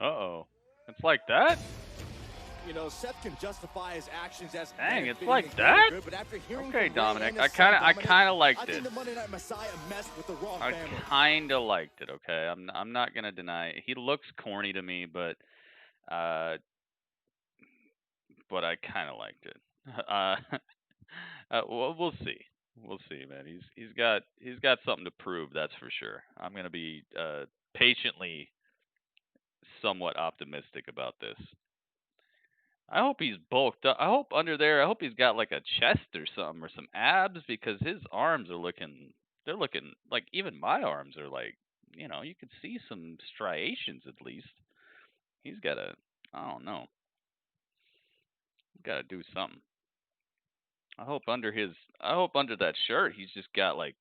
Uh-oh. It's like that? You know, Seth can justify his actions as dang, it's like that? good, but after hearing Okay, from Dominic. Rey I and kinda I liked think it. the Monday Night Messiah messed with the Raw I family. kinda liked it, okay? I'm not gonna deny it. He looks corny to me, but I kinda liked it. We'll see. We'll see, man. He's got something to prove, that's for sure. I'm gonna be patiently somewhat optimistic about this. I hope he's bulked up. I hope under there, I hope he's got like a chest or something or some abs, because his arms are they're looking like, even my arms are like, you know, you could see some striations at least. He's got to, I don't know. He's got to do something. I hope under that shirt, he's just got like,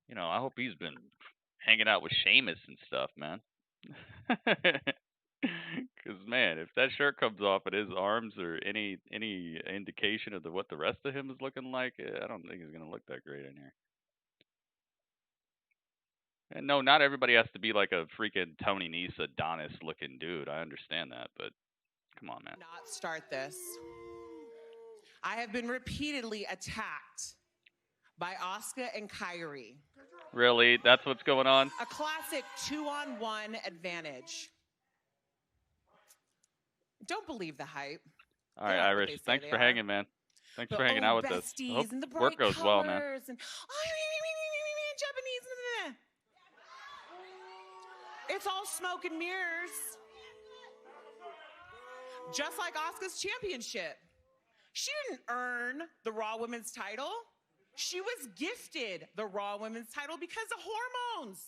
you know, I hope he's been hanging out with Sheamus and stuff, man. Because, man, if that shirt comes off and his arms are any indication of what the rest of him is looking like, I don't think he's going to look that great in here. And no, not everybody has to be like a freaking Tony Nese Adonis looking dude. I understand that, but come on, man. Not start this. I have been repeatedly attacked by Asuka and Kairi. Really? That's what's going on? A classic 2-on-1 advantage. Don't believe the hype. All right, Irish. Thanks for hanging, man. Thanks for hanging out with us. I hope work goes well, man. And, Japanese. It's all smoke and mirrors. Just like Asuka's championship. She didn't earn the Raw Women's title. She was gifted the Raw Women's title because of hormones.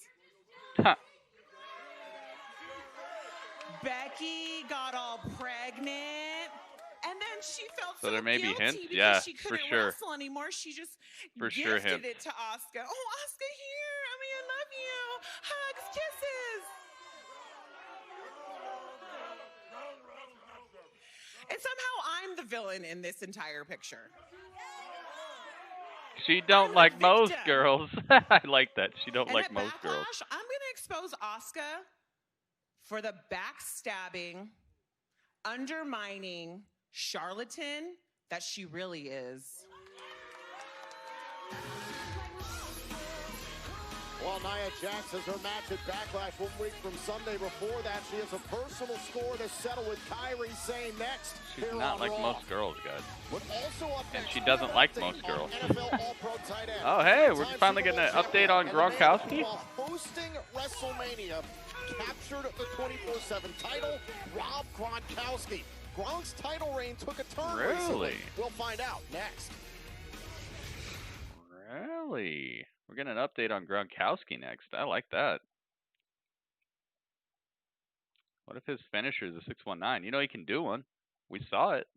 Becky got all pregnant, and then she felt so there may be guilty hints, because yeah, she for couldn't sure. wrestle anymore. She just For sure, gifted hints. it to Asuka. Oh, Asuka here. I mean, I love you. Hugs, kisses. And somehow I'm the villain in this entire picture. She don't like most girls. I like that. She don't And like at most girls. Backlash, I'm going to expose Asuka for the backstabbing, undermining charlatan that she really is. Well, Nia Jax has her match at Backlash 1 week from Sunday. Before that, she has a personal score to settle with Kairi Sane next. She's here not on like Raw. most girls, guys. But also up And next, she doesn't like update most on girls. NFL All-Pro tight end. Oh, hey, we're Three-time finally Super getting Bowl an update on champion, and the man Gronkowski. while hosting WrestleMania, captured the 24/7 title, Rob Gronkowski. Gronk's title reign took a turn recently. Really? We'll find out next. Really? We're getting an update on Gronkowski next. I like that. What if his finisher is a 619? You know he can do one. We saw it.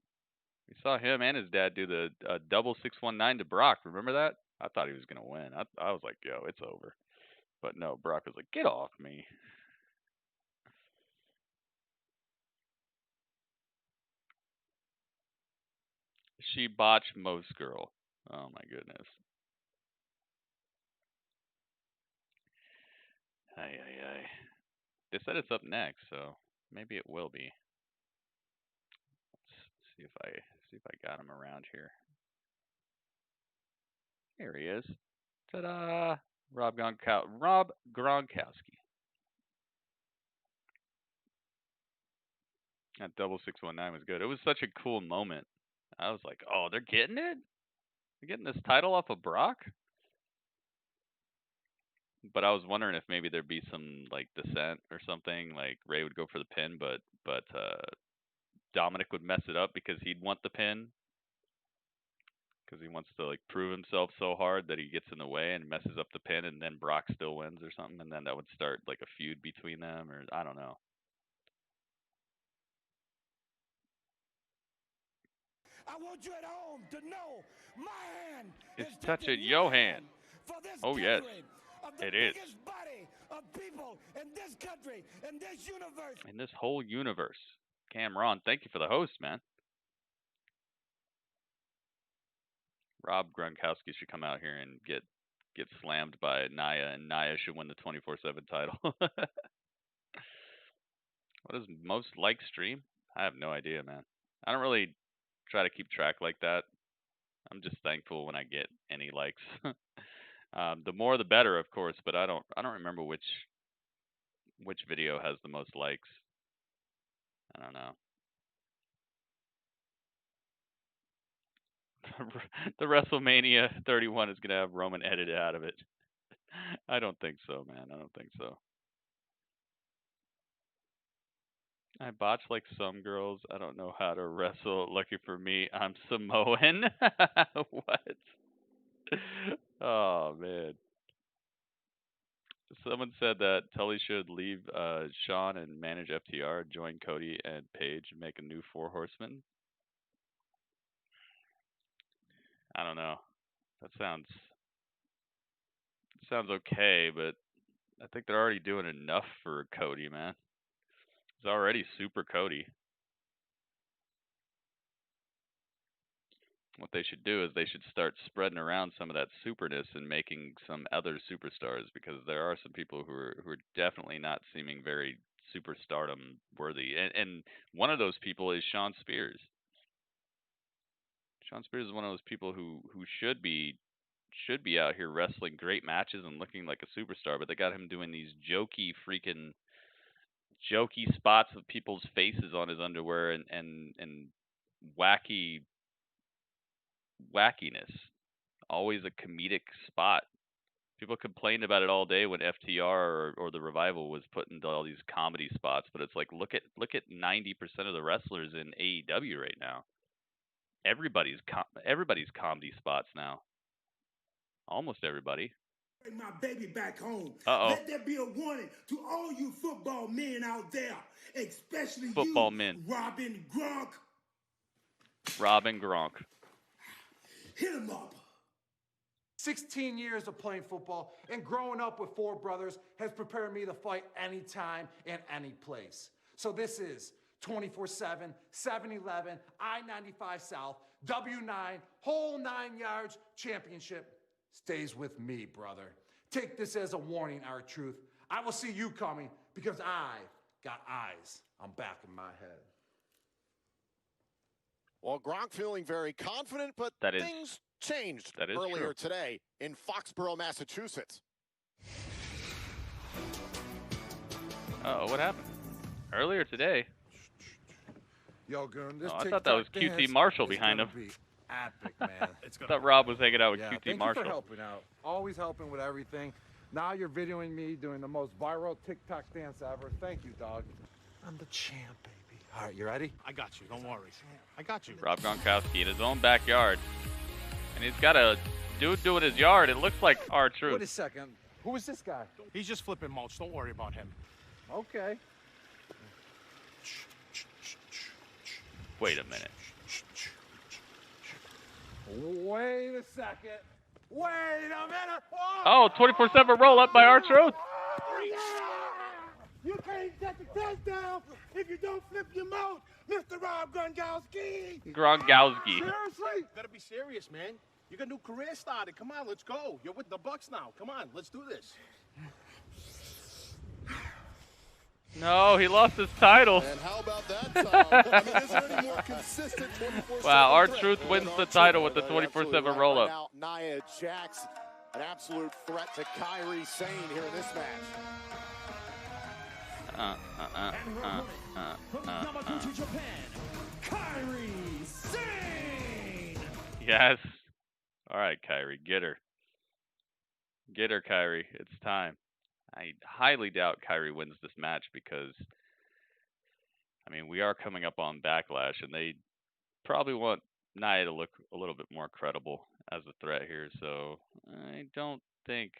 We saw him and his dad do the double 619 to Brock. Remember that? I thought he was going to win. I was like, yo, it's over. But no, Brock was like, get off me. She botched most girl. Oh my goodness. Ay, ay, ay. They said it's up next, so maybe it will be. Let's see if I got him around here. Here he is. Ta-da! Rob Gronkowski. That double 619 was good. It was such a cool moment. I was like, oh, they're getting it? They're getting this title off of Brock? But I was wondering if maybe there'd be some like dissent or something. Like Rey would go for the pin, but Dominic would mess it up because he'd want the pin. Because he wants to like prove himself so hard that he gets in the way and messes up the pin, and then Brock still wins or something, and then that would start like a feud between them, or I don't know. I want you at home to know my hand is touching your hand. Oh yes, it is. Body of people in this country, in this universe. In this whole universe. Cameron, thank you for the host, man. Rob Gronkowski should come out here and get slammed by Nia, and Nia should win the 24/7 title. What is most liked stream? I have no idea, man. I don't really try to keep track like that. I'm just thankful when I get any likes. The more the better, of course, but I don't remember which video has the most likes. I don't know. The WrestleMania 31 is going to have Roman edited out of it. I don't think so, man. I don't think so. I botch like some girls. I don't know how to wrestle. Lucky for me, I'm Samoan. What? Oh, man. Someone said that Tully should leave Sean and manage FTR, join Cody and Paige, and make a new Four Horsemen. I don't know. That sounds okay, but I think they're already doing enough for Cody, man. He's already super Cody. What they should do is they should start spreading around some of that superness and making some other superstars, because there are some people who are definitely not seeming very superstardom worthy. And one of those people is Shawn Spears. Shawn Spears is one of those people who should be out here wrestling great matches and looking like a superstar, but they got him doing these jokey spots with people's faces on his underwear and wackiness. Always a comedic spot. People complained about it all day when FTR or the Revival was put into all these comedy spots, but it's like look at 90% of the wrestlers in AEW right now. Everybody's comedy spots now. Almost everybody. Bring my baby back home. Uh-oh. Let there be a warning to all you football men out there, especially Football you, men. Robin Gronk. Robin Gronk. Hit him up. 16 years of playing football and growing up with four brothers has prepared me to fight anytime and any place. So this is 24/7, 7-Eleven, I-95 South, W9, whole 9 yards championship stays with me, brother. Take this as a warning, R-Truth. I will see you coming because I got eyes on back of my head. Well, Gronk feeling very confident, but things changed earlier today in Foxborough, Massachusetts. Uh-oh, what happened? Earlier today? Yo, Goon, this I thought that was QT Marshall behind him. Epic, man. I thought Rob was hanging out with Yeah, QT Marshall. Thank you for helping out. Always helping with everything. Now you're videoing me doing the most viral TikTok dance ever. Thank you, dog. I'm the champ, baby. All right, you ready? I got you. Don't worry. I got you. Rob Gronkowski in his own backyard. And he's got a dude doing his yard. It looks like R-Truth. Wait a second. Who is this guy? He's just flipping mulch. Don't worry about him. Okay. Wait a minute. Wait a second. Wait a minute. Oh, 24/7 roll up by R-Truth. You can't get the touchdown if you don't flip your mouth, Mr. Rob Gronkowski. Gronkowski. Seriously? Gotta be serious, man. You got a new career started. Come on, let's go. You're with the Bucks now. Come on, let's do this. No, he lost his title. And how about that, Tom? I mean, is there any more consistent 24/7 Wow, R-Truth wins the title with the 24/7 roll-up. Now, Nia Jax, an absolute threat to Kairi Sane here in this match. From Yamaguchi, Japan, Kairi Sane. Yes. All right, Kairi, get her. Get her, Kairi. It's time. I highly doubt Kairi wins this match because, I mean, we are coming up on Backlash, and they probably want Nia to look a little bit more credible as a threat here. So I don't think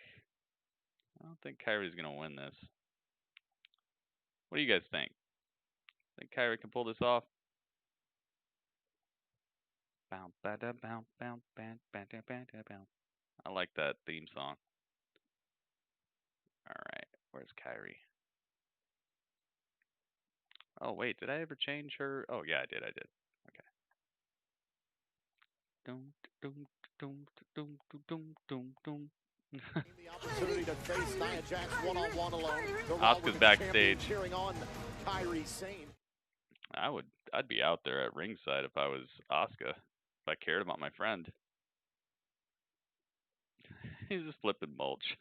Kairi's gonna win this. What do you guys think? Think Kairi can pull this off? I like that theme song. All right, where's Kairi? Oh wait, did I ever change her? Oh yeah, I did. Okay. The opportunity to face Nia Jax one-on-one alone. Asuka's backstage. Cheering on Kairi Sane. I'd be out there at ringside if I was Asuka. If I cared about my friend. He's just flipping mulch.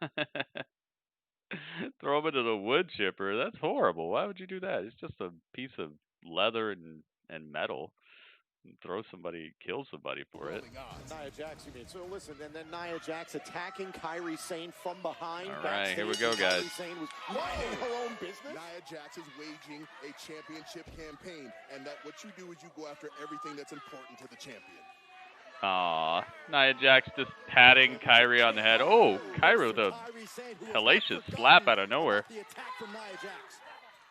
Throw him into the wood chipper. That's horrible. Why would you do that? It's just a piece of leather and metal. Throw somebody, kill somebody for it. Nia Jax, you mean. So listen, and then Nia Jax attacking Kairi Sane from behind. All right, here we go, guys. Kairi Sane was minding her own business. Nia Jax is waging a championship campaign, and that what you do is you go after everything that's important to the champion. Aw, Nia Jax just patting Kairi on the head. Oh, Kairi with a hellacious slap out of nowhere.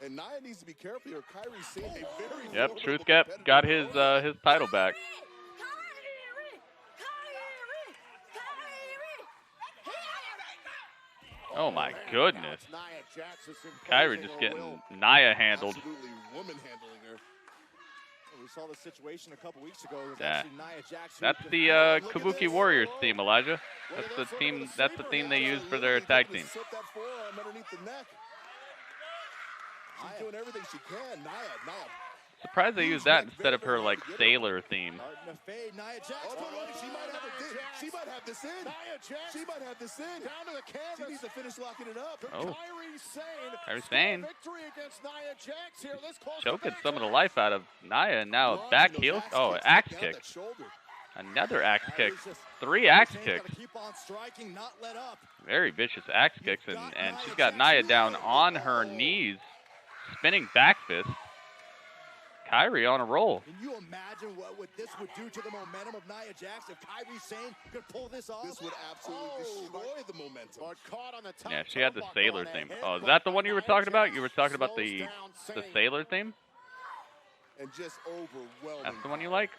And Nia needs to be careful here. Kairi Sane, a very Yep, Truth got his title back. Oh my goodness. Kairi just getting Nia handled. Absolutely woman handling her. We saw the situation a couple weeks ago. It was Yeah. actually Nia Jax. That's the Kabuki Warriors theme, Elijah. That's the team. That's the theme they use for their tag team. Slip that forearm underneath the neck. She's doing everything she can. Nia. Surprised they used that instead of her like sailor theme. She might have this in. She might have this in. Down to the canvas. She needs to finish locking it up. Oh. Kairi Sane. Victory against Nia Jax here. This close to Choking some of the life out of Nia, and now back heel. Oh, axe kick. Another axe kick. 3 axe kicks. Very vicious axe kicks, and she's got Nia down on her knees, spinning back fist. Kairi on a roll. Can you imagine what this would do to the momentum of Nia Jax if Kairi Sane could pull this off? This would absolutely destroy the momentum. But caught on the top. Yeah, she had the sailor theme. Oh, is that the one you were talking about? You were talking about the sailor theme? And just overwhelming. That's the one you like?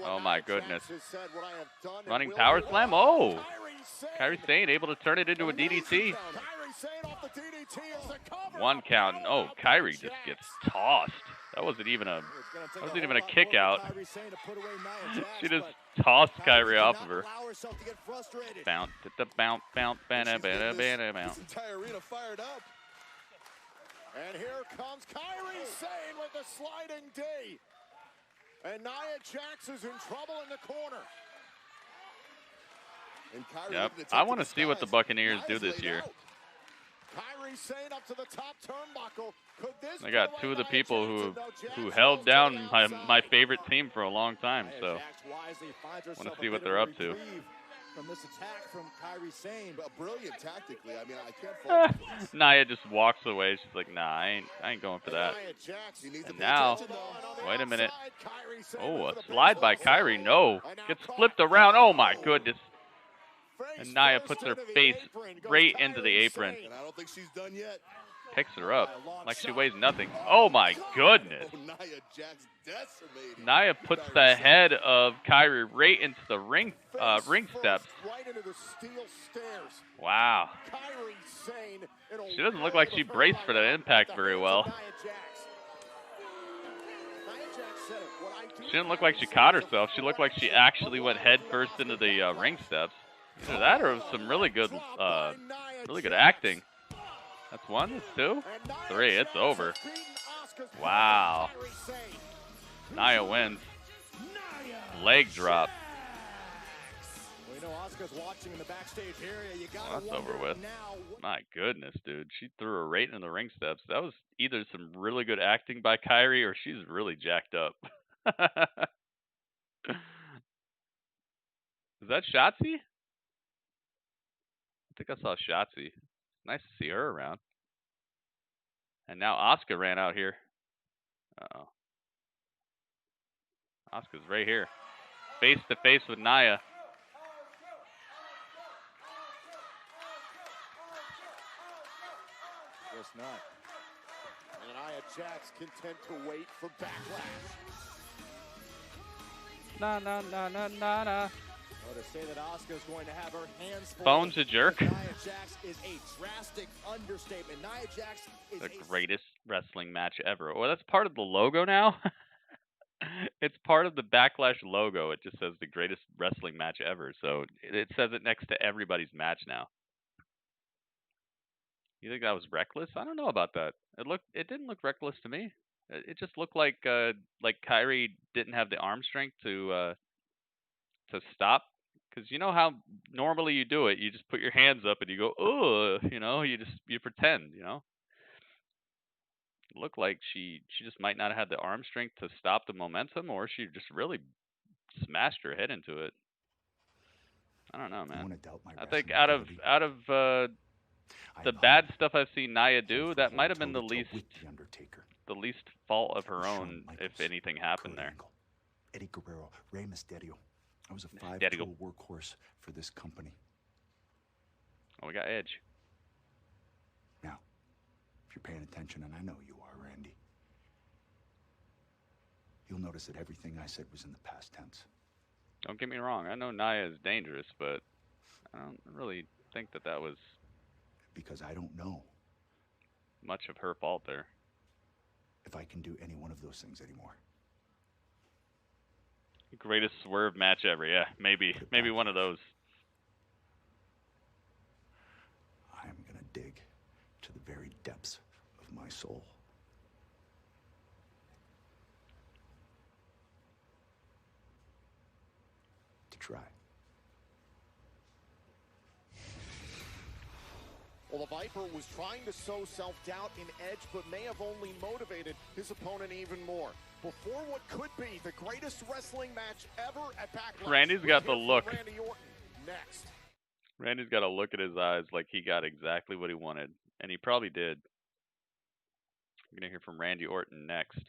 Oh my goodness. Said, what I have done Running power slam. Oh! Kairi Sane able to turn it into a DDT. One count. Oh, Kairi just gets tossed. That wasn't even a kick out. She just tossed Kairi off of her. Bounce, bounce, bounce, bounce, bounce. This entire arena fired up. And here comes Kairi Sane with the sliding D. And Nia Jax is in trouble in the corner. Yep. I want to see what the Buccaneers do this year. Kairi Sane up to the top turnbuckle. Could this I got 2 of the people who held down my favorite team for a long time, so want to see what they're up to. From this attack from Kairi Sane, but brilliant tactically. I mean, I can't fault Nia just walks away. She's like, nah, I ain't going for that. And now, wait a minute. Oh, a slide by Kairi. No, gets flipped around. Oh my goodness. And Nia puts her face right into the apron. And I don't think she's done yet. Picks her up like she weighs nothing. Oh my goodness. Nia Jax decimated. Nia puts the head of Kairi right into the ring steps. Right into the steel stairs. Wow. Kairi Sane in a She doesn't look like she braced for that impact very well. Nia Jax said it. What I do She didn't look like she caught herself. She looked like she actually went head first into the ring steps. Either that or some really good acting. That's 1, that's 2, 3, it's over. Wow. Nia wins. Leg drop. Well, you know, Asuka's watching in the backstage area. You gotta That's over with. My goodness, dude. She threw her right into the ring steps. That was either some really good acting by Kairi or she's really jacked up. Is that Shotzi? I think I saw Shotzi. Nice to see her around. And now Asuka ran out here. Uh-oh. Asuka's right here. Face to face with Nia. Guess not. And Nia Jax content to wait for backlash. Na na na na na na. Well, to say that Asuka is going to have her hands full. Phone's a jerk. Nia Jax is a drastic understatement. Nia Jax is The greatest wrestling match ever. Well, that's part of the logo now. It's part of the Backlash logo. It just says the greatest wrestling match ever. So it says it next to everybody's match now. You think that was reckless? I don't know about that. It didn't look reckless to me. It just looked like Kairi didn't have the arm strength to stop. Because you know how normally you do it. You just put your hands up and you go, ugh, you know, you pretend, you know. It looked like she just might not have had the arm strength to stop the momentum, or she just really smashed her head into it. I don't know, man. I think out of the bad stuff I've seen Nia do, that might have been the least fault of her own, if anything happened there. Eddie Guerrero, Rey Mysterio. I was a 5-tool workhorse for this company. Oh, we got Edge. Now, if you're paying attention, and I know you are, Randy, you'll notice that everything I said was in the past tense. Don't get me wrong. I know Nia is dangerous, but I don't really think that was... Because I don't know. Much of her fault there. if I can do any one of those things anymore. Greatest swerve match ever. Yeah, maybe one of those. I'm gonna dig to the very depths of my soul. To try. Well, the Viper was trying to sow self-doubt in Edge, but may have only motivated his opponent even more. Before what could be the greatest wrestling match ever at Backlash. Randy's got the look. Randy Orton next. Randy's got a look at his eyes like he got exactly what he wanted, and he probably did. We're gonna hear from Randy Orton next.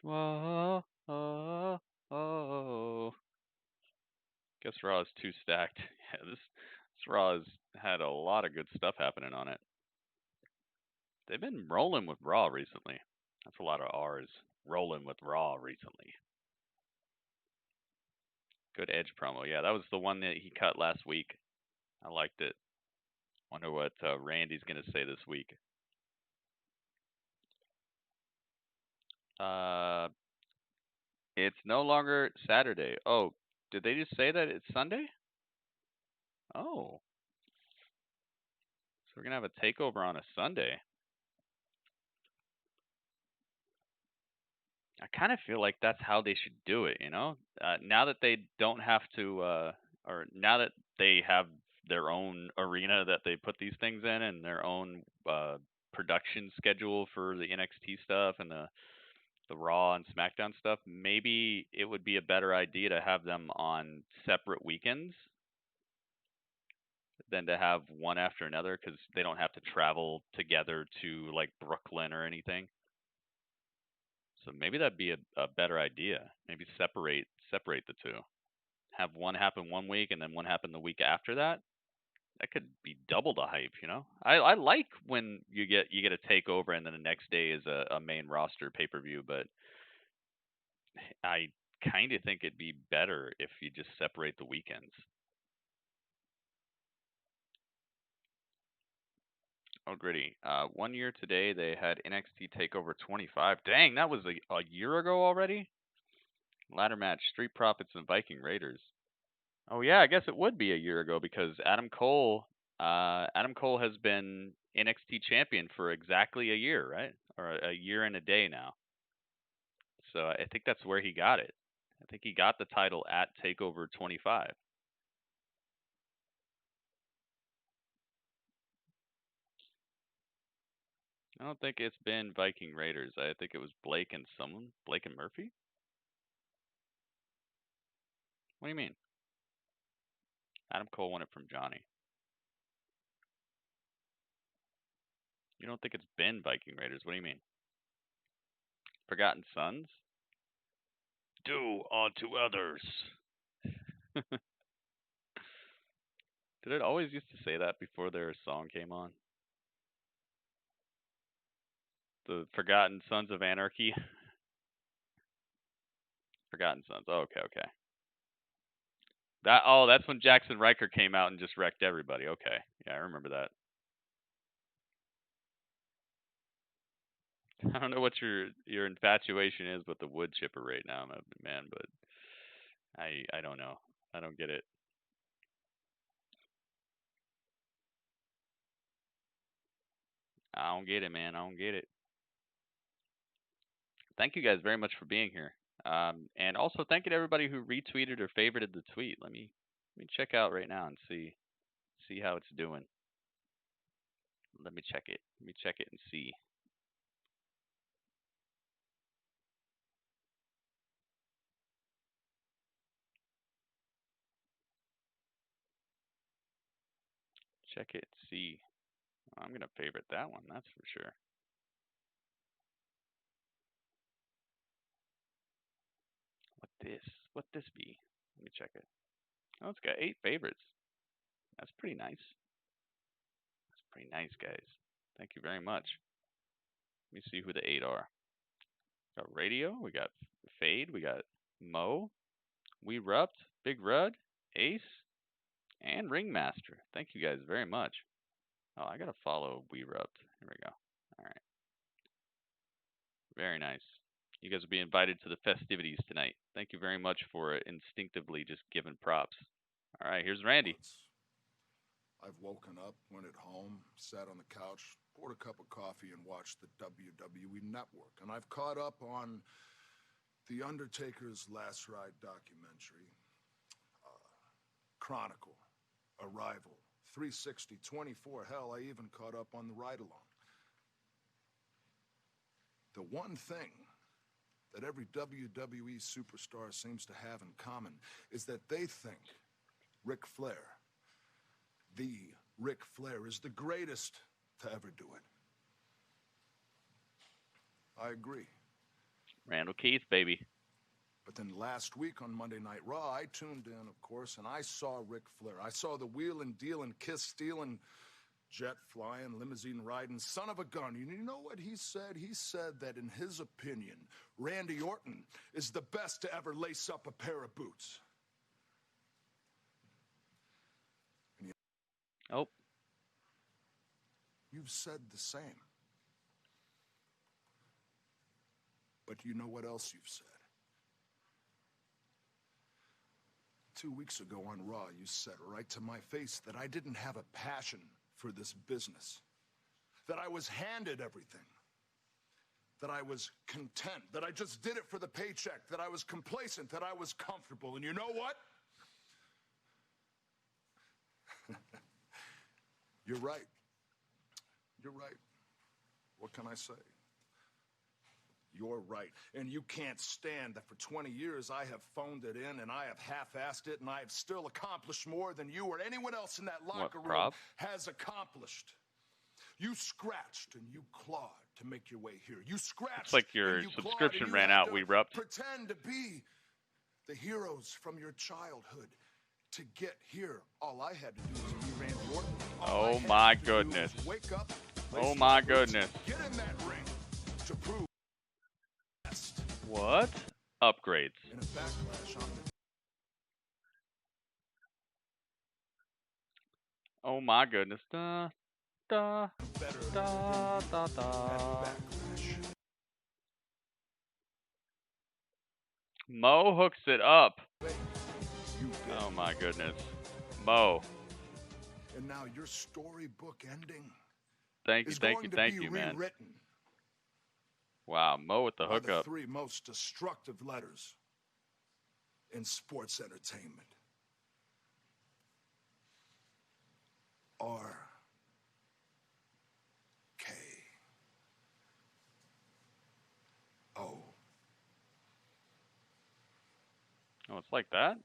Whoa, oh, oh. Guess Raw is too stacked. Yeah, this Raw has had a lot of good stuff happening on it. They've been rolling with Raw recently. That's a lot of R's. Rolling with Raw recently. Good Edge promo. Yeah, that was the one that he cut last week. I liked it. Wonder what Randy's going to say this week. It's no longer Saturday. Oh, did they just say that it's Sunday? Oh. So we're going to have a takeover on a Sunday. I kind of feel like that's how they should do it, you know? Now that they don't have to, or now that they have their own arena that they put these things in and their own production schedule for the NXT stuff and the Raw and SmackDown stuff, maybe it would be a better idea to have them on separate weekends than to have one after another, because they don't have to travel together to like Brooklyn or anything. So maybe that'd be a better idea. Maybe separate the two. Have one happen one week and then one happen the week after that. That could be double the hype, you know? I like when you get a takeover and then the next day is a main roster pay-per-view, but I kind of think it'd be better if you just separate the weekends. Oh, gritty. 1 year today, they had NXT TakeOver 25. Dang, that was a year ago already? Ladder match, Street Profits and Viking Raiders. Oh, yeah, I guess it would be a year ago because Adam Cole has been NXT champion for exactly a year, right? Or a year and a day now. So I think that's where he got it. I think he got the title at TakeOver 25. I don't think it's been Viking Raiders. I think it was Blake and someone. Blake and Murphy? What do you mean? Adam Cole won it from Johnny. You don't think it's been Viking Raiders? What do you mean? Forgotten Sons? Do unto others. Did it always used to say that before their song came on? The Forgotten Sons of Anarchy? Forgotten Sons. Oh, okay. That's when Jackson Riker came out and just wrecked everybody. Okay. Yeah, I remember that. I don't know what your infatuation is with the wood chipper right now, man, but I don't know. I don't get it. I don't get it, man. I don't get it. Thank you guys very much for being here. And also thank you to everybody who retweeted or favorited the tweet. Let me check out right now and see how it's doing. Let me check it. Let me check it and see. Check it, see. I'm going to favorite that one, that's for sure. What this be? Let me check it. Oh, it's got 8 favorites. That's pretty nice. That's pretty nice, guys. Thank you very much. Let me see who the 8 are. We got Radio, we got Fade, we got Mo, We Rupt, Big Rud, Ace, and Ringmaster. Thank you guys very much. Oh, I gotta follow WeRupt. Here we go. All right. Very nice. You guys will be invited to the festivities tonight. Thank you very much for instinctively just giving props. All right, here's Randy. I've woken up, went at home, sat on the couch, poured a cup of coffee, and watched the WWE Network. And I've caught up on The Undertaker's Last Ride documentary, Chronicle, Arrival, 360, 24. Hell, I even caught up on the Ride Along. The one thing that every WWE superstar seems to have in common is that they think Ric Flair, the Ric Flair, is the greatest to ever do it. I agree. Randall Keith, baby. But then last week on Monday Night Raw, I tuned in, of course, and I saw Ric Flair. I saw the wheeling, dealing, kiss stealing, jet flying, limousine riding, son of a gun. You know what he said? He said that in his opinion, Randy Orton is the best to ever lace up a pair of boots. Oh. You've said the same. But you know what else you've said? 2 weeks ago on Raw, you said right to my face that I didn't have a passion for this business, that I was handed everything, that I was content, that I just did it for the paycheck, that I was complacent, that I was comfortable. And you know what? You're right. You're right. What can I say? You're right. And you can't stand that for 20 years I have phoned it in and I have half-assed it and I have still accomplished more than you or anyone else in that locker room has accomplished. You scratched and you clawed to make your way here. You scratched. Looks like your subscription ran out, WeRupt. Pretend to be the heroes from your childhood to get here. All I had to do was be Randy Orton. Oh my goodness. Wake up. Oh my goodness. Get in that ring to prove. What? Upgrades. In a backlash on the oh my goodness. Da, da, da, da, da. Mo hooks it up. Oh my goodness. Mo. And now your storybook ending. Thank you, man. Wow, Mo with the hookup. The three most destructive letters in sports entertainment. R. K. O. Oh, it's like that?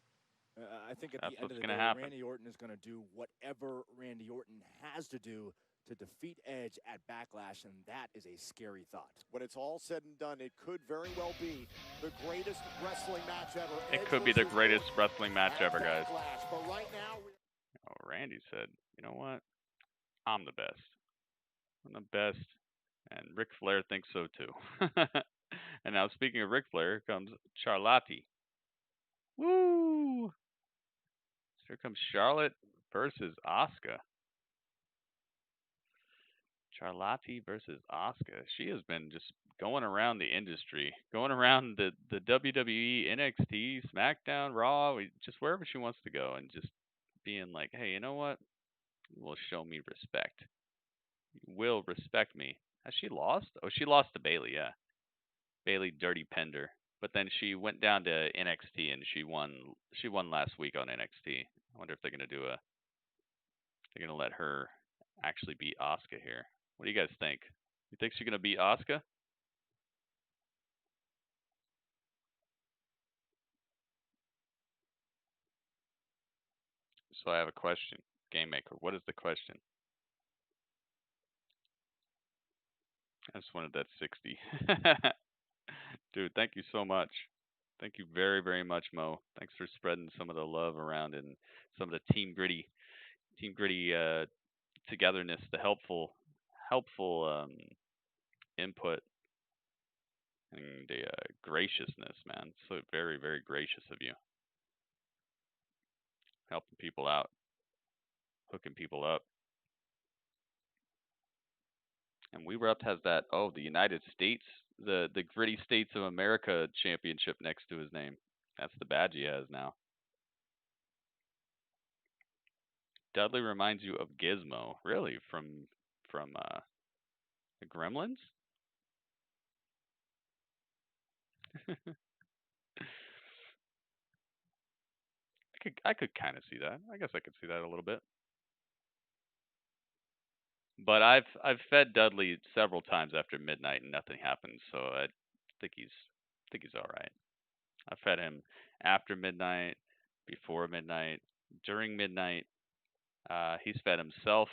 I think at That's the end of the day, happen. Randy Orton is going to do whatever Randy Orton has to do to defeat Edge at Backlash, and that is a scary thought. When it's all said and done, it could very well be the greatest wrestling match ever. It could be the greatest wrestling match ever, guys. But right now, oh, Randy said, you know what? I'm the best. I'm the best. And Ric Flair thinks so too. And now speaking of Ric Flair, here comes Charlotte. Woo! So here comes Charlotte versus Asuka. Charlotte versus Asuka. She has been just going around the industry, going around the WWE, NXT, SmackDown, Raw, just wherever she wants to go, and just being like, hey, you know what? You will show me respect. You will respect me. Has she lost? Oh, she lost to Bayley, yeah. Bayley dirty pender. But then she went down to NXT and she won last week on NXT. I wonder if they're gonna let her actually beat Asuka here. What do you guys think? You think she's gonna beat Asuka? So I have a question. Game Maker, what is the question? I just wanted that 60. Dude, thank you so much. Thank you very, very much, Mo. Thanks for spreading some of the love around and some of the team gritty togetherness, the helpful input and the graciousness, man. So very, very gracious of you. Helping people out, hooking people up. And We Erupt has that, oh, the United States, the Gritty States of America championship next to his name. That's the badge he has now. Dudley reminds you of Gizmo. Really? From the Gremlins? I could kind of see that. I guess I could see that a little bit. But I've fed Dudley several times after midnight and nothing happens, so I think he's all right. I fed him after midnight, before midnight, during midnight. He's fed himself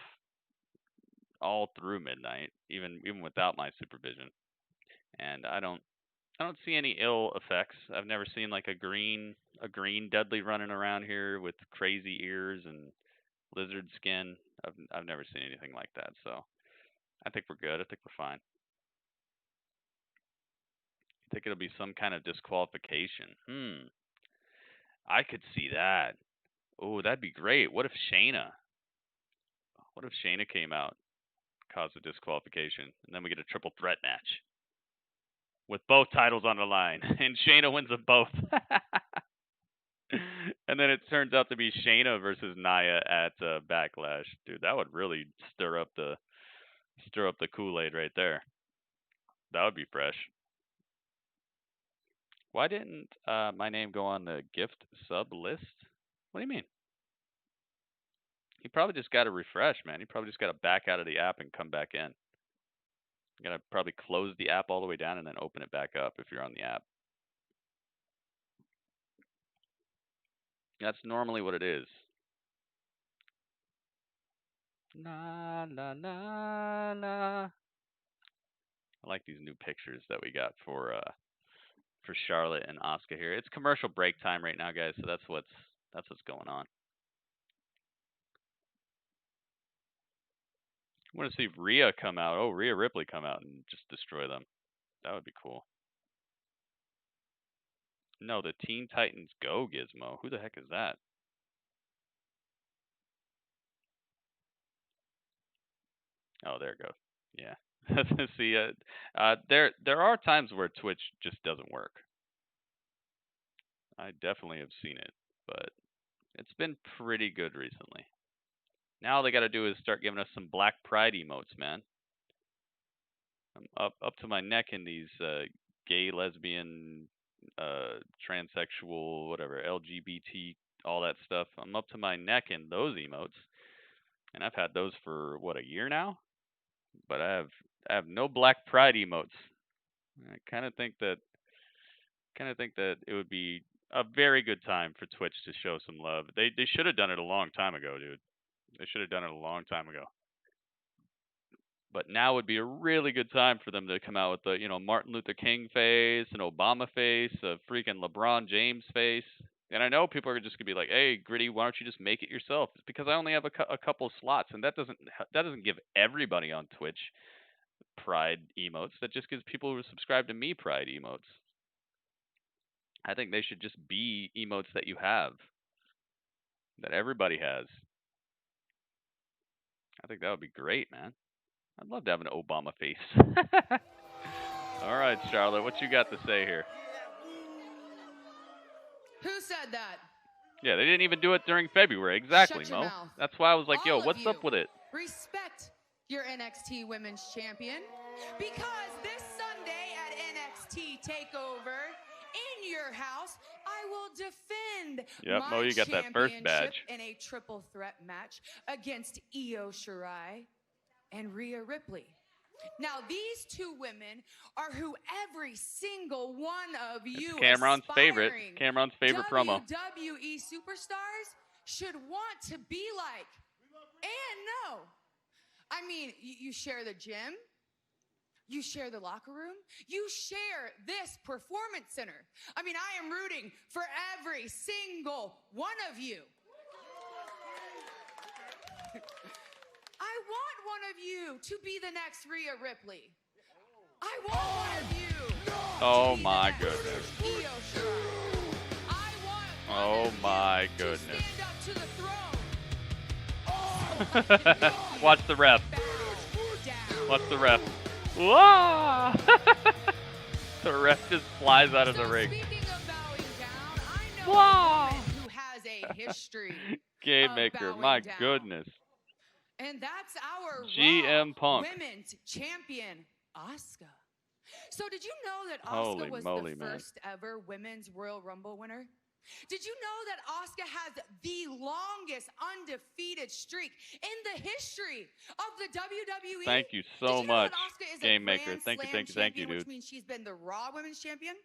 all through midnight, even without my supervision. And I don't see any ill effects. I've never seen like a green Dudley running around here with crazy ears and lizard skin. I've never seen anything like that. So I think we're good. I think we're fine. I think it'll be some kind of disqualification. I could see that. Oh, that'd be great. What if Shayna came out, caused a disqualification, and then we get a triple threat match with both titles on the line, and Shayna wins them both. And then it turns out to be Shayna versus Nia at Backlash. Dude, that would really stir up the Kool-Aid right there. That would be fresh. Why didn't my name go on the gift sub list? What do you mean? You probably just got to refresh, man. You probably just got to back out of the app and come back in. You got to probably close the app all the way down and then open it back up if you're on the app. That's normally what it is. Na na na na. I like these new pictures that we got for Charlotte and Asuka here. It's commercial break time right now, guys, so that's what's going on. I want to see Rhea come out. Oh, Rhea Ripley come out and just destroy them. That would be cool. No, the Teen Titans Go Gizmo. Who the heck is that? Oh, there it goes. Yeah. See, there are times where Twitch just doesn't work. I definitely have seen it, but it's been pretty good recently. Now all they got to do is start giving us some Black Pride emotes, man. I'm up to my neck in these gay, lesbian, transsexual, whatever, LGBT, all that stuff. I'm up to my neck in those emotes, and I've had those for what, a year now. But I have no Black Pride emotes. I kind of think that it would be a very good time for Twitch to show some love. They should have done it a long time ago, dude. They should have done it a long time ago. But now would be a really good time for them to come out with the, Martin Luther King face, an Obama face, a freaking LeBron James face. And I know people are just gonna be like, "Hey, Gritty, why don't you just make it yourself?" It's because I only have a couple slots, and that doesn't give everybody on Twitch Pride emotes. That just gives people who subscribe to me Pride emotes. I think they should just be emotes that you have, that everybody has. I think that would be great, man. I'd love to have an Obama face. All right, Charlotte, what you got to say here? Who said that? Yeah, they didn't even do it during February. Exactly, Shut your Mo. mouth. That's why I was like, All yo, of what's you, up with it? Respect your NXT Women's Champion, because this Sunday at NXT TakeOver in your house, I will defend Yep, Mo, you got that first badge. in a triple threat match against Io Shirai and Rhea Ripley. Now, these two women are who every single one of you Cameron's favorite WWE promo. WWE superstars should want to be like. And no, I mean, you share the gym, you share the locker room, you share this performance center. I mean, I am rooting for every single one of you. I want one of you to be the next Rhea Ripley. I want one of you. Oh my goodness. Io Shirai. I want Oh my goodness. stand up to the throne. Watch the ref. Down. Watch the ref. Whoa! The ref just flies out of the ring. Speaking of bowing down, I know Whoa! a woman who has a history Game Maker, bowing my down. goodness. And that's our GM Raw Punk. Women's Champion, Asuka. So did you know that Holy Asuka was moly, the man. first ever Women's Royal Rumble winner? Did you know that Asuka has the longest undefeated streak in the history of the WWE? Thank you Did so you know much, that Asuka is Game a Maker. Grand Thank you, Slam thank you, thank you, champion, dude. which means she's been the Raw Women's Champion,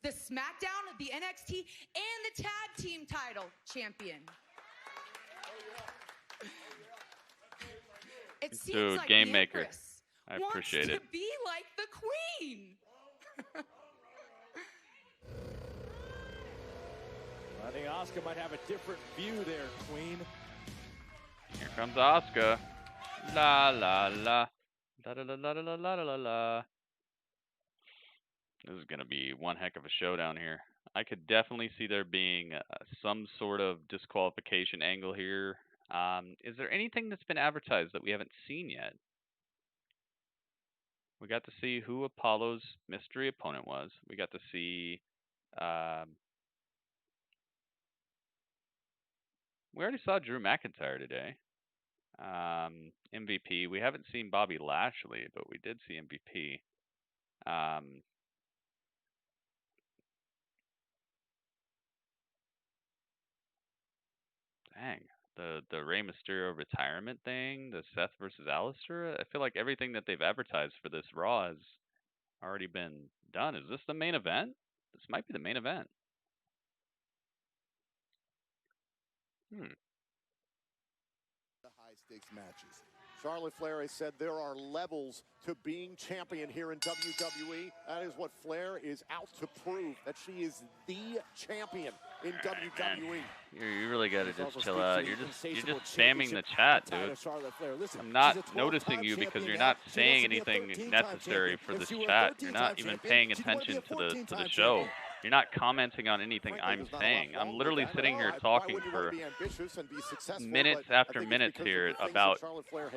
the SmackDown, the NXT, and the Tag Team title champion. It seems Dude, like Game the Maker. Empress I wants appreciate to it. be like the Queen. I think Asuka might have a different view there, Queen. Here comes Asuka. La la la. La la la la la la la la la. This is gonna be one heck of a showdown here. I could definitely see there being some sort of disqualification angle here. Is there anything that's been advertised that we haven't seen yet? We got to see who Apollo's mystery opponent was. We got to see. We already saw Drew McIntyre today. MVP. We haven't seen Bobby Lashley, but we did see MVP. Dang. The Rey Mysterio retirement thing, the Seth versus Aleister. I feel like everything that they've advertised for this Raw has already been done. Is this the main event? This might be the main event. The high stakes matches. Charlotte Flair has said there are levels to being champion here in WWE. That is what Flair is out to prove, that she is the champion in WWE. You really gotta just chill out. You're just spamming the chat, dude. I'm not noticing you because you're not saying anything necessary for this chat. You're not even paying attention to the show. You're not commenting on anything I'm saying. I'm literally sitting here talking for minutes after minutes here about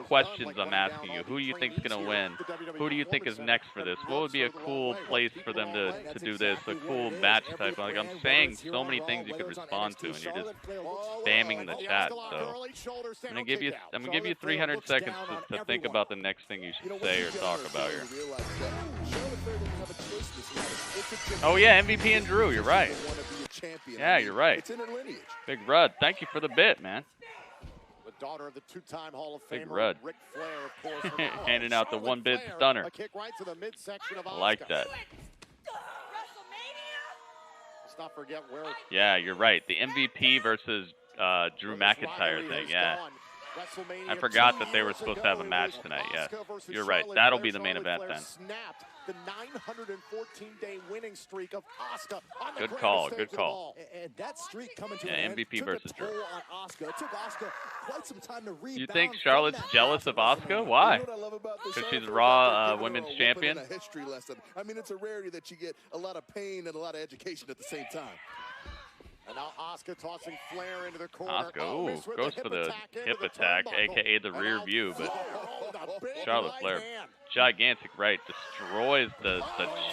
questions I'm asking you. Who do you think's gonna win? Who do you think is next for this? What would be a cool place for them to do this? A cool match type. Like, I'm saying so many things you could respond to, and you're just spamming the chat. So I'm gonna give you 300 seconds to think about the next thing you should say or talk about here. Oh yeah, MVP and Drew, you're right. Yeah, you're right. Big Rudd, thank you for the bit, man. The daughter of the two-time Hall of Big Famer, Rudd. Ric Flair, of course. Handing out the one-bit stunner. A kick right to the midsection of I like Asuka. that. Let's not forget where. Yeah, you're right. The MVP versus Drew McIntyre thing, yeah. I forgot that they were supposed to have a match tonight, yeah. You're right. That'll be the main event then. Snapped the 914-day winning streak of Asuka on the Good call, grand good stage call. And that streak coming to Yeah, an end MVP took versus a toll Drew. on Asuka. It took Asuka quite some time to rebound. You think from Charlotte's that jealous of Asuka? Why? Because she's Raw Women's Champion? A history lesson. I mean, it's a rarity that you get a lot of pain and a lot of education at the same time. And now Asuka tossing Flair into the corner. Asuka, ooh, goes for the hip attack, aka the rear view, but Charlotte Flair, gigantic right, destroys the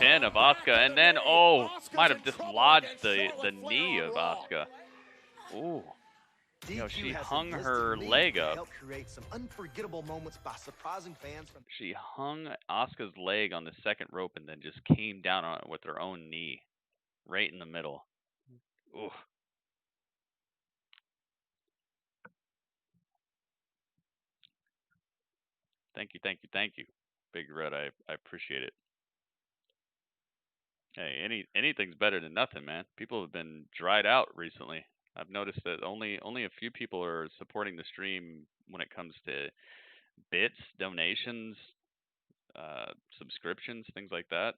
chin of Asuka, and then, might have dislodged the knee of Asuka. Ooh. Yo, she hung her leg up. She hung Asuka's leg on the second rope and then just came down on it with her own knee, right in the middle. Ooh. Thank you, thank you, thank you, Big Red. I appreciate it. Hey, anything's better than nothing, man. People have been dried out recently. I've noticed that only a few people are supporting the stream when it comes to bits, donations, subscriptions, things like that.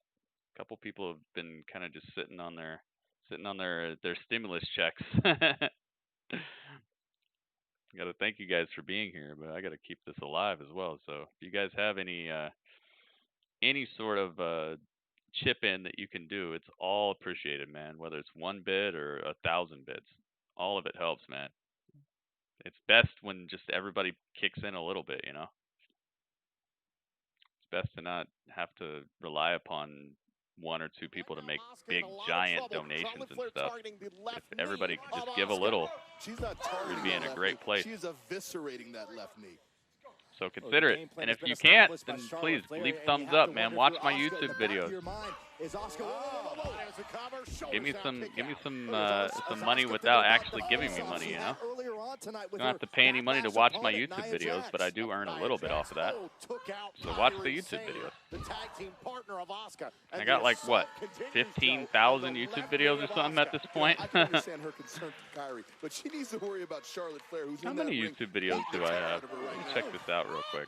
A couple people have been kind of just sitting on their stimulus checks. Got to thank you guys for being here, but I got to keep this alive as well. So if you guys have any sort of chip in that you can do, it's all appreciated, man. Whether it's 1 bit or 1,000 bits, all of it helps, man. It's best when just everybody kicks in a little bit, you know. best to not have to rely upon one or two people to make big, giant donations and stuff. If everybody could just give a little, we'd be in a great place. She's eviscerating that left knee. So consider it. And if you can't, then please leave thumbs up, man. Watch my YouTube videos. Give me some money without actually giving me money, you know? You don't have to pay any money to watch my YouTube videos, but I do earn a little bit off of that. So watch the YouTube videos. I got like, what, 15,000 YouTube videos or something at this point? I can understand her concern to Kyrie, but she needs to worry about Charlotte Flair, who's How many YouTube videos do I have? Let me check this out real quick.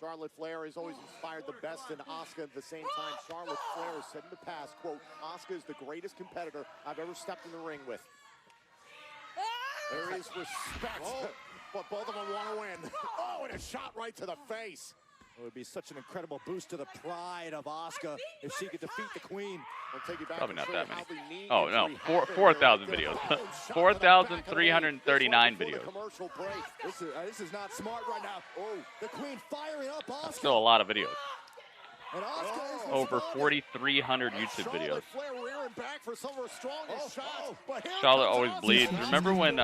Charlotte Flair has always inspired the best in Asuka. At the same time, Charlotte Flair has said in the past, quote, Asuka is the greatest competitor I've ever stepped in the ring with. There is respect, but both of them want to win. Oh, and a shot right to the face. It would be such an incredible boost to the pride of Asuka if she could defeat the Queen. We'll take you back Probably not that many. Oh, no. 4,000 videos. 4,339 videos. Commercial break. This is not smart right now. Oh, the Queen firing up Asuka. That's still a lot of videos. And Asuka is Over 4,300 YouTube videos. Flair rearing back for some of her strongest shots. But here Charlotte always bleeds. Remember when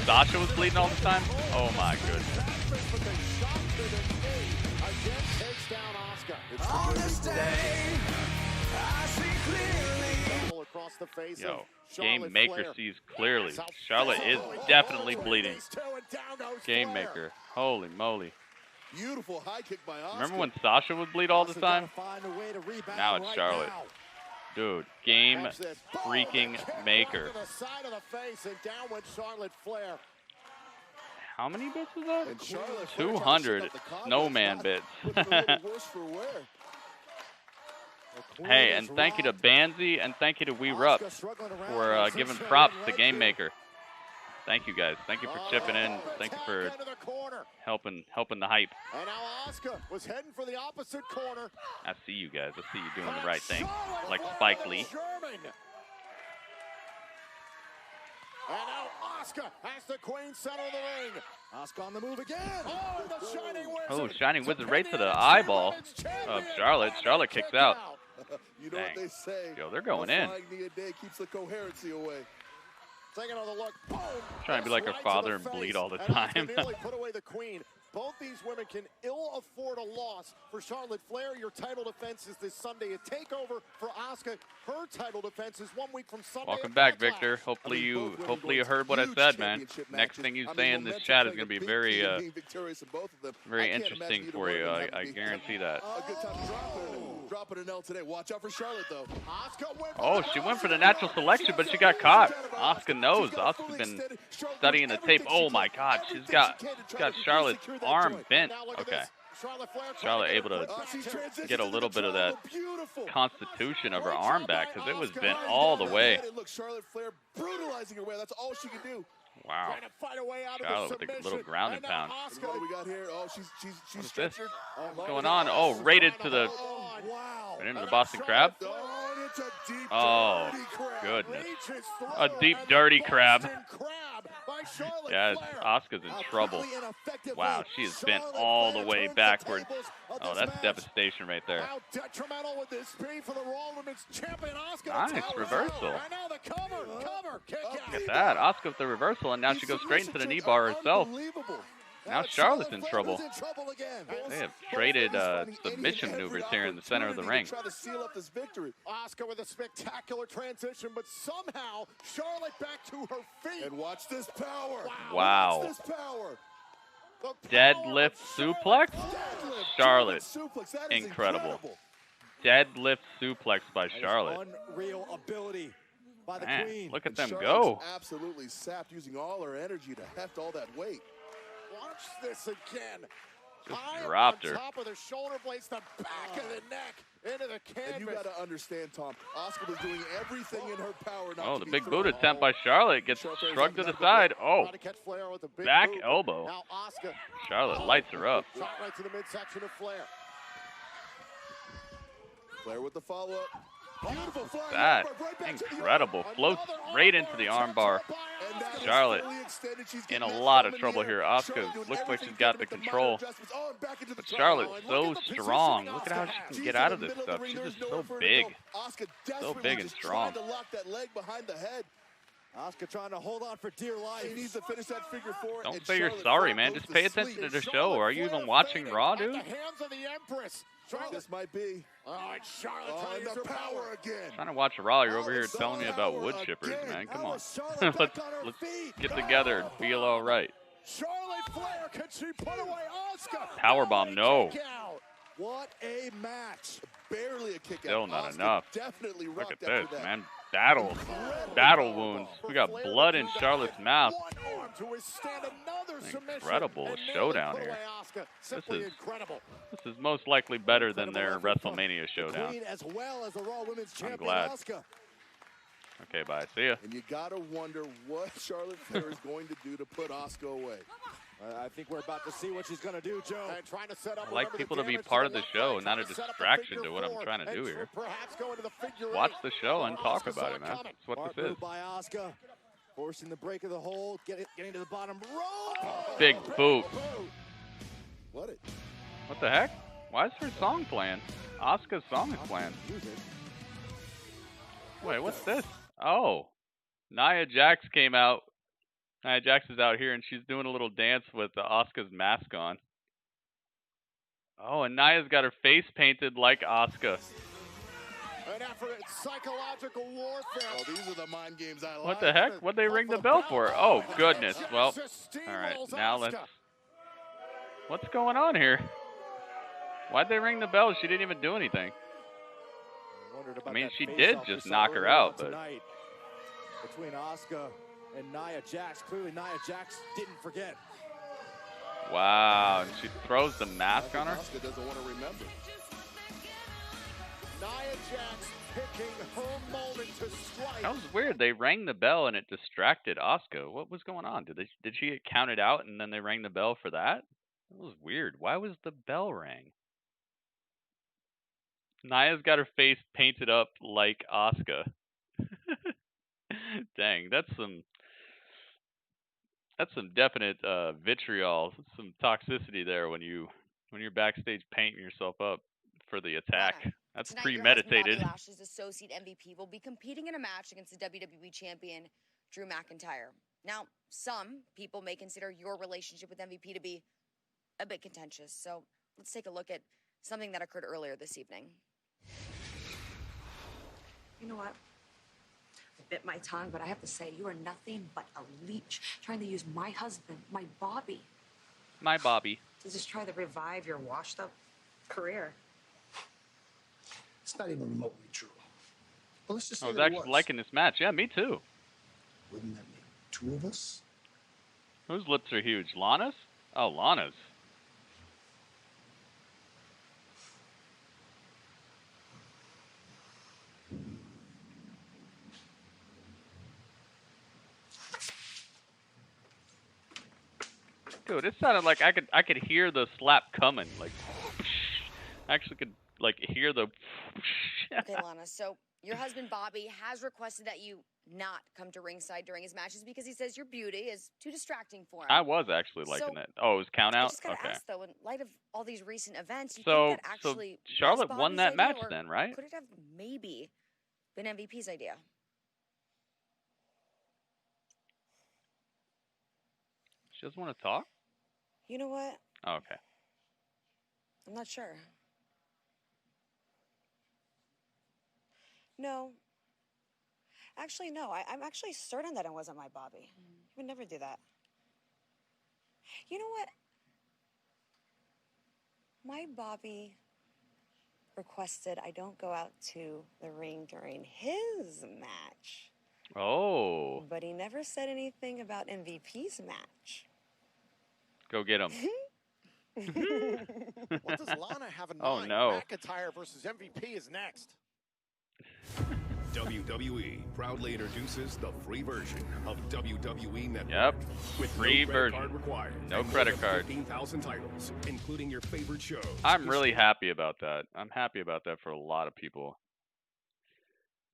Sasha was bleeding all the time? Oh, my goodness. Takes down Asuka. On this day, I see clearly. Across the face Yo, of Game Maker sees clearly. Charlotte is definitely bleeding. Game Maker. Holy moly. Beautiful high kick by Asuka. Remember when Sasha would bleed all the time? Now it's Charlotte. Dude, Game freaking Maker. The side of the face and down went Charlotte Flair. How many bits was that? 200 snowman bits. Hey, and thank you to Banzi and thank you to We Rup for giving props to Game Maker. Thank you guys. Thank you for chipping in. Thank you for helping the hype. And now Asuka was heading for the opposite corner. I see you guys. I see you doing the right thing, like Spike Lee. And now Asuka has the Queen center of the ring. Asuka on the move again. Oh, the Shining Wizard. Oh, Shining Wizard right to the eyeball of Charlotte. Charlotte kicks out. You know what they say. Yo, they're going in. Knee a day keeps the coherency away. Taking another look. Boom. Trying to be like her father and bleed all the time. Nearly put away the Queen. Both these women can ill afford a loss. For Charlotte Flair, your title defense is this Sunday. A takeover for Asuka. Her title defense is 1 week from Sunday. Welcome back, Victor. Hopefully you heard what I said, man. Next thing you say in this chat is going to be very interesting for you. I guarantee that. A good time to drop it an L today. Watch out for Charlotte, though. Oh, she went for the natural selection, but she got caught. Asuka knows. Asuka's been studying the tape. Oh my God, she's got Charlotte's arm bent. Okay. Charlotte able to get a little bit of that constitution of her arm back because it was bent all the way. Look, Charlotte Flair brutalizing her way. That's all she can do. Wow. Charlotte with a little ground and pound. What do we got here? Oh, she's stretchered. What's going on? Oh, rated to the right into the Boston Crab. Oh, goodness. A deep, dirty crab. Yeah, Asuka's in trouble. Wow, she is bent all the way backwards. Oh, that's devastation right there. Nice reversal. Look at that. Asuka with the reversal, and now she goes straight into the knee bar herself. Now Charlotte's in trouble. They have traded submission maneuvers here in the center of the ring. Asuka with a spectacular transition, but somehow Charlotte back to her feet. And watch this power. Wow. Watch this power. Deadlift suplex? Charlotte. Incredible. Deadlift suplex by Charlotte. Unreal ability by the Man, Queen. look at them go. Absolutely sapped, using all her energy to heft all that weight. Watch this again. Just dropped her. Top of the shoulder blades, the back of the neck, into the canvas. And you got to understand, Tom, Asuka was doing everything in her power. Oh, the big boot attempt by Charlotte gets shrugged to the side. Oh, back elbow. Charlotte lights her up. Shot right to the midsection of Flair. Flair with the follow-up. That incredible. Floats right into the armbar. Charlotte in a lot of trouble here. Asuka looks like she's got the control. But Charlotte's so strong. Look at how she can get out of this stuff. She's just so big. So big and strong. Asuka trying to hold on for dear life. She needs to finish that figure four. Don't say you're sorry, man. Just pay attention to the show. Are you even watching Raw, dude? At the hands of the Empress. This might be. Oh, and Charlotte trying to use her power again. Trying to watch Raw. You're over here telling me about wood chippers, man. Come on. let's get together and feel all right. Charlotte Flair, can she put away Asuka? Powerbomb, no. What a match. Barely a kick out. Still not enough. Definitely look at this, man. Battle wounds. We got blood in Charlotte's mouth. Incredible showdown here. This is most likely better than their WrestleMania showdown. I'm glad. Okay, bye. See ya. And you gotta wonder what Charlotte Flair is going to do to put Asuka away. I think we're about to see what she's going to do, Joe. And trying to set up I like people to be part of the show, not a distraction to what I'm trying to do here. Watch the show and talk about it, man. That's what this is. By Asuka, forcing the break of the hold, getting to the bottom row. Big boot. What the heck? Why is her song playing? Asuka's song is playing. Wait, what's this? Oh, Nia Jax came out. Nia Jax is out here, and she's doing a little dance with Asuka's mask on. Oh, and Nia's got her face painted like Asuka. An effort at psychological warfare. Oh, these are the mind games I like. What the heck? What'd they ring the bell for? Oh, goodness. Well, all right. Now let's... What's going on here? Why'd they ring the bell? She didn't even do anything. I mean, she did just knock her out, but... Between Asuka and Nia Jax. Clearly, Nia Jax didn't forget. Wow, and she throws the mask on her. Asuka doesn't want to remember. Nia Jax picking her moment to strike. That was weird. They rang the bell and it distracted Asuka. What was going on? Did she get counted out and then they rang the bell for that? That was weird. Why was the bell rang? Nia's got her face painted up like Asuka. Dang, that's some definite vitriol, some toxicity there when you're backstage painting yourself up for the attack. That's tonight, premeditated. Bobby Lashley's associate MVP will be competing in a match against the WWE champion Drew McIntyre. Now, some people may consider your relationship with MVP to be a bit contentious. So let's take a look at something that occurred earlier this evening. You know what? I bit my tongue, but I have to say, you are nothing but a leech trying to use my husband, my Bobby. My Bobby. To just try to revive your washed-up career. It's not even remotely true. Well, let's just say I was actually liking this match. Yeah, me too. Wouldn't that make two of us? Whose lips are huge? Lana's? Oh, Lana's. Dude, it sounded like I could hear the slap coming. Like, I actually could like hear the. Okay, Lana. So your husband Bobby has requested that you not come to ringside during his matches because he says your beauty is too distracting for him. I was actually liking that. Oh, it was count out. I just gotta okay. ask though, in light of all these recent events, you So, think that actually so Charlotte was won Bobby's that idea, match or then, right? Could it have maybe been MVP's idea? She doesn't want to talk? You know what? Oh, okay. I'm not sure. No. Actually, no. I'm actually certain that it wasn't my Bobby. He would never do that. You know what? My Bobby requested I don't go out to the ring during his match. Oh. But he never said anything about MVP's match. Go get him. What does Lana have in mind? Oh, no. McIntyre versus MVP is next. WWE proudly introduces the free version of WWE Network. Yep. With Free no version. credit card required. No and credit more than card. 15,000 titles, including your favorite shows. I'm really happy about that. I'm happy about that for a lot of people.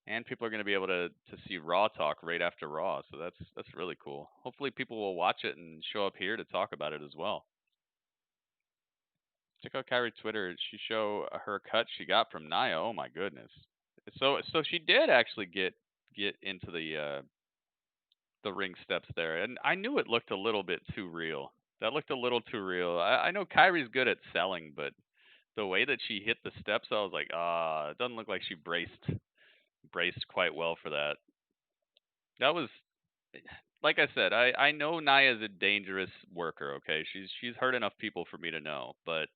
And people are going to be able to see Raw talk right after Raw, so that's really cool. Hopefully people will watch it and show up here to talk about it as well. Check out Kyrie's Twitter. She show her cut she got from Nia. Oh my goodness. So she did actually get into the ring steps there, and I knew it looked a little bit too real. That looked a little too real. I know Kyrie's good at selling, but the way that she hit the steps, I was like, it doesn't look like she braced quite well for that. That was, like I said, I know Nia's a dangerous worker. Okay, she's hurt enough people for me to know, but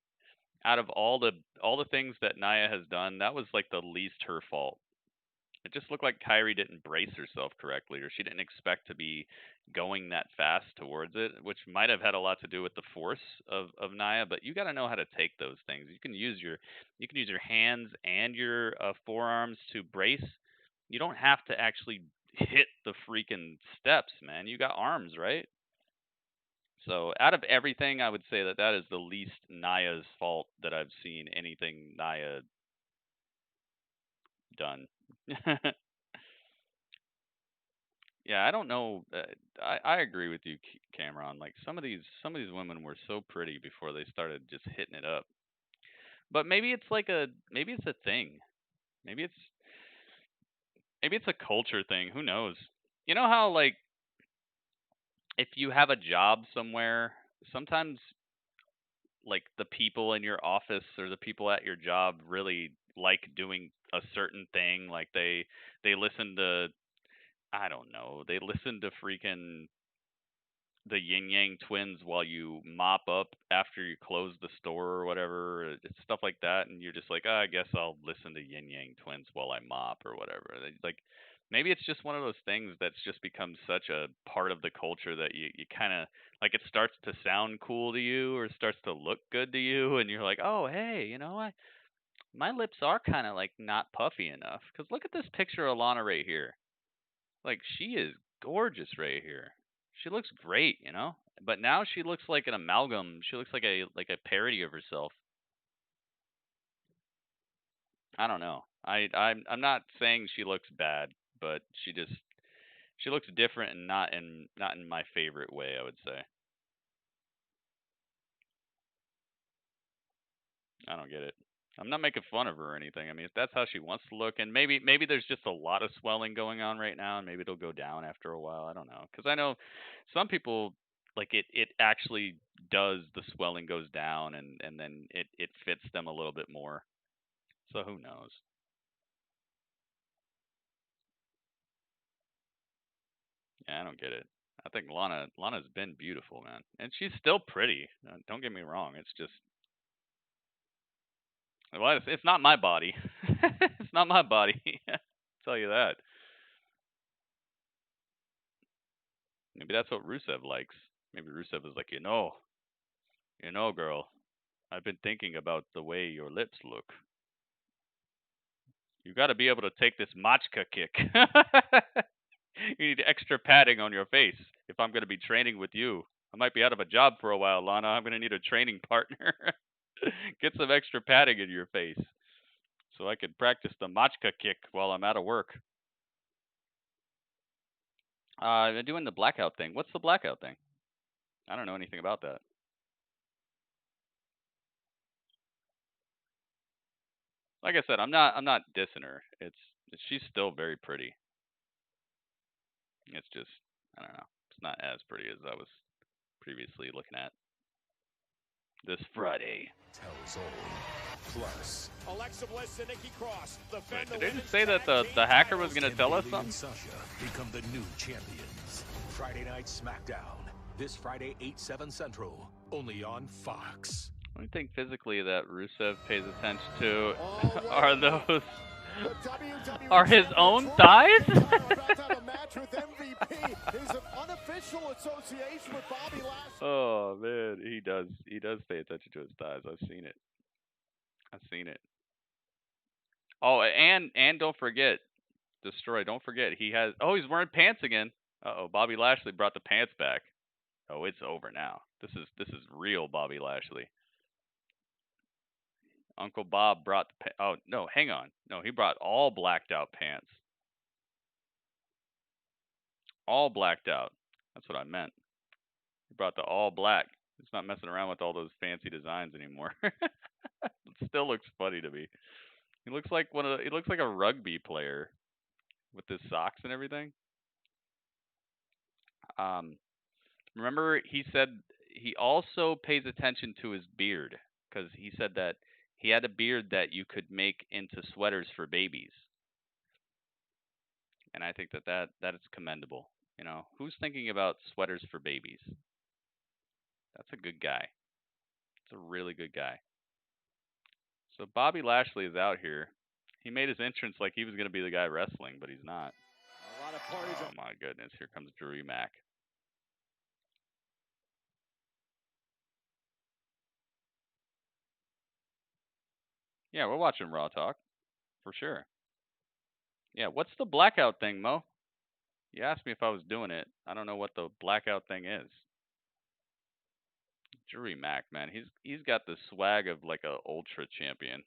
out of all the things that Nia has done, that was like the least her fault. It just looked like Kyrie didn't brace herself correctly, or she didn't expect to be going that fast towards it, which might have had a lot to do with the force of Nia. But you got to know how to take those things. You can use your hands and your forearms to brace. You don't have to actually hit the freaking steps, man. You got arms, right? So out of everything, I would say that is the least Nia's fault that I've seen anything Nia done. Yeah, I don't know. I agree with you, Cameron. Like some of these women were so pretty before they started just hitting it up. But maybe it's a thing. Maybe it's a culture thing. Who knows? You know how like if you have a job somewhere, sometimes like the people in your office or the people at your job really like doing a certain thing. Like they listen to, I don't know, they listen to freaking the Yin Yang Twins while you mop up after you close the store or whatever, stuff like that, and you're just like, I guess I'll listen to Yin Yang Twins while I mop or whatever. Like maybe it's just one of those things that's just become such a part of the culture that you kind of like it starts to sound cool to you or starts to look good to you, and you're like, oh hey, my lips are kind of like not puffy enough. Because look at this picture of Lana right here. Like she is gorgeous right here. She looks great, But now she looks like an amalgam. She looks like a parody of herself. I don't know. I'm not saying she looks bad, but she looks different and not in my favorite way, I would say. I don't get it. I'm not making fun of her or anything. I mean, if that's how she wants to look, and maybe there's just a lot of swelling going on right now, and maybe it'll go down after a while. I don't know, because I know some people like it actually does. The swelling goes down, and then it fits them a little bit more. So who knows? Yeah, I don't get it. I think Lana's been beautiful, man, and she's still pretty. Don't get me wrong. It's just well, it's not my body. It's not my body. I'll tell you that. Maybe that's what Rusev likes. Maybe Rusev is like, girl, I've been thinking about the way your lips look. You got to be able to take this machka kick. You need extra padding on your face if I'm going to be training with you. I might be out of a job for a while, Lana. I'm going to need a training partner. Get some extra padding in your face so I can practice the machka kick while I'm out of work. Doing the blackout thing. What's the blackout thing? I don't know anything about that. Like I said, I'm not dissing her. She's still very pretty. It's just I don't know. It's not as pretty as I was previously looking at. This Friday. Tells all. Plus, Alexa Bliss and Nikki Cross. Wait, did they just say that the hacker was going to tell us something? Sasha become the new champions. Friday Night SmackDown. This Friday, 8/7 Central. Only on Fox. One thing physically that Rusev pays attention to are those. Are his own thighs? Oh man, he does pay attention to his thighs. I've seen it. Oh, and don't forget, Deztroix. Don't forget he's wearing pants again. Bobby Lashley brought the pants back. Oh, it's over now. This is real Bobby Lashley. Uncle Bob brought oh no, hang on. No, he brought all blacked out pants. all blacked out. That's what I meant. He brought the all black. He's not messing around with all those fancy designs anymore. It still looks funny to me. He looks like he looks like a rugby player with his socks and everything. Remember he said he also pays attention to his beard because he said that he had a beard that you could make into sweaters for babies. And I think that is commendable. You know, who's thinking about sweaters for babies? That's a good guy. It's a really good guy. So Bobby Lashley is out here. He made his entrance like he was going to be the guy wrestling, but he's not. A lot of parties. Oh my goodness, here comes Drew Mac. Yeah, we're watching Raw Talk, for sure. Yeah, what's the blackout thing, Mo? You asked me if I was doing it. I don't know what the blackout thing is. Drew Mac, man, he's got the swag of like a ultra champion.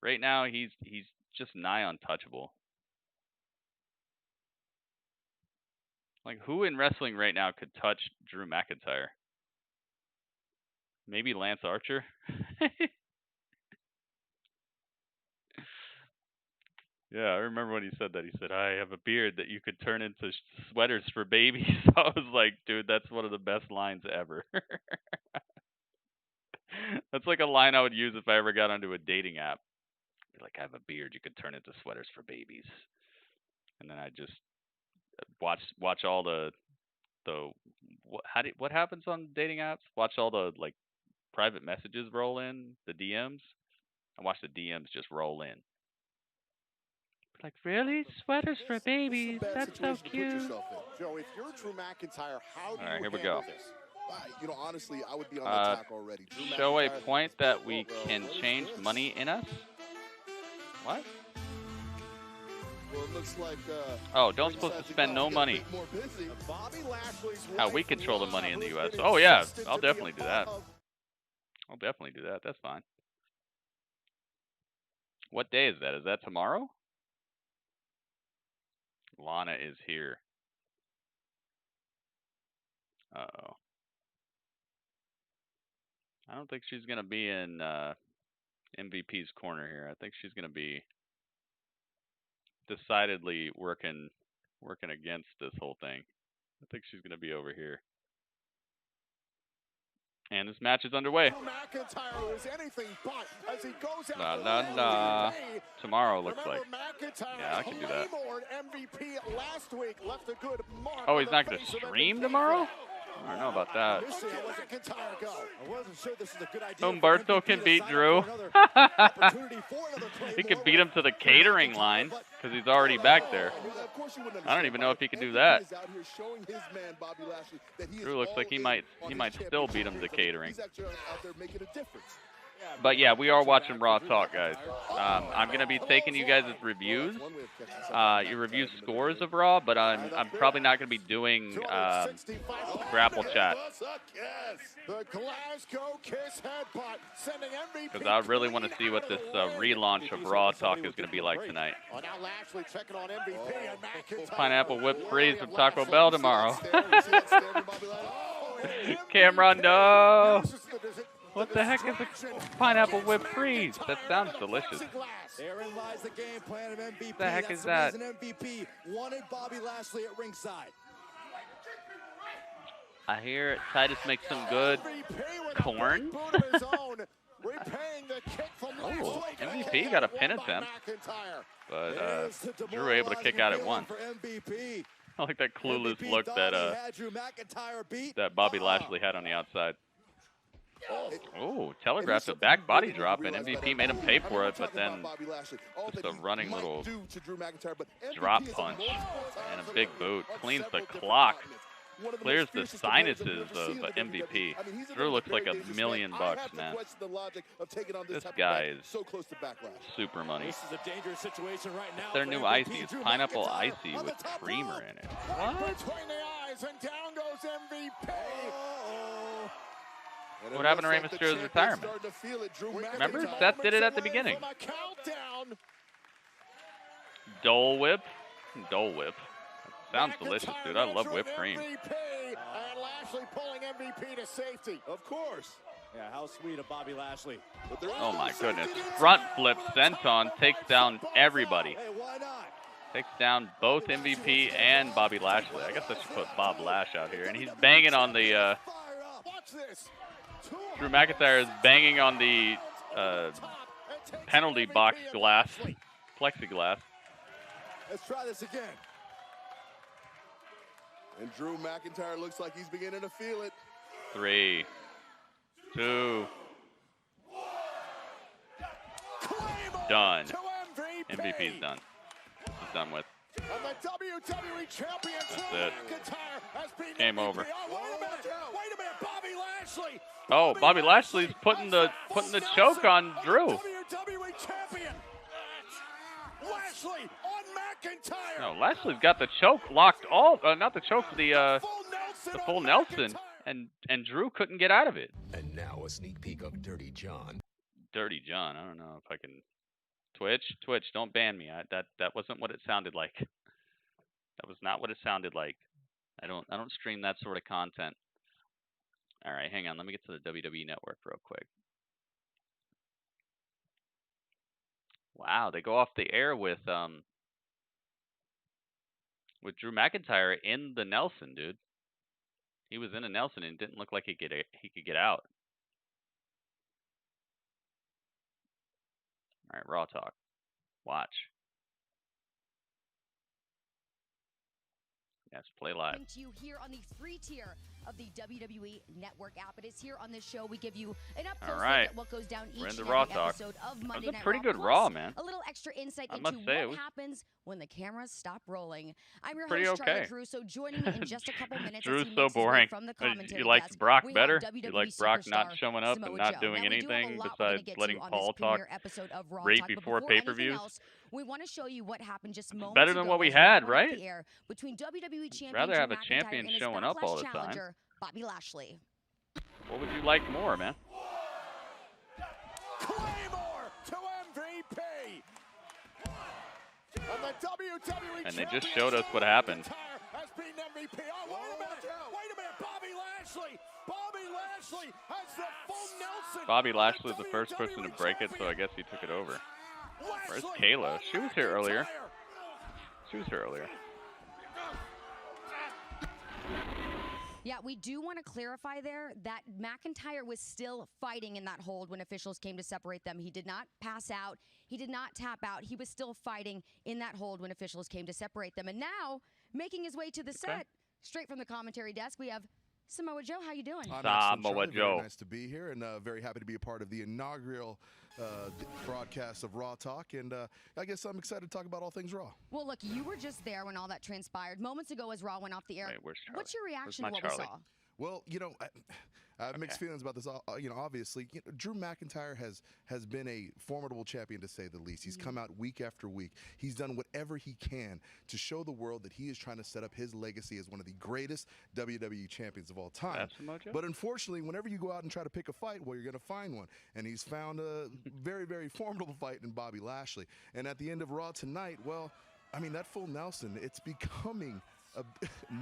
Right now, he's just nigh untouchable. Like, who in wrestling right now could touch Drew McIntyre? Maybe Lance Archer? Yeah, I remember when he said that. He said, I have a beard that you could turn into sweaters for babies. I was like, dude, that's one of the best lines ever. That's like a line I would use if I ever got onto a dating app. Be like, I have a beard you could turn into sweaters for babies. And then I just watch all what happens on dating apps? Watch all the like private messages roll in, the DMs. I watch the DMs just roll in. Like, really? Sweaters for babies? That's so cute. Joe, if you're Drew McIntyre, how do All right, you here we handle go. this? You know, honestly, I would be on the attack already. Show a point that we can change money in us? What? Well, it looks like, oh, don't supposed to spend no money. How we control the money in the U.S. Oh, yeah, I'll definitely do that. I'll definitely do that. That's fine. What day is that? Is that tomorrow? Lana is here. Uh-oh. I don't think she's going to be in MVP's corner here. I think she's going to be decidedly working against this whole thing. I think she's going to be over here. And this match is underway. Tomorrow looks like. Yeah, I can do that. Oh, he's not going to stream tomorrow? I don't know about that. Humberto can beat Drew. He can beat him to the catering line because he's already back there. I don't even know if he can do that. Drew looks like he might still beat him to catering. But yeah, we are watching Raw Talk, guys. I'm gonna be taking you guys' reviews, your review scores of Raw, but I'm probably not gonna be doing Grapple Chat because I really want to see what this relaunch of Raw Talk is gonna be like tonight. Pineapple whipped freeze from Taco Bell tomorrow. Cameron, no. What the heck is a pineapple whipped freeze? That sounds delicious. Therein lies the game plan of MVP. What the heck is that? MVP wanted Bobby Lashley at ringside. I hear Titus makes some good corn. Oh, MVP got a pin attempt, but Drew able to kick out at once. I like that clueless look that Bobby Lashley had on the outside. Oh, telegraphed a back body drop, and MVP made him pay for it, but then just a running little drop punch and a big boot. Cleans the clock. Clears the sinuses of MVP. Drew looks like $1 million, man. This guy is super money. It's their new icy. It's pineapple icy with creamer in it. What? What happened to Rey Mysterio's retirement? Remember? Seth did it at the beginning. Dole Whip. Dole Whip. Sounds delicious, dude. I love whipped cream. MVP, and Lashley pulling MVP to safety. Of course. Yeah, how sweet of Bobby Lashley. Oh my goodness. Front flip senton takes down everybody. Hey, why not? Takes down both MVP and Bobby Lashley. I guess I should put Bob Lash out here. And he's banging on the Drew McIntyre is banging on the penalty box glass, plexiglass. Let's try this again. And Drew McIntyre looks like he's beginning to feel it. 3, 2. Done. MVP's done. He's done with. And the WWE champion That's McIntyre has been Game over. Oh, wait a minute, Bobby Lashley. Oh, Bobby Lashley's putting the choke on Drew. WWE champion. Lashley on McIntyre. No, Lashley's got the choke locked all. Not the choke, the full Nelson, and Drew couldn't get out of it. And now a sneak peek of Dirty John. Dirty John. I don't know if I can. Twitch, don't ban me. That wasn't what it sounded like. That was not what it sounded like. I don't stream that sort of content. All right, hang on. Let me get to the WWE Network real quick. Wow, they go off the air with Drew McIntyre in the Nelson, dude. He was in a Nelson and it didn't look like he could get out. All right, Raw Talk. Watch. Yes, play live. To you here on the free tier of the WWE Network app. It is here on this show. We give you an up close look at what goes down each and every episode of Monday Night Raw. That was a pretty good Raw, man. A little extra insight into what happens when the cameras stop rolling. I'm your pretty host, okay. Charlie Caruso, joining me in just a couple minutes. Drew's so boring. You like Brock better? You like Brock not showing up and not doing anything besides letting Paul talk right before pay-per-views? We want to show you what happened just moments better than ago what we had, right? Between WWE champion rather have a McIntyre champion and his showing up all the time. Bobby Lashley. What would you like more, man? Claymore to MVP. And the WWE and they just showed us what happened. Has been MVP. Oh, wait a minute, Bobby Lashley. Bobby Lashley has the full Nelson. Bobby Lashley was the first person to break it, so I guess he took it over. Where's Kayla? She was here earlier. Yeah, we do want to clarify there that McIntyre was still fighting in that hold when officials came to separate them. He did not pass out. He did not tap out. He was still fighting in that hold when officials came to separate them. And now, making his way to the set, straight from the commentary desk, we have Samoa Joe. How you doing? Samoa Joe. Very nice to be here and very happy to be a part of the inaugural broadcast of Raw Talk. And I guess I'm excited to talk about all things Raw. Well, look, you were just there when all that transpired. Moments ago as Raw went off the air. Wait, what's your reaction to what we saw? Well, you know, I have mixed feelings about this. You know, obviously, Drew McIntyre has been a formidable champion, to say the least. He's come out week after week. He's done whatever he can to show the world that he is trying to set up his legacy as one of the greatest WWE champions of all time. But unfortunately, whenever you go out and try to pick a fight, well, you're going to find one. And he's found a very, very formidable fight in Bobby Lashley. And at the end of Raw tonight, well, I mean, that full Nelson, it's becoming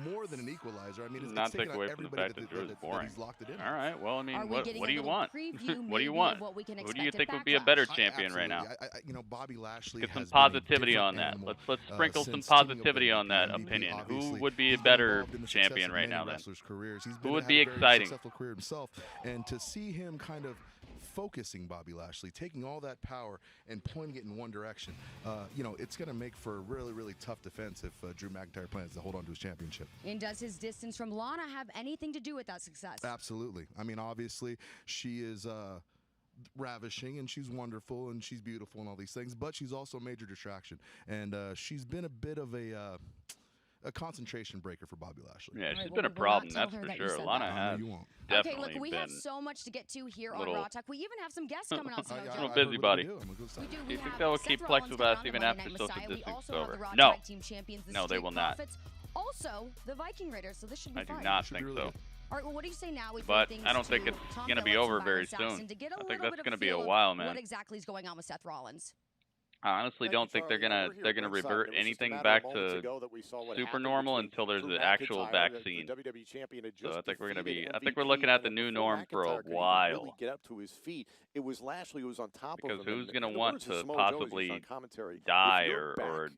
more than an equalizer. I mean, it's not taking take away out from the everybody fact that Drew is boring. He's locked it in. All right. Well, I mean, what do you want? Preview, what do you want? What we can Who do you think expect would be a better champion right now? You know, Bobby Lashley. Get some has positivity been a on that. animal, Let's sprinkle some positivity on that opinion. Who would be a better champion right now then? Who would be exciting? Successful career himself, and to see him kind of focusing Bobby Lashley, taking all that power and pointing it in one direction, you know, it's going to make for a really, really tough defense if Drew McIntyre plans to hold on to his championship. And does his distance from Lana have anything to do with that success? Absolutely. I mean, obviously, she is ravishing and she's wonderful and she's beautiful and all these things, but she's also a major distraction. And she's been a bit of a concentration breaker for Bobby Lashley. Yeah, she's been a problem, that's for sure. Lana has definitely Okay, look, we have so much to get to here on Raw Talk. We even have some guests coming on. I'm a busybody. Do you think they will keep Plex with us even after social distancing is over? No. No, they will not. Also, the Viking Raiders, so this should be fun. I do not think so. All right, well, what do you say now? But I don't think it's going to be over very soon. I think that's going to be a while, man. What exactly is going on with Seth Rollins? I honestly don't think they're gonna revert anything back to super normal until there's an actual vaccine. So I think we're looking at the new norm for a while. Get up to his feet. It was Lashley who was on top of him. Because who's gonna want to possibly die or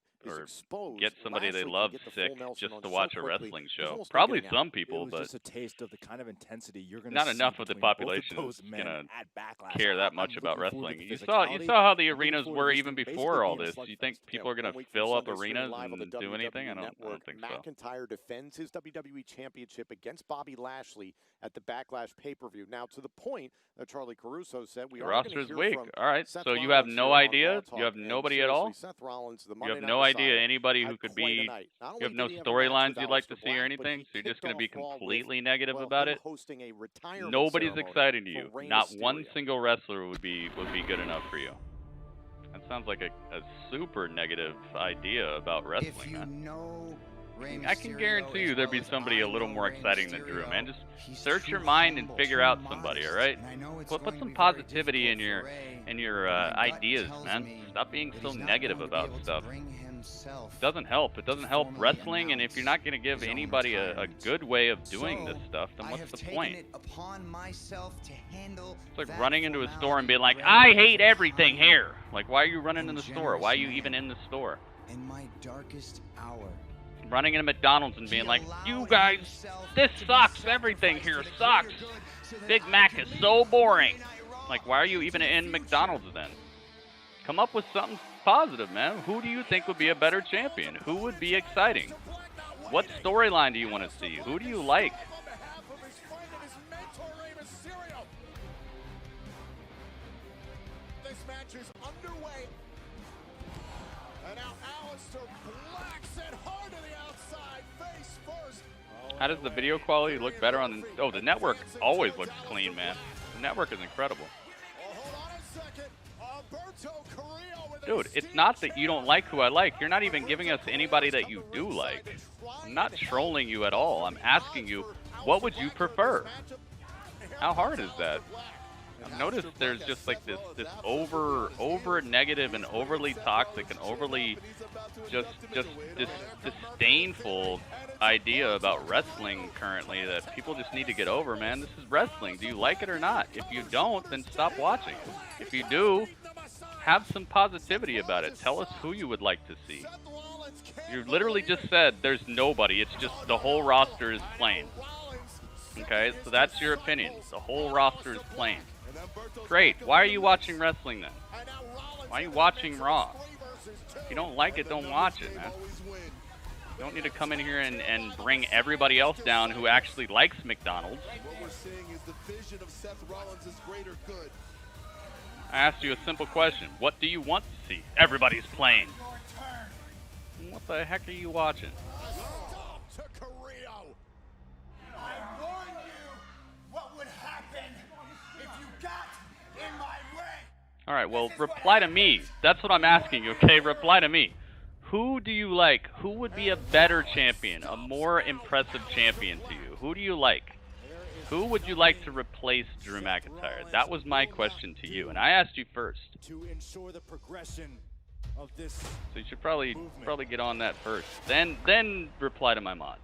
get somebody they love sick just to watch a wrestling show? Probably some people, but just a taste of the kind of intensity you're going to not enough of the population is gonna care that much about wrestling. You saw how the arenas were even before all this. You think people are gonna fill up arenas and do anything? I don't think so. McIntyre defends his WWE Championship against Bobby Lashley at the Backlash pay-per-view. Now, to the point that Charlie Caruso said, the roster's weak. All right, so you have no idea. You have nobody at all. You have no idea anybody who could be. You have no storylines you'd like to see or anything. So you're just going to be completely negative about it. Nobody's exciting to you. Not one single wrestler would be good enough for you. That sounds like a super negative idea about wrestling. I can guarantee you there'd be somebody a little more exciting than Drew, man. Just search your mind and figure out somebody, all right? Put some positivity in your ideas, man. Stop being so negative about stuff. It doesn't help. It doesn't help wrestling, and if you're not going to give anybody a good way of doing this stuff, then what's the point? It's like running into a store and being like, I hate everything here. Like, why are you running in the store? Why are you even in the store? In my darkest hour. Running into McDonald's and being like, you guys, this sucks. Everything here sucks. Big Mac is so boring. Like, why are you even in McDonald's then? Come up with something positive, man. Who do you think would be a better champion? Who would be exciting? What storyline do you want to see? Who do you like? This match is underway. And now Aleister blacks it hard to the outside, face first. How does the video quality look better on the... Oh, the network always looks clean, man. The network is incredible. Dude, it's not that you don't like who I like. You're not even giving us anybody that you do like. I'm not trolling you at all. I'm asking you, what would you prefer? How hard is that? I've noticed there's just like this over negative and overly toxic and overly just disdainful idea about wrestling currently that people just need to get over, man. This is wrestling. Do you like it or not? If you don't, then stop watching it. If you do, have some positivity about it. Tell us who you would like to see. You literally just said there's nobody. It's just the whole roster is plain. Okay, so that's your opinion. The whole roster is plain. Great. Why are you watching wrestling then? Why are you watching Raw? If you don't like it, don't watch it, man. You don't need to come in here and bring everybody else down who actually likes McDonald's. What we're seeing is the vision of Seth Rollins' greater good. I asked you a simple question. What do you want to see? Everybody's playing. What the heck are you watching? I warned you what would happen if you got in my way. All right, well, reply to me. That's what I'm asking you, okay? Reply to me. Who do you like? Who would be a better champion, a more impressive champion to you? Who do you like? Who would you like to replace Drew McIntyre? That was my question to you, and I asked you first. To ensure the progression of this. So you should probably get on that first. Then reply to my mod.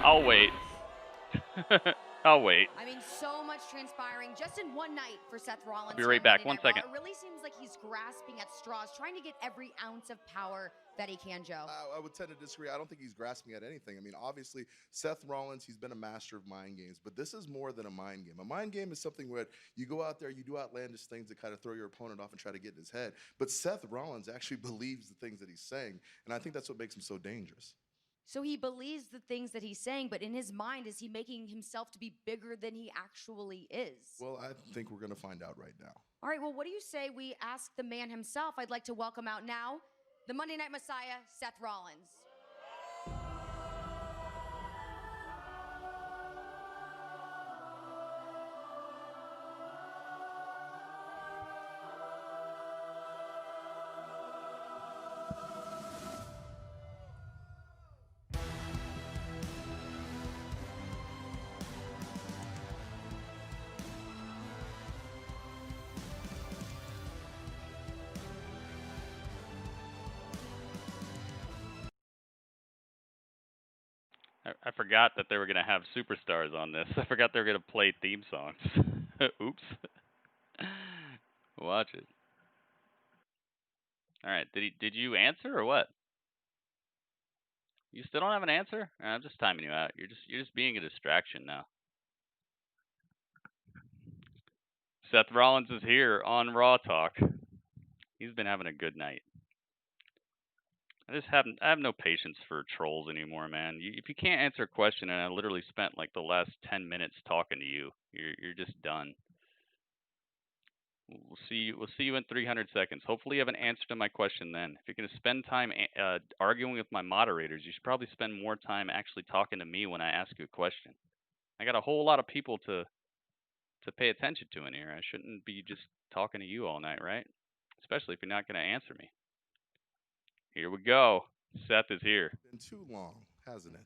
I'll wait. I'll wait. I mean, so much transpiring just in one night for Seth Rollins. I'll be right back. 1 second. It really seems like he's grasping at straws, trying to get every ounce of power that he can, Joe. I would tend to disagree. I don't think he's grasping at anything. I mean, obviously, Seth Rollins, he's been a master of mind games, but this is more than a mind game. A mind game is something where you go out there, you do outlandish things to kind of throw your opponent off and try to get in his head. But Seth Rollins actually believes the things that he's saying, and I think that's what makes him so dangerous. So he believes the things that he's saying, but in his mind, is he making himself to be bigger than he actually is? Well, I think we're going to find out right now. All right, well, what do you say we ask the man himself? I'd like to welcome out now the Monday Night Messiah, Seth Rollins. I forgot that they were going to have superstars on this. I forgot they were going to play theme songs. Oops. Watch it. All right. Did you answer or what? You still don't have an answer? I'm just timing you out. You're just being a distraction now. Seth Rollins is here on Raw Talk. He's been having a good night. I have no patience for trolls anymore, man. If you can't answer a question, and I literally spent like the last 10 minutes talking to you, you're just done. We'll see you in 300 seconds. Hopefully you have an answer to my question then. If you're going to spend time arguing with my moderators, you should probably spend more time actually talking to me when I ask you a question. I got a whole lot of people to pay attention to in here. I shouldn't be just talking to you all night, right? Especially if you're not going to answer me. Here we go. Seth is here. Been too long, hasn't it?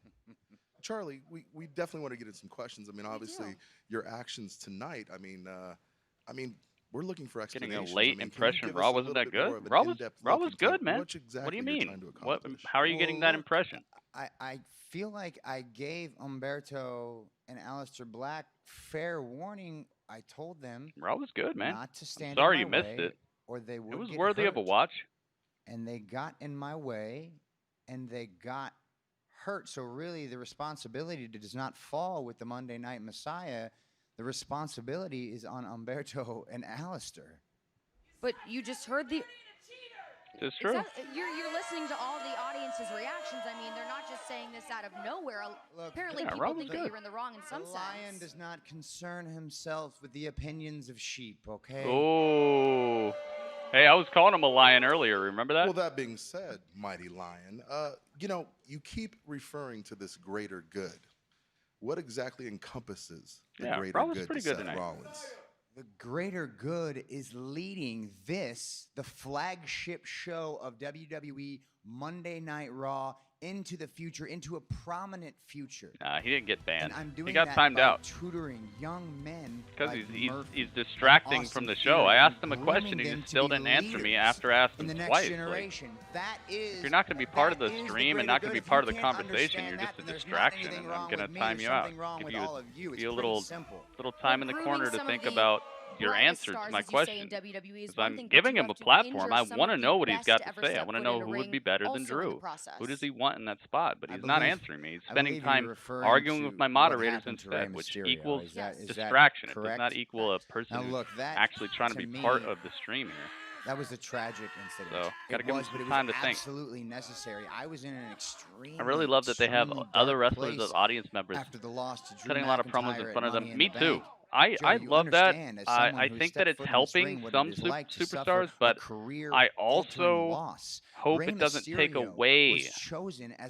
Charlie, we definitely want to get into some questions. I mean, obviously, your actions tonight. I mean, we're looking for explanations. Getting a late impression. Raw wasn't that good. Raw was good, man. What do you mean? How are you getting that impression? I feel like I gave Humberto and Aleister Black fair warning. I told them Raw was good, man. Not to stand sorry in my you missed way, it. or they would It was get worthy hurt. of a watch. And they got in my way, and they got hurt. So really, the responsibility does not fall with the Monday Night Messiah. The responsibility is on Humberto and Aleister. But you just heard the... It's true. You're listening to all the audience's reactions. I mean, they're not just saying this out of nowhere. Look, apparently, people think that you're in the wrong in some sense. The lion does not concern himself with the opinions of sheep, okay? Oh. Hey, I was calling him a lion earlier. Remember that? Well, that being said, mighty lion, you keep referring to this greater good. What exactly encompasses the greater good to Seth Rollins? The greater good is leading the flagship show of WWE Monday Night Raw, into the future, into a prominent future. Nah, he didn't get banned. And I'm doing he got that timed by out. tutoring young men Because like he's distracting from the show. I asked him a question. He just still didn't answer me after I asked him twice. Like, that is, if you're not going to be part of the stream and not going to be part of the conversation, you're just a distraction, and I'm going to time you out. Give you a little time in the corner to think about your answer to my question. Because I'm giving him a platform. I want to know what he's got to say. I want to know who would be better than Drew. Who does he want in that spot? But he's not answering me. He's spending time arguing with my moderators instead, which equals distraction. It does not equal a person who's actually trying to be part of the stream here. That was a tragic incident. So, gotta give him some time to think. Absolutely necessary. I was in an extreme. I really love that they have other wrestlers as audience members after the loss to Drew cutting a lot of promos in front of them. Me too. Joe, I love that. I think that it's helping some superstars, but I also hope it doesn't take away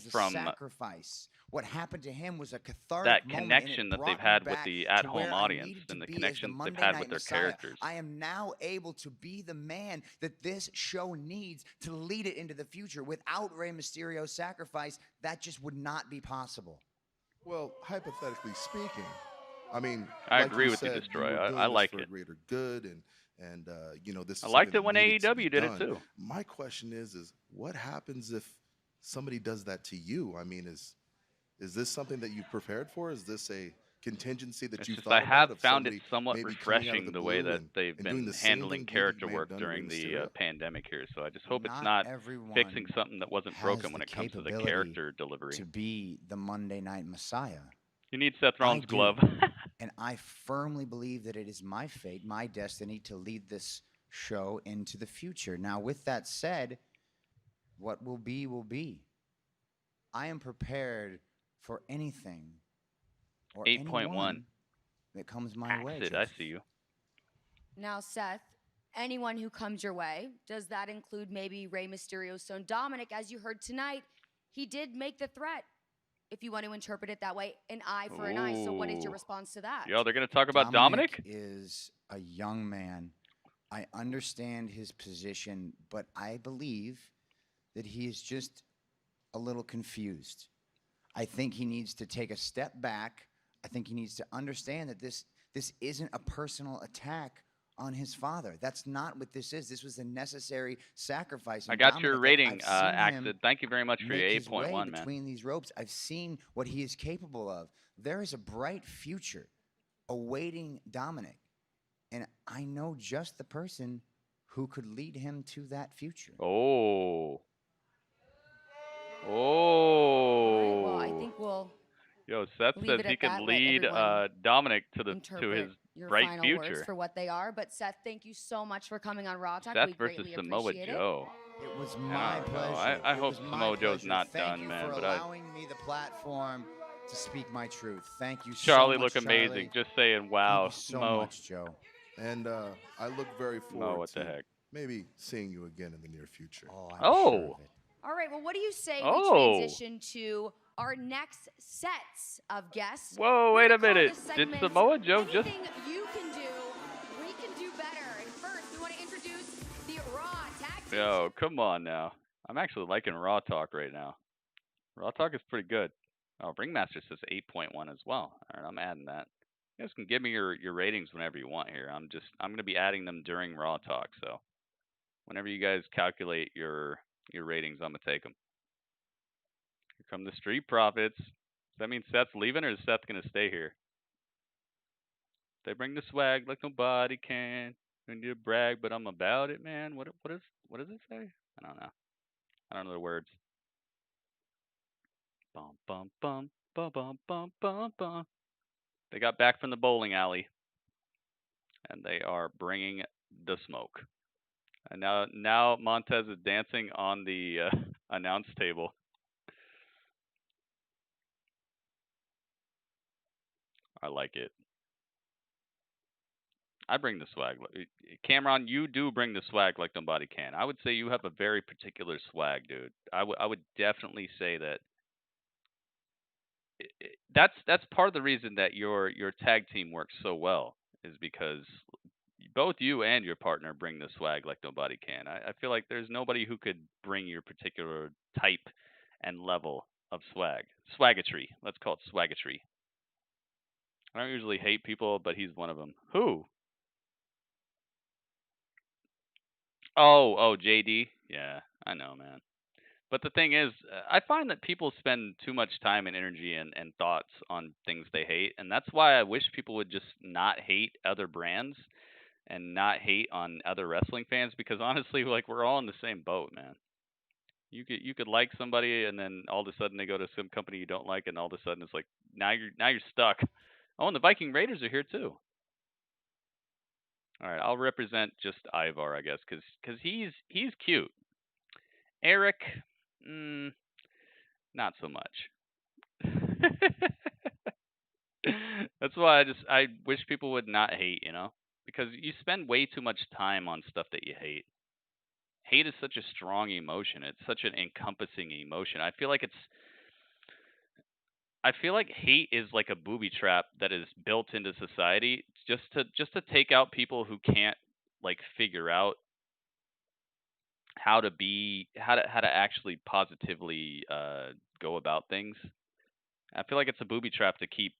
from sacrifice. What happened to him was a cathartic that connection that they've had with the at-home audience and the connection they've had with their characters. I am now able to be the man that this show needs to lead it into the future. Without Rey Mysterio's sacrifice, that just would not be possible. Well, hypothetically speaking, I mean, I agree with you, Deztroix. I like it. Greater good and this. I liked it when AEW did it too. My question is what happens if somebody does that to you? I mean, is this something that you've prepared for? Is this a contingency that you thought I have about found it somewhat refreshing the way that they've been handling character work during the pandemic here. So I just hope it's not fixing something that wasn't broken when it comes to the character delivery. To be the Monday Night Messiah. You need Seth Rollins' glove. And I firmly believe that it is my fate, my destiny to lead this show into the future. Now, with that said, what will be, will be. I am prepared for anything or 8.1 that comes my way. I see you. Now, Seth, anyone who comes your way, does that include maybe Rey Mysterio's son Dominic? As you heard tonight, he did make the threat, if you want to interpret it that way, an eye for an eye. So what is your response to that? Yo, they're going to talk about Dominic? Is a young man. I understand his position, but I believe that he is just a little confused. I think he needs to take a step back. I think he needs to understand that this isn't a personal attack on his father. That's not what this is. This was a necessary sacrifice. I And got your Dominic, rating, I've seen Axel. him Thank you very much for your make his way 8.1, man. between these ropes. I've seen what he is capable of. There is a bright future awaiting Dominic. And I know just the person who could lead him to that future. Oh. Well, I Oh. think we'll Yo, Seth leave says it he at can that. Let lead everyone Dominic to his interpret your bright final words future. for what they are. But Seth, thank you so much for coming on Raw Talk. Seth We versus greatly Samoa appreciate Joe. It was I my don't know. pleasure. I It hope was my Samoa Joe's pleasure. not Thank done, you man. for But allowing me the platform to speak my truth. Thank you Charlie so much, look amazing. Charlie. Just saying, wow. Thank you so Mo. much, Joe. And I look very forward what the to heck? maybe seeing you again in the near future. Oh, I'm Oh. sure of it. All right, well, what do you say Oh. we transition to our next sets of guests? Whoa, We're wait gonna a call minute. this Did segment Samoa Joe just... Anything you can do, we can do better. And first, we want to introduce the Raw Tag Team. Yo, come on now. I'm actually liking Raw Talk right now. Raw Talk is pretty good. Oh, Ringmaster says 8.1 as well. All right, I'm adding that. You guys can give me your ratings whenever you want here. I'm going to be adding them during Raw Talk, so whenever you guys calculate your ratings, I'm going to take them. Here come the Street Profits. Does that mean Seth's leaving, or is Seth going to stay here? They bring the swag like nobody can. I need to brag, but I'm about it, man. What does it say? I don't know. I don't know the words. Bum bum bum bum bum bum bum bum. They got back from the bowling alley, and they are bringing the smoke. And now Montez is dancing on the announce table. I like it. I bring the swag. Cameron, you do bring the swag like nobody can. I would say you have a very particular swag, dude. I would definitely say that. That's part of the reason that your tag team works so well, is because both you and your partner bring the swag like nobody can. I feel like there's nobody who could bring your particular type and level of swag. Swaggetry. Let's call it swaggetry. I don't usually hate people, but he's one of them. Who? Oh, JD. Yeah, I know, man. But the thing is, I find that people spend too much time and energy and thoughts on things they hate, and that's why I wish people would just not hate other brands and not hate on other wrestling fans, because honestly, like, we're all in the same boat, man. You could like somebody, and then all of a sudden they go to some company you don't like, and all of a sudden it's like now you're stuck. Oh, and the Viking Raiders are here too. All right, I'll represent just Ivar, I guess, because he's cute. Eric, not so much. That's why I wish people would not hate, because you spend way too much time on stuff that you hate. Hate is such a strong emotion. It's such an encompassing emotion. I feel like hate is like a booby trap that is built into society just to take out people who can't like figure out how to actually positively go about things. I feel like it's a booby trap to keep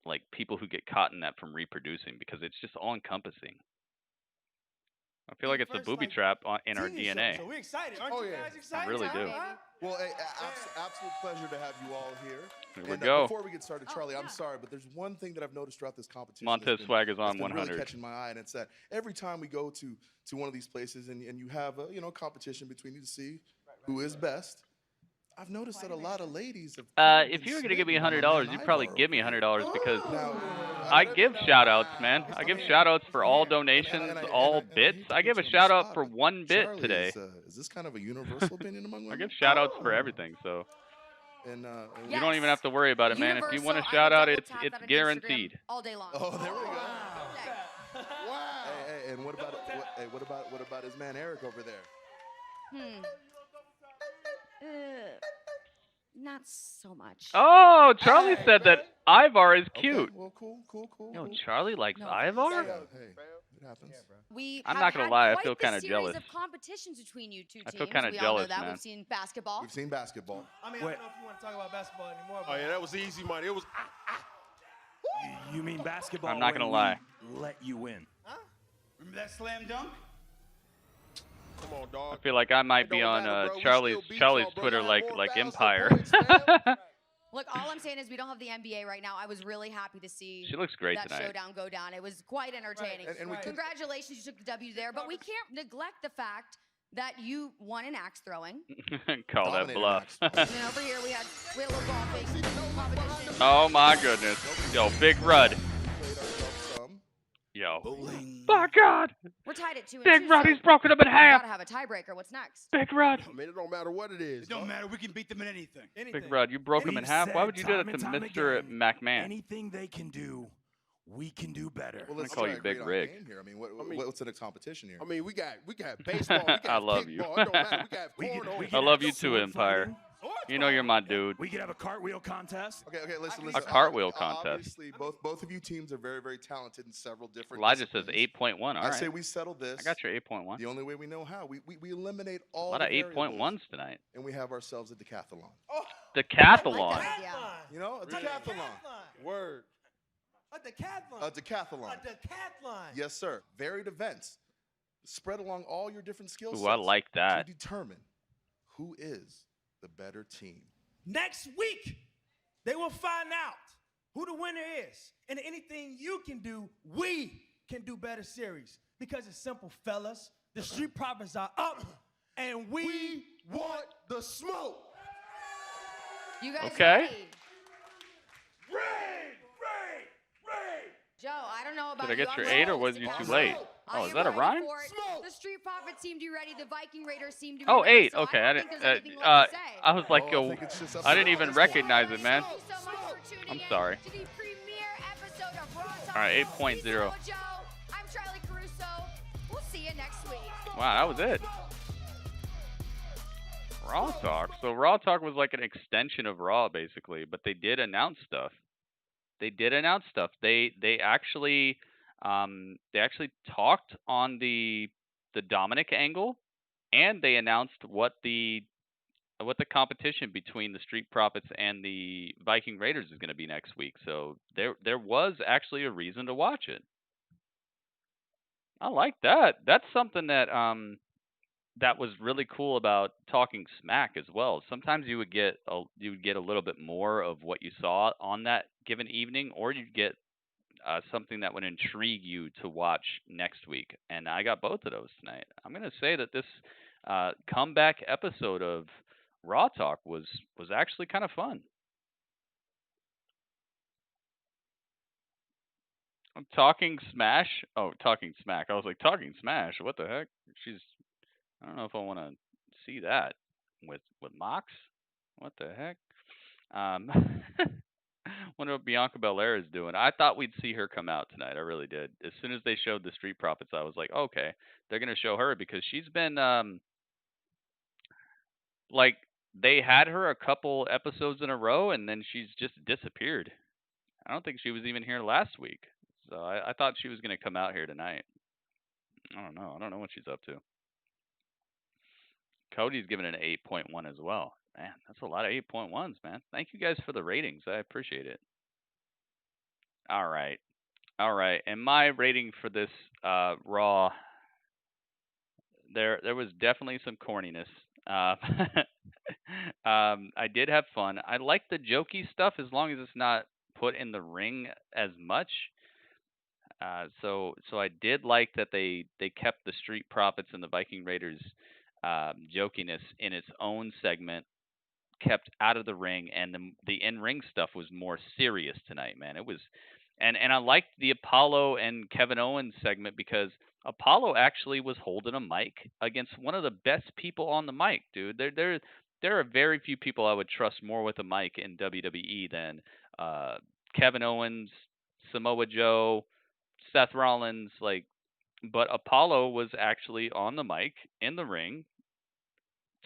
like people who get caught in that from reproducing, because it's just all encompassing. I feel like it's a booby trap in our DNA. So we're excited. Aren't you guys excited? I really do. Well, hey, absolute pleasure to have you all here. Here we And go. Before we get started, Charlie, I'm sorry, but there's one thing that I've noticed throughout this competition. Montez swag is on that's been 100. really catching my eye, and it's that every time we go to one of these places and you have a competition between you to see who is best, I've noticed that a lot of ladies have if you were gonna give me $100, you'd probably give me $100 because I give shout outs, man. I give shout outs for all donations, all bits. I give a shout out for one bit Charlie, today. Is this kind of a universal opinion among women? I give shout outs for everything, so And you don't even have to worry about it, man. If you want a shout out, it's guaranteed. All day long. Oh, there we go. Wow. Hey, and what about his man Eric over there? Not so much. Oh, Charlie said that Ivar is cute. Okay, well, cool. No, Charlie likes Ivar? Hey, it happens. I'm not gonna lie, I feel kind of jealous. jealous. Of competitions between you two teams. I feel kind of we jealous, all know that. man. We've seen basketball. We've seen basketball. I mean, I don't know if you want to talk about basketball anymore. Oh yeah, that was easy money. It was. You mean basketball? I'm not gonna when lie. we let you win. Huh? Remember that slam dunk? Come on, dog. I feel like I might It be don't on matter, bro. We Charlie's still beat y'all, bro. Twitter Y'all like more like fouls than Empire. points, fam. Look, all I'm saying is we don't have the NBA right now. I was really happy to see She looks great that tonight. showdown go down. It was quite entertaining. And we could- Congratulations, you took the W there, but we can't neglect the fact that you won in axe throwing. Call that Dominated bluff. And then over here we had a little golfing competition. Oh my goodness. Yo, Big Rud. Played ourselves some. Yo. My God. We're tied at 2 and Big 2. Rud, so he's broken up in we half. gotta have a tiebreaker. What's next? Big Rud. I mean, it don't matter what it is. It don't matter. We can beat them in anything. Big Rud, you broke him in half. Why would you do that to Mr. McMahon? Anything they can do, we can do better. Well, I'm let's gonna call try you to Big agree on a Rig. game here. I mean, what's in the competition here? I mean, we got baseball. We got I love you. kickball. It don't matter. We got cornhole. I love you too, Empire. You know you're my dude. We could have a cartwheel contest. Okay, listen. A cartwheel contest. Obviously, both of you teams are very, very talented in several different. Elijah says disciplines. 8.1. All I right. say we settle this. I got your 8.1. The only way we know how. We eliminate A all. lot the of 8.1s variables, tonight. and we have ourselves a decathlon. Decathlon. You know, a decathlon. Word. A decathlon. A decathlon. A decathlon. Yes, sir. Varied events spread along all your different skill sets. Ooh, I like that. To determine who is the better team. Next week, they will find out who the winner is. And anything you can do, we can do better series. Because it's simple, fellas. The Street Profits are up, and we want the smoke. You guys Okay. ready? Ray. Joe, I don't know about Did I you. get I'm your ready 8 or for was this you to too come. late? I Oh, is am that a ready rhyme? for it. The Street Profits seem to be ready. The Viking Raiders seem to be Oh, ready. 8. So Okay, I I don't didn't. think there's anything left to say. I was like, Oh, I yo, think it's just up I to didn't the even next recognize it, man. Thank you so much for tuning I'm in sorry. to the premiere episode of Raw Talk. All right, He's 8.0. Joe. I'm Charlie Caruso. We'll see you next week. Wow, that was it. Raw Talk. So Raw Talk was like an extension of Raw, basically, but they did announce stuff. They actually talked on the Dominic angle, and they announced what the competition between the Street Profits and the Viking Raiders is going to be next week. So there was actually a reason to watch it. I like that. That's something that that was really cool about Talking Smack as well. Sometimes you would get a little bit more of what you saw on that given evening, or you'd get something that would intrigue you to watch next week. And I got both of those tonight. I'm going to say that this comeback episode of Raw Talk was actually kind of fun. I'm Talking Smash. Oh, Talking Smack. I was like, Talking Smash? What the heck? I don't know if I want to see that with Mox. What the heck? Wonder what Bianca Belair is doing. I thought we'd see her come out tonight. I really did. As soon as they showed the Street Profits, I was like, okay, they're gonna show her because she's been like they had her a couple episodes in a row and then she's just disappeared. I don't think she was even here last week. So I thought she was gonna come out here tonight. I don't know. I don't know what she's up to. Cody's giving it an 8.1 as well. Man, that's a lot of 8.1s, man. Thank you guys for the ratings. I appreciate it. All right. And my rating for this Raw, there was definitely some corniness. I did have fun. I like the jokey stuff as long as it's not put in the ring as much. So I did like that they kept the Street Profits and the Viking Raiders jokiness in its own segment, kept out of the ring, and the in-ring stuff was more serious tonight, man. It was, and I liked the Apollo and Kevin Owens segment because Apollo actually was holding a mic against one of the best people on the mic, dude. There are very few people I would trust more with a mic in WWE than Kevin Owens, Samoa Joe, Seth Rollins, but Apollo was actually on the mic in the ring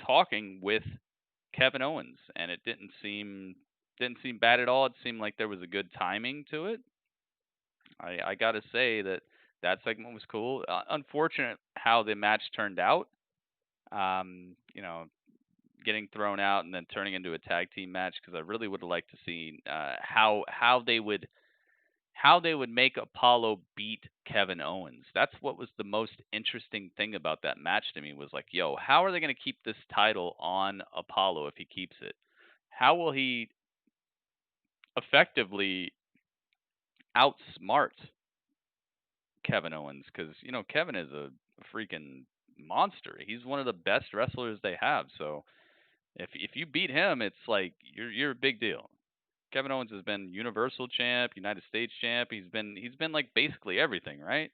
talking with Kevin Owens, and it didn't seem bad at all. It seemed like there was a good timing to it. I got to say that segment was cool. Unfortunate how the match turned out. Getting thrown out and then turning into a tag team match, because I really would have liked to see how they would how they would make Apollo beat Kevin Owens. That's what was the most interesting thing about that match to me, was like, yo, how are they going to keep this title on Apollo if he keeps it? How will he effectively outsmart Kevin Owens? Because, you know, Kevin is a freaking monster. He's one of the best wrestlers they have. So if you beat him, it's like you're a big deal. Kevin Owens has been Universal Champ, United States Champ. He's been like basically everything, right?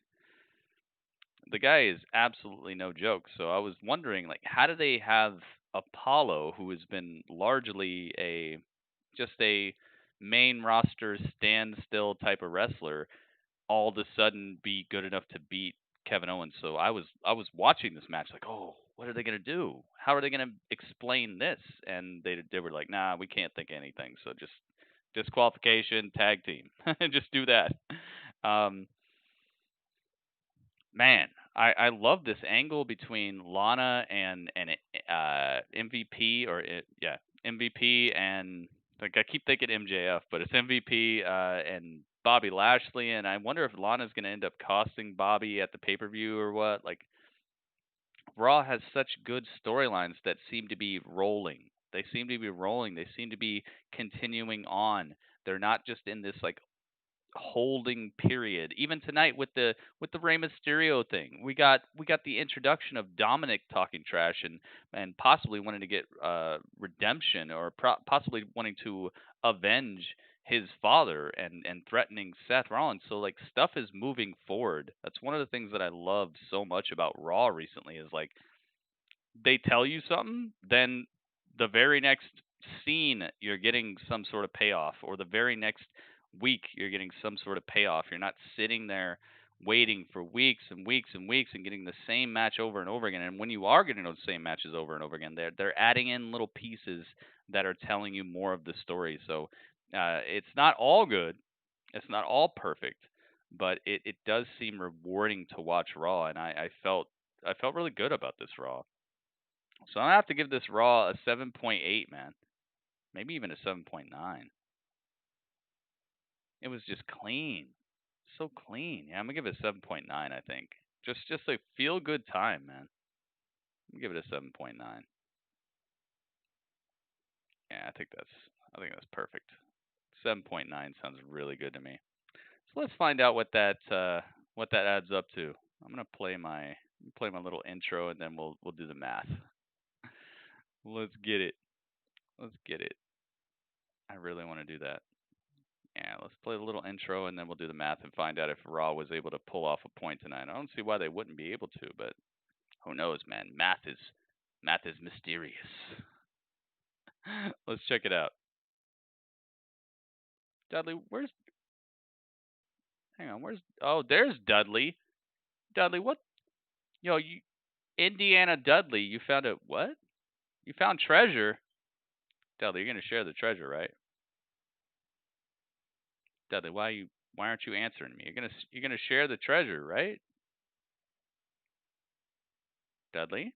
The guy is absolutely no joke. So I was wondering, like, how do they have Apollo, who has been largely just a main roster standstill type of wrestler, all of a sudden be good enough to beat Kevin Owens? So I was watching this match like, oh, what are they gonna do? How are they gonna explain this? And they were like, nah, we can't think of anything. So just disqualification, tag team, just do that. Man, I love this angle between Lana and MVP, or yeah, MVP, and like I keep thinking MJF, but it's MVP and Bobby Lashley, and I wonder if Lana's going to end up costing Bobby at the pay-per-view or what. Like, Raw has such good storylines that seem to be rolling. They seem to be rolling. They seem to be continuing on. They're not just in this like holding period. Even tonight with the Rey Mysterio thing, we got the introduction of Dominic talking trash and possibly wanting to get redemption, or possibly wanting to avenge his father and threatening Seth Rollins. So like stuff is moving forward. That's one of the things that I love so much about Raw recently, is like they tell you something, then the very next scene you're getting some sort of payoff, or the very next week you're getting some sort of payoff. You're not sitting there waiting for weeks and weeks and weeks and getting the same match over and over again. And when you are getting those same matches over and over again, they're adding in little pieces that are telling you more of the story. So it's not all good, it's not all perfect, but it does seem rewarding to watch Raw, and I felt really good about this Raw. So I have to give this Raw a 7.8, man. Maybe even a 7.9. It was just clean. So clean. Yeah, I'm going to give it a 7.9, I think. Just a feel good time, man. I'm going to give it a 7.9. Yeah, I think that's perfect. 7.9 sounds really good to me. So let's find out what that adds up to. I'm going to play my little intro, and then we'll do the math. Let's get it. I really want to do that. Yeah, let's play the little intro, and then we'll do the math and find out if Raw was able to pull off a point tonight. I don't see why they wouldn't be able to, but who knows, man? Math is mysterious. Let's check it out. Dudley, oh, there's Dudley. Dudley, what? Yo, Indiana Dudley, you found what? You found treasure. Dudley, you're gonna share the treasure, right? Dudley, why aren't you answering me? You're gonna share the treasure, right? Dudley?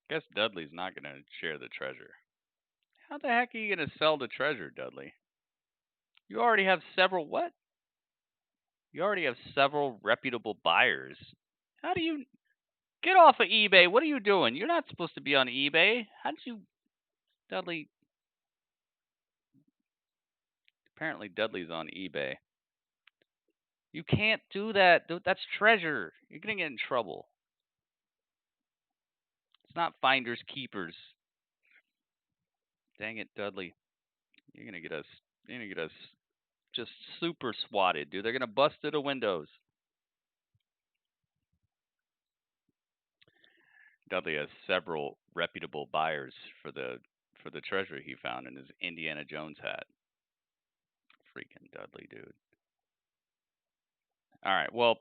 Guess Dudley's not going to share the treasure. How the heck are you going to sell the treasure, Dudley? You already have several what? You already have several reputable buyers. How do you... Get off of eBay. What are you doing? You're not supposed to be on eBay. How did you... Dudley... Apparently Dudley's on eBay. You can't do that. That's treasure. You're going to get in trouble. It's not finders keepers. Dang it, Dudley. You're going to get us just super swatted, dude. They're going to bust through the windows. Dudley has several reputable buyers for the treasure he found in his Indiana Jones hat. Freaking Dudley, dude. All right, well,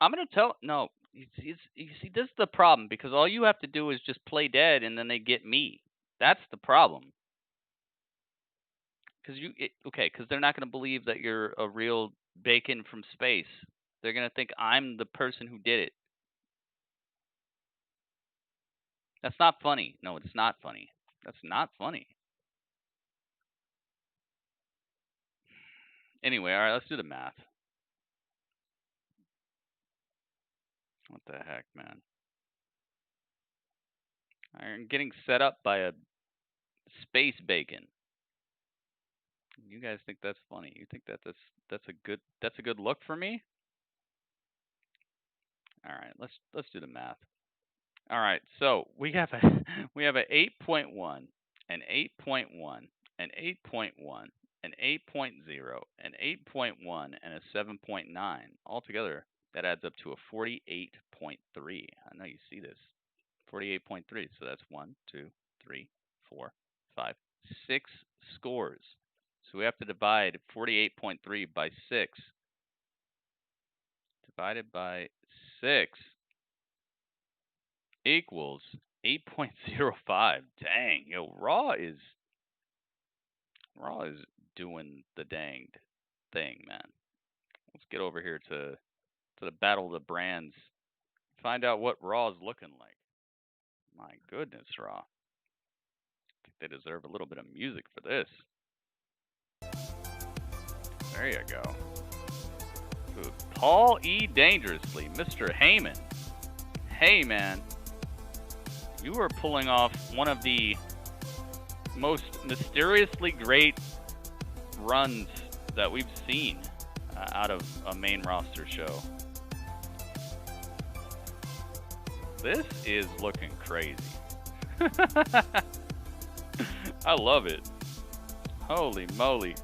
I'm going to tell... No, you see, this is the problem, because all you have to do is just play dead, and then they get me. That's the problem. Because they're not going to believe that you're a real bacon from space. They're going to think I'm the person who did it. That's not funny. No, it's not funny. That's not funny. Anyway, all right, let's do the math. What the heck, man? I'm getting set up by a space bacon. You guys think that's funny? You think that's a good look for me? All right, let's do the math. All right, so we have a 8.1, an 8.1, an 8.1, an 8.0, an 8.1, and a 7.9. Altogether, that adds up to a 48.3. I know you see this. 48.3. So that's 1, 2, 3, 4, 5, 6 scores. So we have to divide 48.3 by 6. Divided by 6 equals 8.05. Dang, yo, Raw is doing the danged thing, man. Let's get over here to the Battle of the Brands. Find out what Raw is looking like. My goodness, Raw. I think they deserve a little bit of music for this. There you go. Ooh, Paul E. Dangerously, Mr. Heyman. Hey, man. You are pulling off one of the most mysteriously great runs that we've seen out of a main roster show. This is looking crazy. I love it. Holy moly.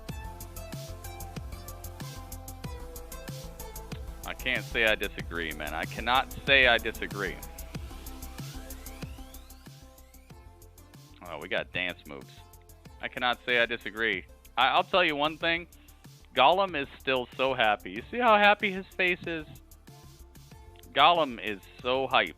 I can't say I disagree, man. I cannot say I disagree. Oh, we got dance moves. I cannot say I disagree. I'll tell you one thing. Gollum is still so happy. You see how happy his face is? Gollum is so hype.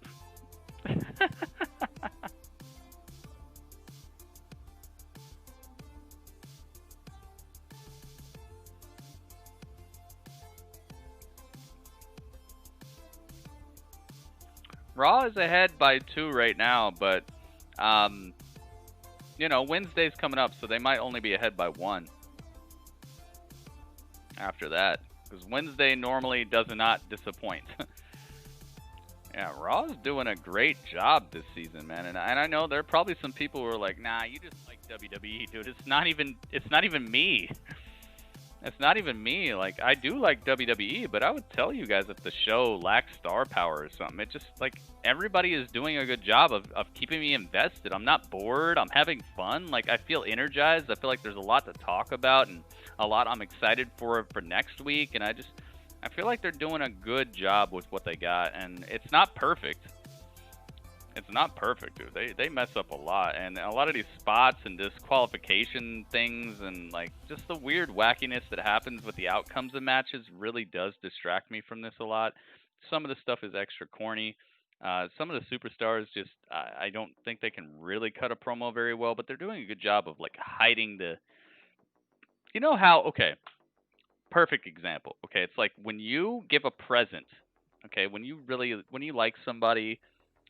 Raw is ahead by 2 right now, but you know, Wednesday's coming up, so they might only be ahead by 1 after that, because Wednesday normally does not disappoint. Yeah, Raw's doing a great job this season, man, and I know there are probably some people who are like, nah, you just like WWE, dude. It's not even me. It's not even me. Like, I do like WWE, but I would tell you guys if the show lacks star power or something. It just, like, everybody is doing a good job of keeping me invested. I'm not bored. I'm having fun. Like, I feel energized. I feel like there's a lot to talk about and a lot I'm excited for next week. And I feel like they're doing a good job with what they got. And it's not perfect. It's not perfect, dude. They mess up a lot, and a lot of these spots and disqualification things and like just the weird wackiness that happens with the outcomes of matches really does distract me from this a lot. Some of the stuff is extra corny. Some of the superstars just I don't think they can really cut a promo very well, but they're doing a good job of like hiding the. You know how? Okay, perfect example. Okay, it's like when you give a present. Okay, when you like somebody.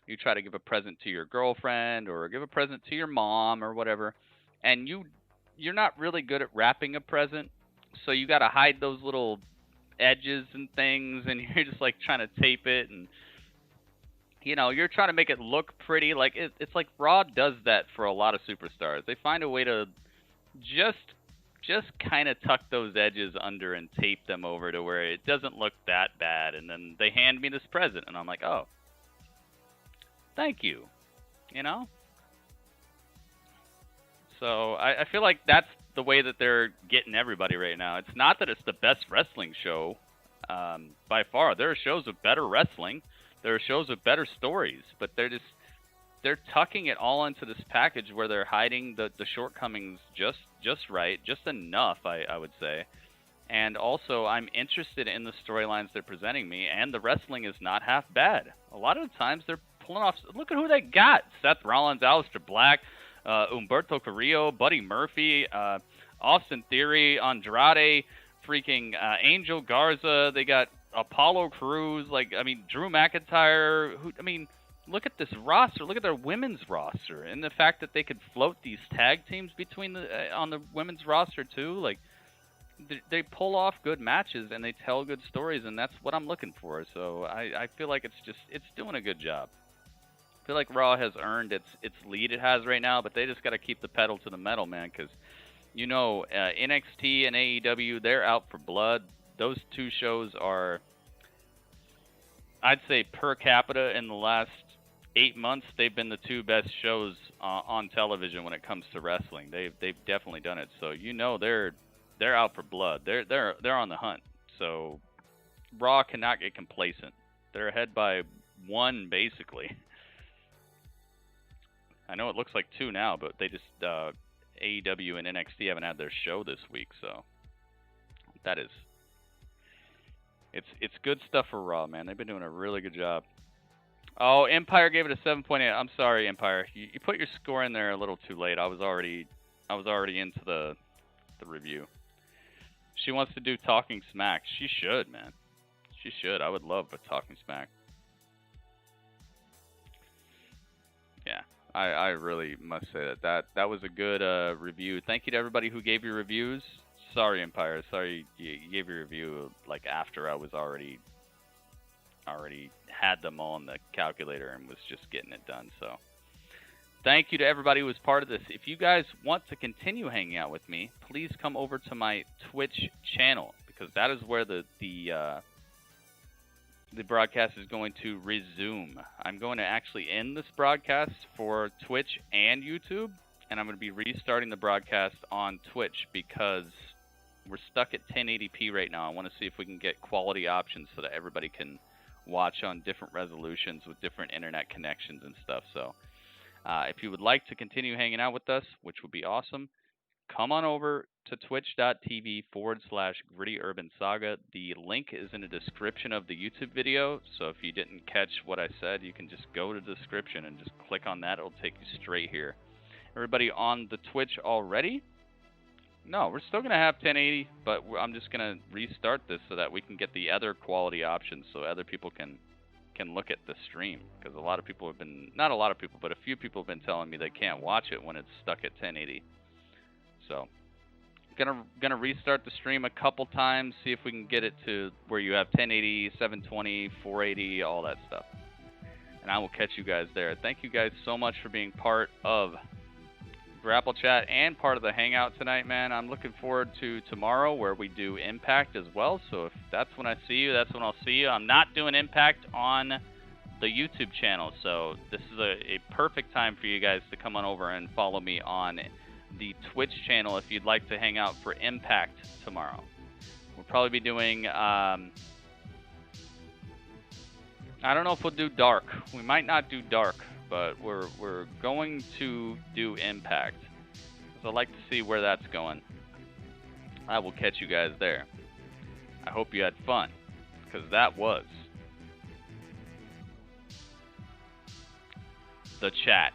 You try to give a present to your girlfriend or give a present to your mom or whatever, and you're not really good at wrapping a present, so you got to hide those little edges and things, and you're just like trying to tape it, and you know, you're trying to make it look pretty. Like it's like Raw does that for a lot of superstars. They find a way to just kind of tuck those edges under and tape them over to where it doesn't look that bad. And then they hand me this present, and I'm like, oh, thank you. You know? So I feel like that's the way that they're getting everybody right now. It's not that it's the best wrestling show by far. There are shows with better wrestling. There are shows with better stories, but they're tucking it all into this package where they're hiding the shortcomings just right, just enough, I would say. And also, I'm interested in the storylines they're presenting me, and the wrestling is not half bad. A lot of the times they're pulling off. Look at who they got: Seth Rollins, Aleister Black, Humberto Carrillo, Buddy Murphy, Austin Theory, Andrade, freaking Angel Garza. They got Apollo Crews. Like, I mean, Drew McIntyre. Look at this roster. Look at their women's roster, and the fact that they could float these tag teams between on the women's roster too. Like, they pull off good matches and they tell good stories, and that's what I'm looking for. So I feel like it's doing a good job. I feel like Raw has earned its lead it has right now, but they just got to keep the pedal to the metal, man, because you know NXT and AEW, they're out for blood. Those two shows are, I'd say, per capita in the last 8 months, they've been the two best shows on television when it comes to wrestling. They've definitely done it. So you know they're out for blood. They're on the hunt. So Raw cannot get complacent. They're ahead by 1 basically. I know it looks like 2 now, but they just AEW and NXT haven't had their show this week, so that is it's good stuff for Raw, man. They've been doing a really good job. Oh, Empire gave it a 7.8. I'm sorry, Empire. You put your score in there a little too late. I was already into the review. She wants to do Talking Smack. She should, man. She should. I would love a Talking Smack. Yeah, I really must say that was a good review. Thank you to everybody who gave your reviews. Sorry, Empire. Sorry you gave your review like after I was already had them all in the calculator and was just getting it done. So thank you to everybody who was part of this. If you guys want to continue hanging out with me, please come over to my Twitch channel, because that is where the broadcast is going to resume. I'm going to actually end this broadcast for Twitch and YouTube, and I'm going to be restarting the broadcast on Twitch because we're stuck at 1080p right now. I want to see if we can get quality options so that everybody can watch on different resolutions with different internet connections and stuff. So if you would like to continue hanging out with us, which would be awesome, come on over to twitch.tv/GrittyUrbanSaga. The link is in the description of the YouTube video, so if you didn't catch what I said, you can just go to the description and just click on that. It'll take you straight here. Everybody on the Twitch already? No, we're still going to have 1080, but I'm just going to restart this so that we can get the other quality options so other people can look at the stream. Because a lot of people have been, not a lot of people, but a few people have been telling me they can't watch it when it's stuck at 1080. So, gonna restart the stream a couple times, see if we can get it to where you have 1080, 720, 480, all that stuff. And I will catch you guys there. Thank you guys so much for being part of Grapple Chat and part of the Hangout tonight, man. I'm looking forward to tomorrow where we do Impact as well. So if that's when I see you, that's when I'll see you. I'm not doing Impact on the YouTube channel. So this is a perfect time for you guys to come on over and follow me on the Twitch channel if you'd like to hang out for Impact tomorrow. We'll probably be doing, I don't know if we'll do Dark. We might not do Dark, but we're going to do Impact. So I'd like to see where that's going. I will catch you guys there. I hope you had fun, because that was the chat.